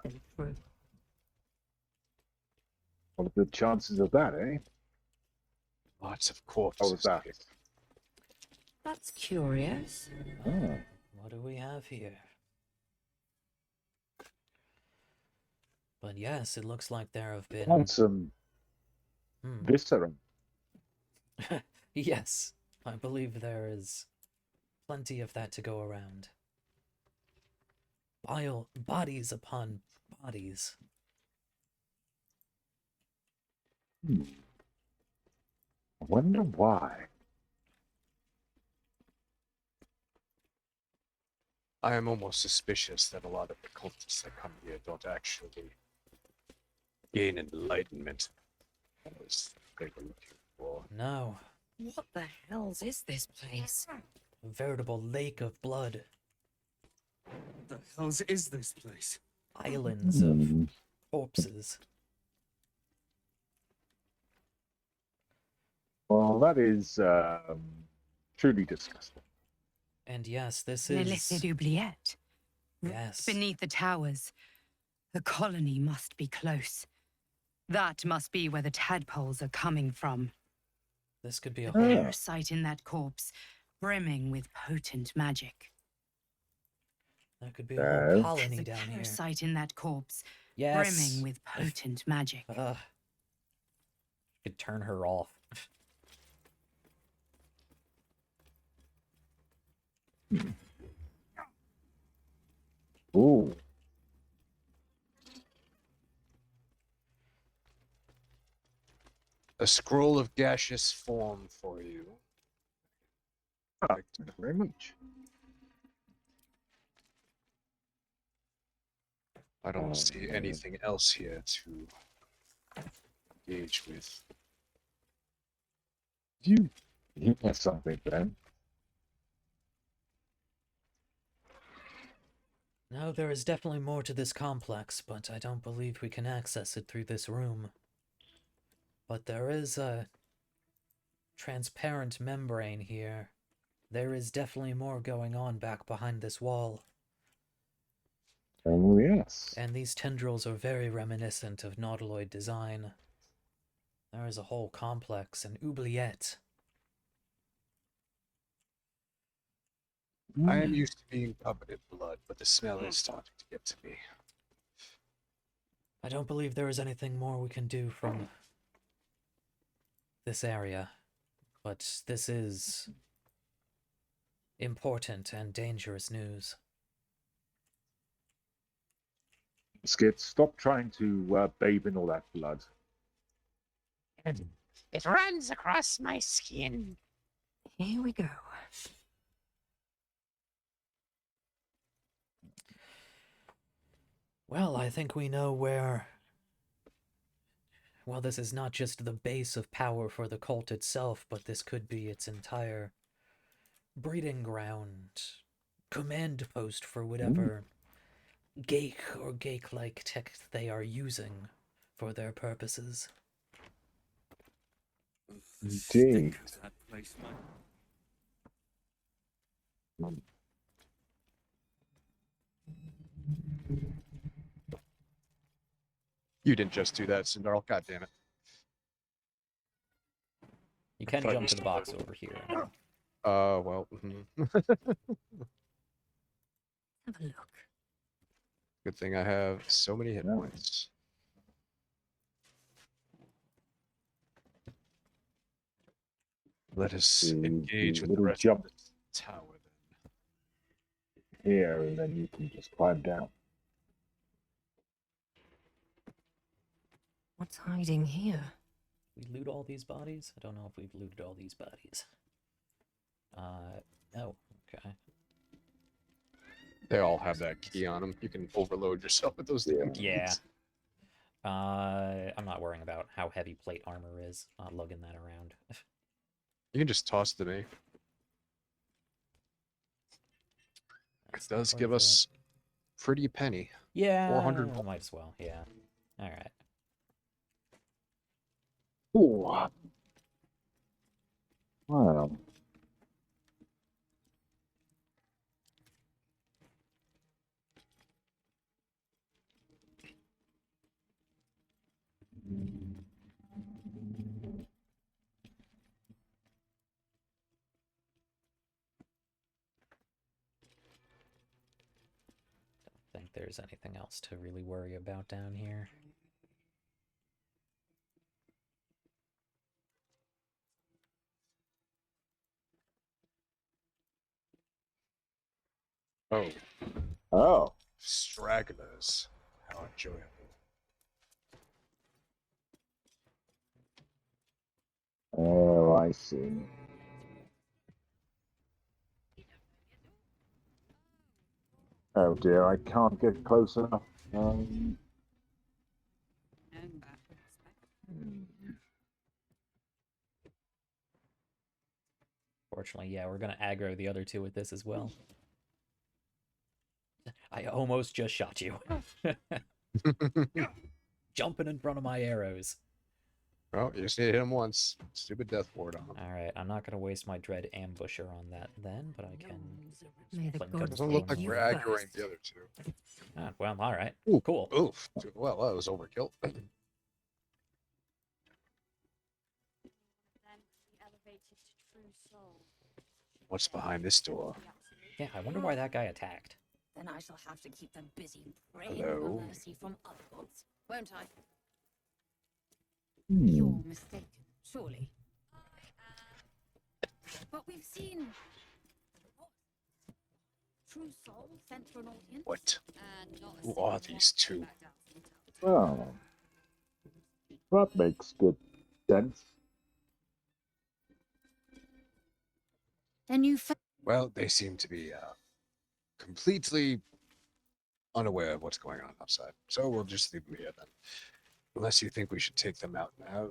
What are the chances of that, eh? Lots of corpses. How was that? That's curious. Oh. What do we have here? But yes, it looks like there have been... Want some viscera? Yes, I believe there is plenty of that to go around. Bodies upon bodies. I wonder why. I am almost suspicious that a lot of the cultists that come here don't actually gain enlightenment. That was what they were looking for. No. What the hells is this place? A veritable lake of blood. What the hells is this place? Islands of corpses. Well, that is truly disgusting. And yes, this An is... illicit oubliette. Yes. Beneath the towers. The colony must be close. That must be where the tadpoles are coming from. This could be a The whole... parasite in that corpse, brimming with potent magic. That could be a whole No. colony There's a down here. parasite in that corpse, Yes. brimming with potent magic. Could turn her off. Ooh. A scroll of gaseous form for you. Thank you very much. I don't see anything else here to engage with. You hear something then? No, there is definitely more to this complex, but I don't believe we can access it through this room. But there is a transparent membrane here. There is definitely more going on back behind this wall. Oh, yes. And these tendrils are very reminiscent of nautiloid design. There is a whole complex, an oubliette. I am used to being covered in blood, but the smell is starting to get to me. I don't believe there is anything more we can do from this area, but this is important and dangerous news. Skid, stop trying to bathe in all that blood. It runs across my skin. Here we go. Well, I think we know where... Well, this is not just the base of power for the cult itself, but this could be its entire breeding ground, command post for whatever geek or geek-like tech they are using for their purposes. Indeed. That place, man. You didn't just do that, Cindarl. God damn it. You can Thought jump you to the still box would. over here. Well. Have a look. Good thing I have so many hit points. Let us engage with the little rest jump of the tower here, and then you can just climb down. What's hiding here? We loot all these bodies? I don't know if we've looted all these bodies. Oh, okay. They all have that key on them. You can overload yourself with those damn keys. Yeah. I'm not worrying about how heavy plate armor is. Not lugging that around. You can just toss it to me. It does give us pretty penny. Yeah, 400. might as well. Yeah. All right. Ooh. Wow. there's anything else to really worry about down here. Oh. Oh. Stragglers. How enjoyable. Oh, I see. Oh dear, I can't get close enough. Fortunately, yeah, we're gonna aggro the other two with this as well. I almost just shot you. Jumping in front of my arrows. Well, you just need to hit him once. Stupid death ward on him. Alright, I'm not going to waste my dread ambusher on that then, but I can... May the flank gods him Doesn't look from- like we're aggroing the other two. Ah, well, alright. Ooh, cool. Oof. Well, that was overkill. What's behind this door? Yeah, I wonder why that guy attacked. Then I shall have to keep them busy praying Hello? for mercy from other gods, won't I? Hmm. You're mistaken, surely. But we've seen true soul sent for an audience. What? Who are these two? Oh. That makes good sense. Then you Well, they seem to be completely unaware of what's going on outside. So we'll just leave them here then. Unless you think we should take them out now.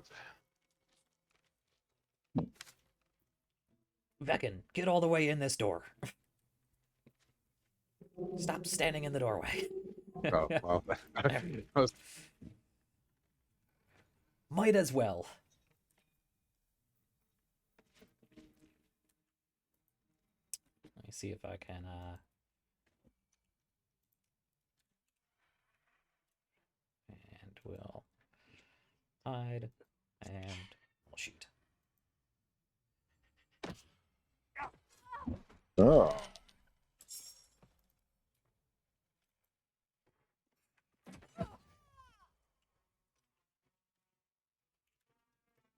Veken, get all the way in this door. Stop standing in the doorway. Oh, well. Might as well. Let me see if I can, and we'll hide, and we'll shoot. Oh.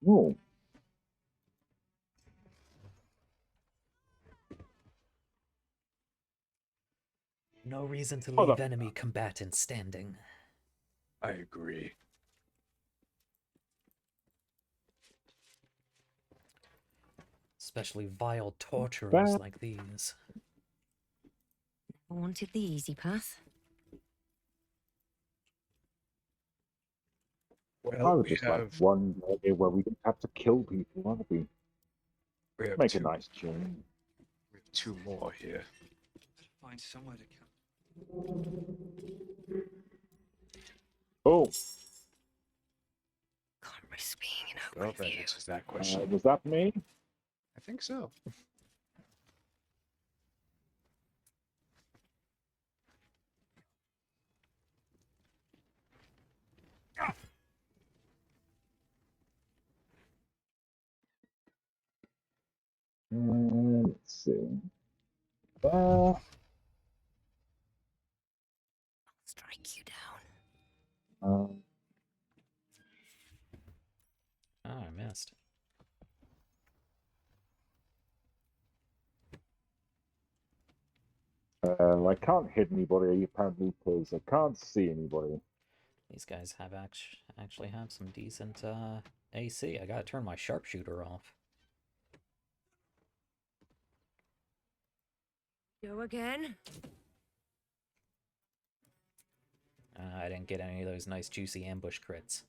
Oh. No reason to Hold leave up. enemy combatants standing. I agree. Especially vile torturers That- like these. wanted the easy path. I Well, would we just like have, one area where we don't have to kill people, wouldn't we? we have Make two, a nice change. we have two more here. Find somewhere to kill. Oh, Can't risk being in Well, that answers that question. was that me? I think so. Let's see. Strike you down. Oh, I missed. I can't hit anybody apparently because I can't see anybody. These guys have actually have some decent AC. I gotta turn my sharpshooter off. Go again. I didn't get any of those nice juicy ambush crits.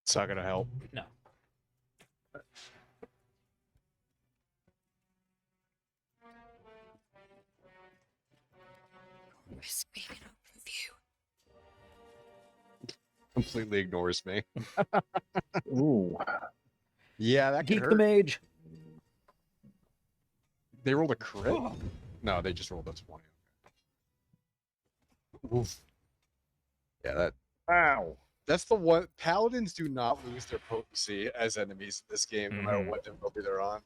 It's not gonna help. No. Risk being in open view. Completely ignores me. Ooh. Yeah, that could Geek hurt. the mage. They rolled a crit? No, they just rolled a 20. Oof. Yeah, that. Ow. That's the one. Paladins do not lose their potency as enemies in this game, no matter what difficulty they're on.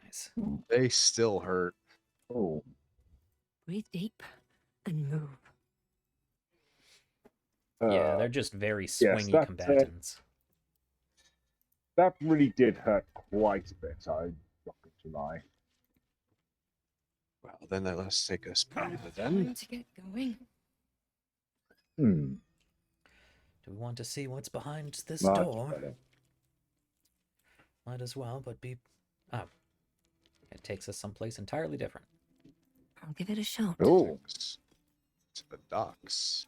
Nice. They still hurt. Oh. Breathe deep and move. Yeah, they're just very yes, swingy that, combatants. That really did hurt quite a bit, I'm not going to lie. Well, then let's take a spin Time to get going. Hmm. Do we want to see what's behind this Much door? better. Might as well, but be... Oh. It takes us someplace entirely different. I'll give it a shot. Oh. To the docks.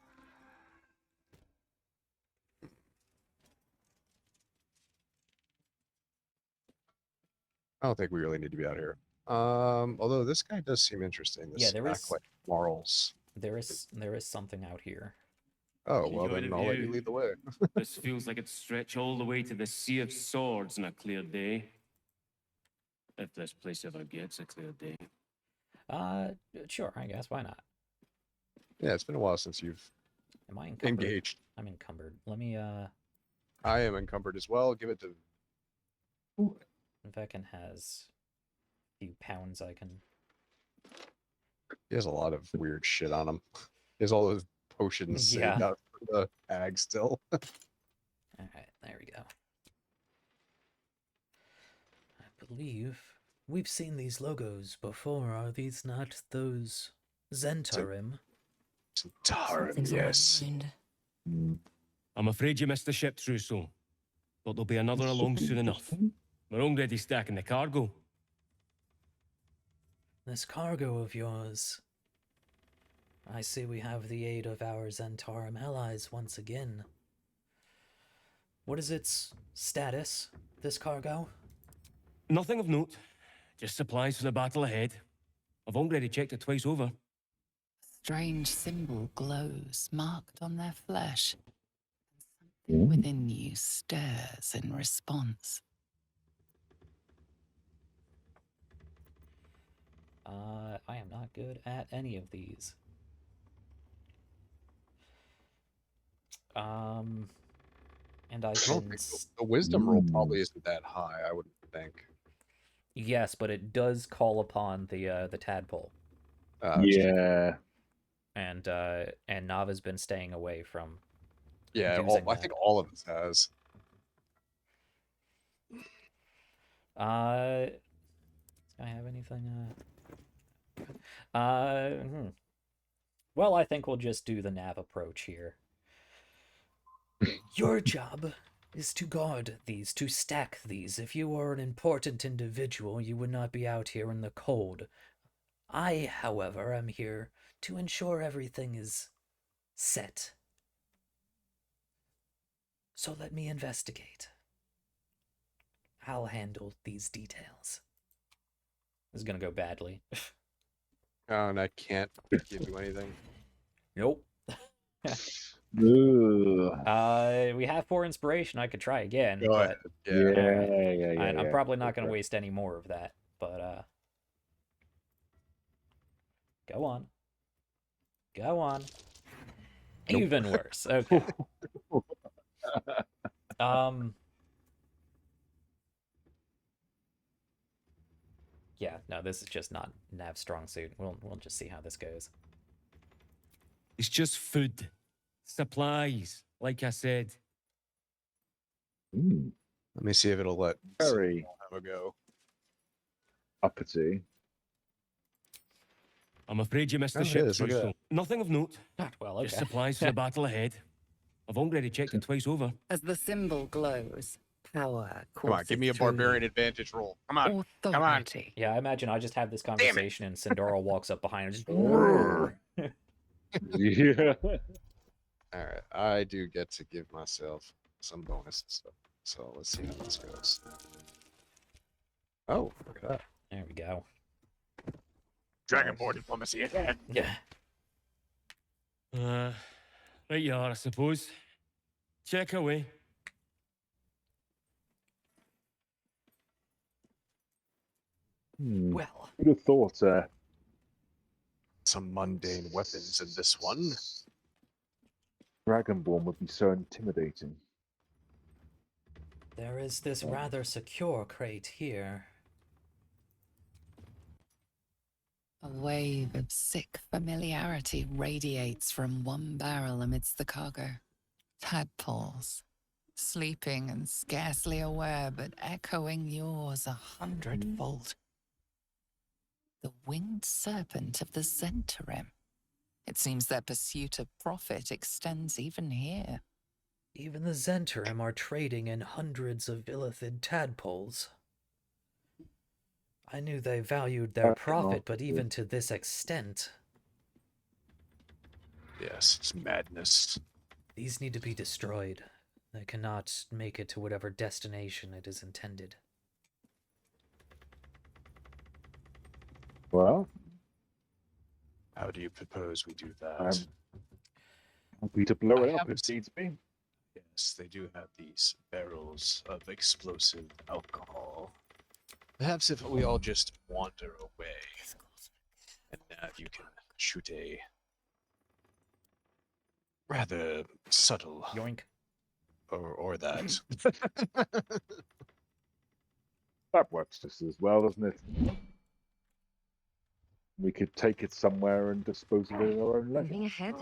I don't think we really need to be out here. Although this guy does seem interesting. This Yeah, there is... like morals. There is something out here. Oh, well Enjoy then the I'll let you view. lead the way. This feels like it stretch all the way to the Sea of Swords on a clear day. If this place ever gets a clear day. Sure, I guess. Why not? Yeah, it's been a while since you've Am I encumbered? engaged. I'm encumbered. Let me, I am encumbered as well. Give it to... Veken has a few pounds I can... He has a lot of weird shit on him. He has all those potions saved out for the ag still. Alright, there we go. I believe we've seen these logos before. Are these not those Zentarim? Zentarim, yes. I'm afraid you missed the ship, Trousseau. But there'll be another along soon enough. We're already stacking the cargo. This cargo of yours. I see we have the aid of our Zentarim allies once again. What is its status, this cargo? Nothing of note. Just supplies for the battle ahead. I've already checked it twice over. Strange symbol glows, marked on their flesh. Something within you stirs in response. I am not good at any of these. And I don't can... think the wisdom roll probably isn't that high, I wouldn't think. Yes, but it does call upon the tadpole. Yeah. And Nava's been staying away from... Yeah, using I that. think all of us has. Does I have anything? Well, I think we'll just do the nav approach here. Your job is to guard these, to stack these. If you were an important individual, you would not be out here in the cold. I, however, am here to ensure everything is set. So let me investigate. I'll handle these details. This is gonna go badly. Oh, and I can't give you anything. Nope. We have 4 inspiration. I could try again. Go ahead. Yeah. I'm probably not going to waste any more of that. But go on. Go on. Nope. Even worse. Okay. Yeah. No, this is just not Nav's strong suit. We'll just see how this goes. It's just food. Supplies, like I said. Let me see if it'll let Very have a go. uppity. I'm afraid you missed Oh, the it ship, is, look at Trousseau. that. Nothing of note. Well, Just okay. supplies for the battle ahead. I've already checked it twice over. As the symbol glows, power Come on, give me a barbarian advantage roll. Come on. Come on. authority. Yeah, I imagine I just have this conversation and Cindarl walks up behind and just... Yeah. All right, I do get to give myself some bonus stuff. So let's see how this goes. Oh, look at that. There we go. Dragonbord diplomacy again. Yeah. Right you are, I suppose. Check away. Well, who'd have thought some mundane weapons in this one. Dragonborn would be so intimidating. there is this rather secure crate here. A wave of sick familiarity radiates from one barrel amidst the cargo. Tadpoles, sleeping and scarcely aware, but echoing yours 100-fold. The winged serpent of the Zentarim. It seems their pursuit of profit extends even here. Even the Zentarim are trading in hundreds of illithid tadpoles. I knew they valued their profit, but even to this extent. Yes, it's madness. These need to be destroyed. They cannot make it to whatever destination it is intended. Well, how do you propose we do that? Happy to blow it up if needs be. Yes, they do have these barrels of explosive alcohol. Perhaps if we all just wander away, and you can shoot a rather subtle yoink, or that. That works just as well, doesn't it? We could take it somewhere and dispose of it at our own leisure. Moving ahead.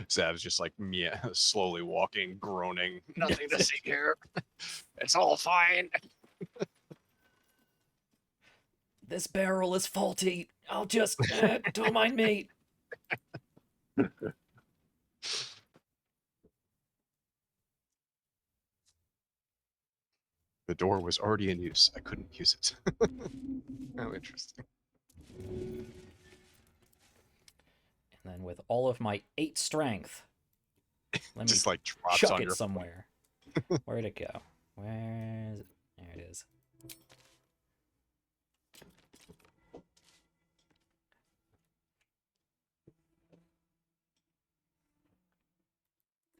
Zav's just like me, slowly walking, groaning. Nothing to see here. It's all fine. This barrel is faulty. I'll just... don't mind me. The door was already in use. I couldn't use it. How interesting. And then with all of my 8 strength, let me just like drops chuck on it your somewhere. Where'd it go? Where's it? There it is.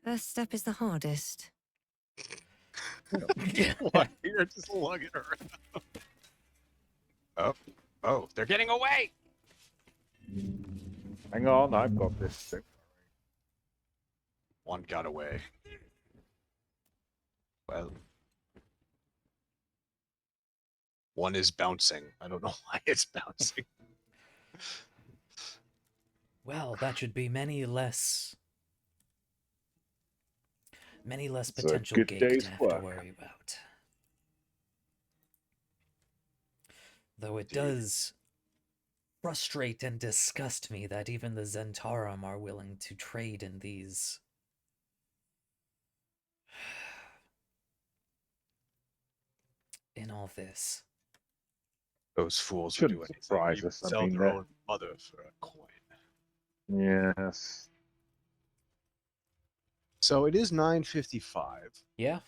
First step is the hardest. What? You're just lugging around. Oh, they're getting away. Hang on, I've got this thing. One got away. Well, one is bouncing. I don't know why it's bouncing. Well, that should be many less It's a potential good gate day's to have work. to worry about. Though it does frustrate and disgust me that even the Zentarum are willing to trade in these... in all this. Those fools will Shouldn't do anything. surprise Even us. I sell mean, their own mother for a coin. Yes. So it is 9:55. Yeah.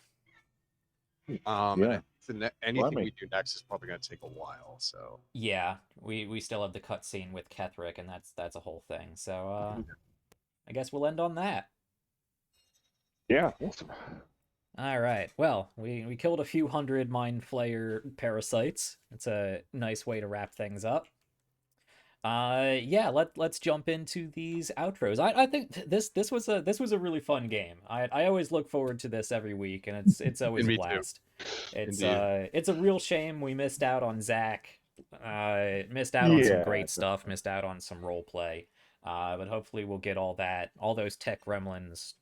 Yeah. And anything we do next is probably going to take a while. So Yeah, we still have the cutscene with Ketherick, and that's a whole thing. So I guess we'll end on that. Yeah, awesome. All right. Well, we killed a few hundred Mind Flayer parasites. It's a nice way to wrap things up. Yeah, let's jump into these outros. I think this was a really fun game. I always look forward to this every week, and it's always a Me blast. too. It's Indeed. it's a real shame we missed out on Zach. Missed out on some Yeah, great stuff. Missed out on some role play. But hopefully we'll get all those tech gremlins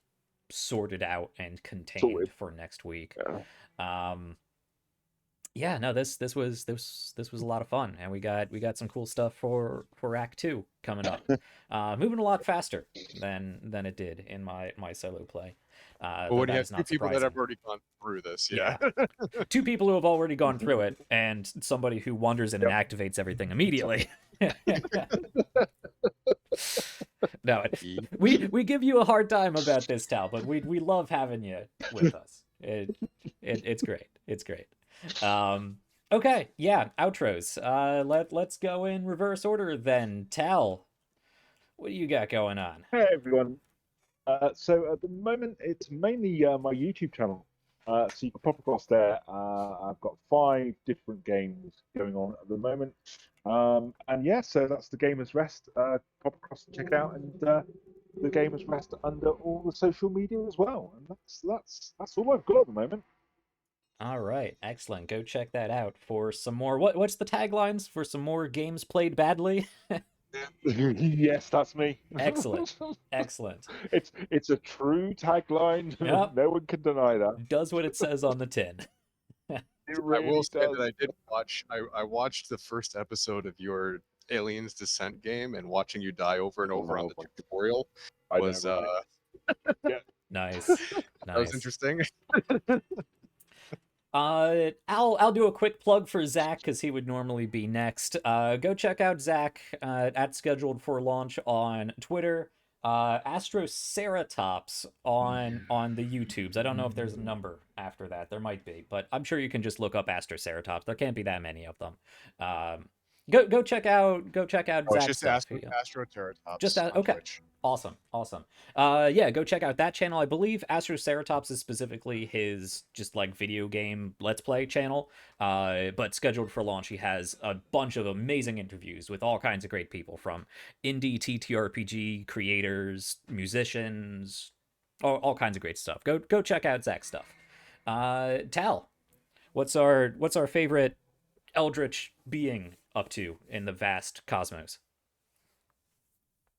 sorted out and contained for next week. Yeah, no, this was a lot of fun, and we got some cool stuff for Act 2 coming up. Moving a lot faster than it did in my solo play. But though when you that have is two not people that surprising. have already gone through this, yeah. 2 people who have already gone through it, and somebody who wanders in and activates everything immediately. No, we give you a hard time about this, Tal, but we love having you with us. It's great. It's great. Okay, yeah, outros. Let's go in reverse order then. Tal, what do you got going on? Hey everyone. So at the moment, it's mainly my YouTube channel So you can pop across there. I've got 5 different games going on at the moment. And yeah, so that's the Gamers Rest. Pop across and check it out, and the Gamers Rest under all the social media as well. And that's all I've got at the moment. All right, excellent. Go check that out for some more. What's the taglines for some more games played badly? Yes, that's me. Excellent, excellent. It's a true tagline. Yep. No one can deny that. Does what it says on the tin. It I will really say does. that I did watch. I watched the first episode of your Aliens Descent game, and watching you die over and over on the tutorial was Yeah. Nice. that was interesting. I'll do a quick plug for Zach because he would normally be next. Go check out Zach at Scheduled for Launch on Twitter. Astroceratops on the YouTubes. I don't know if there's a number after that. There might be, but I'm sure you can just look up Astroceratops. There can't be that many of them. Go check out Zach's Just stuff. Astroceratops. Just on okay. Twitch. Awesome. Yeah, go check out that channel. I believe Astroceratops is specifically his just like video game Let's Play channel. But Scheduled for Launch, he has a bunch of amazing interviews with all kinds of great people, from indie TTRPG creators, musicians, all kinds of great stuff. Go check out Zach's stuff. Tal, what's our favorite eldritch being up to in the vast cosmos?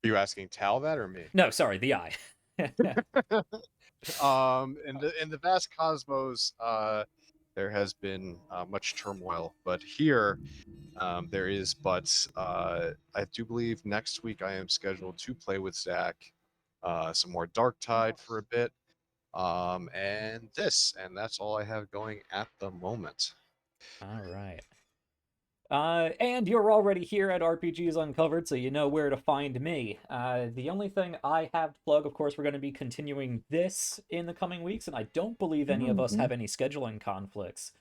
Are you asking Tal that or me? No, sorry, the eye. In the vast cosmos, there has been much turmoil, but here there is. But I do believe next week I am scheduled to play with Zach some more Dark Tide for a bit, and that's all I have going at the moment. All right. And you're already here at RPGs Uncovered, so you know where to find me. The only thing I have to plug, of course, we're going to be continuing this in the coming weeks, and I don't believe any of us have any scheduling conflicts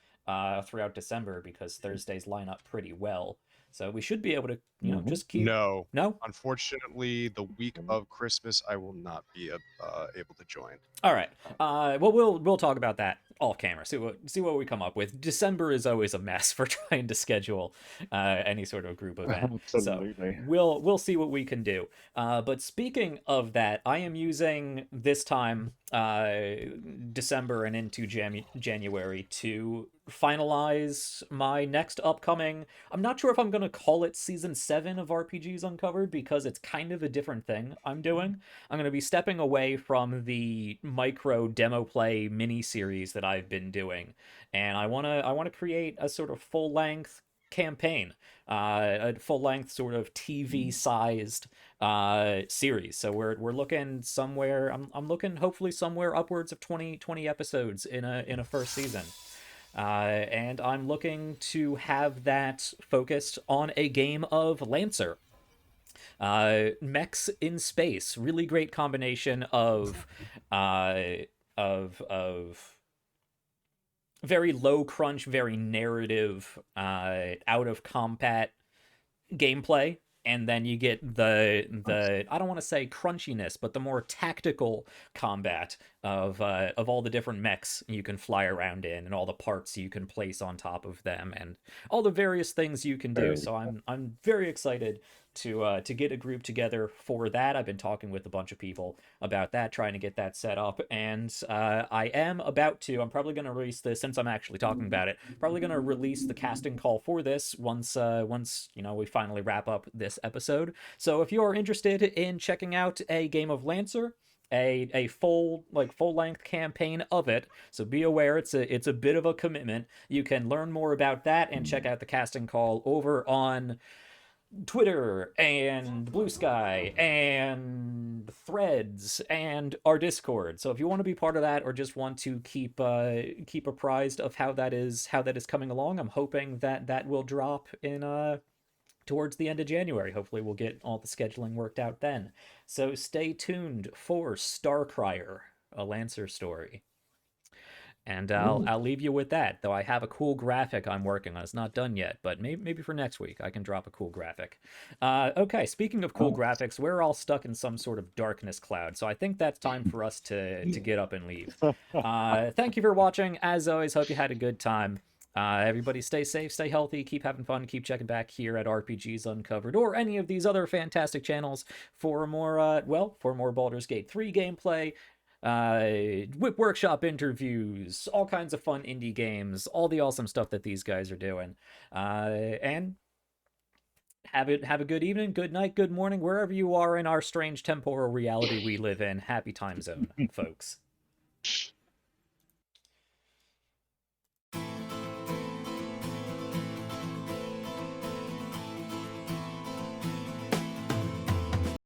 throughout December because Thursdays line up pretty well. So we should be able to, just keep... No. No? Unfortunately, the week of Christmas, I will not be able to join. All right. Well, we'll talk about that off camera. See what we come up with. December is always a mess for trying to schedule any sort of group event. Absolutely. So we'll see what we can do. But speaking of that, I am using this time, December and into January, to finalize my next upcoming... I'm not sure if I'm going to call it Season 7 of RPGs Uncovered, because it's kind of a different thing I'm doing. I'm going to be stepping away from the micro demo play mini series that I've been doing, and I want to create a sort of full-length campaign, a full-length sort of TV-sized series. So we're looking somewhere. I'm looking hopefully somewhere upwards of 20 episodes in a first season. And I'm looking to have that focused on a game of Lancer. Mechs in space, really great combination of very low crunch, very narrative, out of combat gameplay, and then you get the I don't want to say crunchiness, but the more tactical combat of all the different mechs you can fly around in, and all the parts you can place on top of them, and all the various things you can do. So I'm very excited to get a group together for that. I've been talking with a bunch of people about that, trying to get that set up, and I'm probably going to release this, since I'm actually talking about it, probably going to release the casting call for this once we finally wrap up this episode. So if you're interested in checking out a game of Lancer, a full-length campaign of it, so be aware it's a bit of a commitment. You can learn more about that and check out the casting call over on Twitter and Blue Sky and Threads and our Discord. So if you want to be part of that, or just want to keep apprised of how that is coming along, I'm hoping that will drop in towards the end of January. Hopefully we'll get all the scheduling worked out then. So stay tuned for Starcrier, a Lancer story. And I'll leave you with that, though I have a cool graphic I'm working on. It's not done yet, but maybe for next week I can drop a cool graphic. Okay, speaking of cool graphics, we're all stuck in some sort of darkness cloud, so I think that's time for us to get up and leave. Thank you for watching. As always, hope you had a good time. Everybody stay safe, stay healthy, keep having fun, keep checking back here at RPGs Uncovered or any of these other fantastic channels for more, for more Baldur's Gate 3 gameplay, Whip Workshop interviews, all kinds of fun indie games, all the awesome stuff that these guys are doing. And have a good evening, good night, good morning, wherever you are in our strange temporal reality we live in. Happy time zone, folks.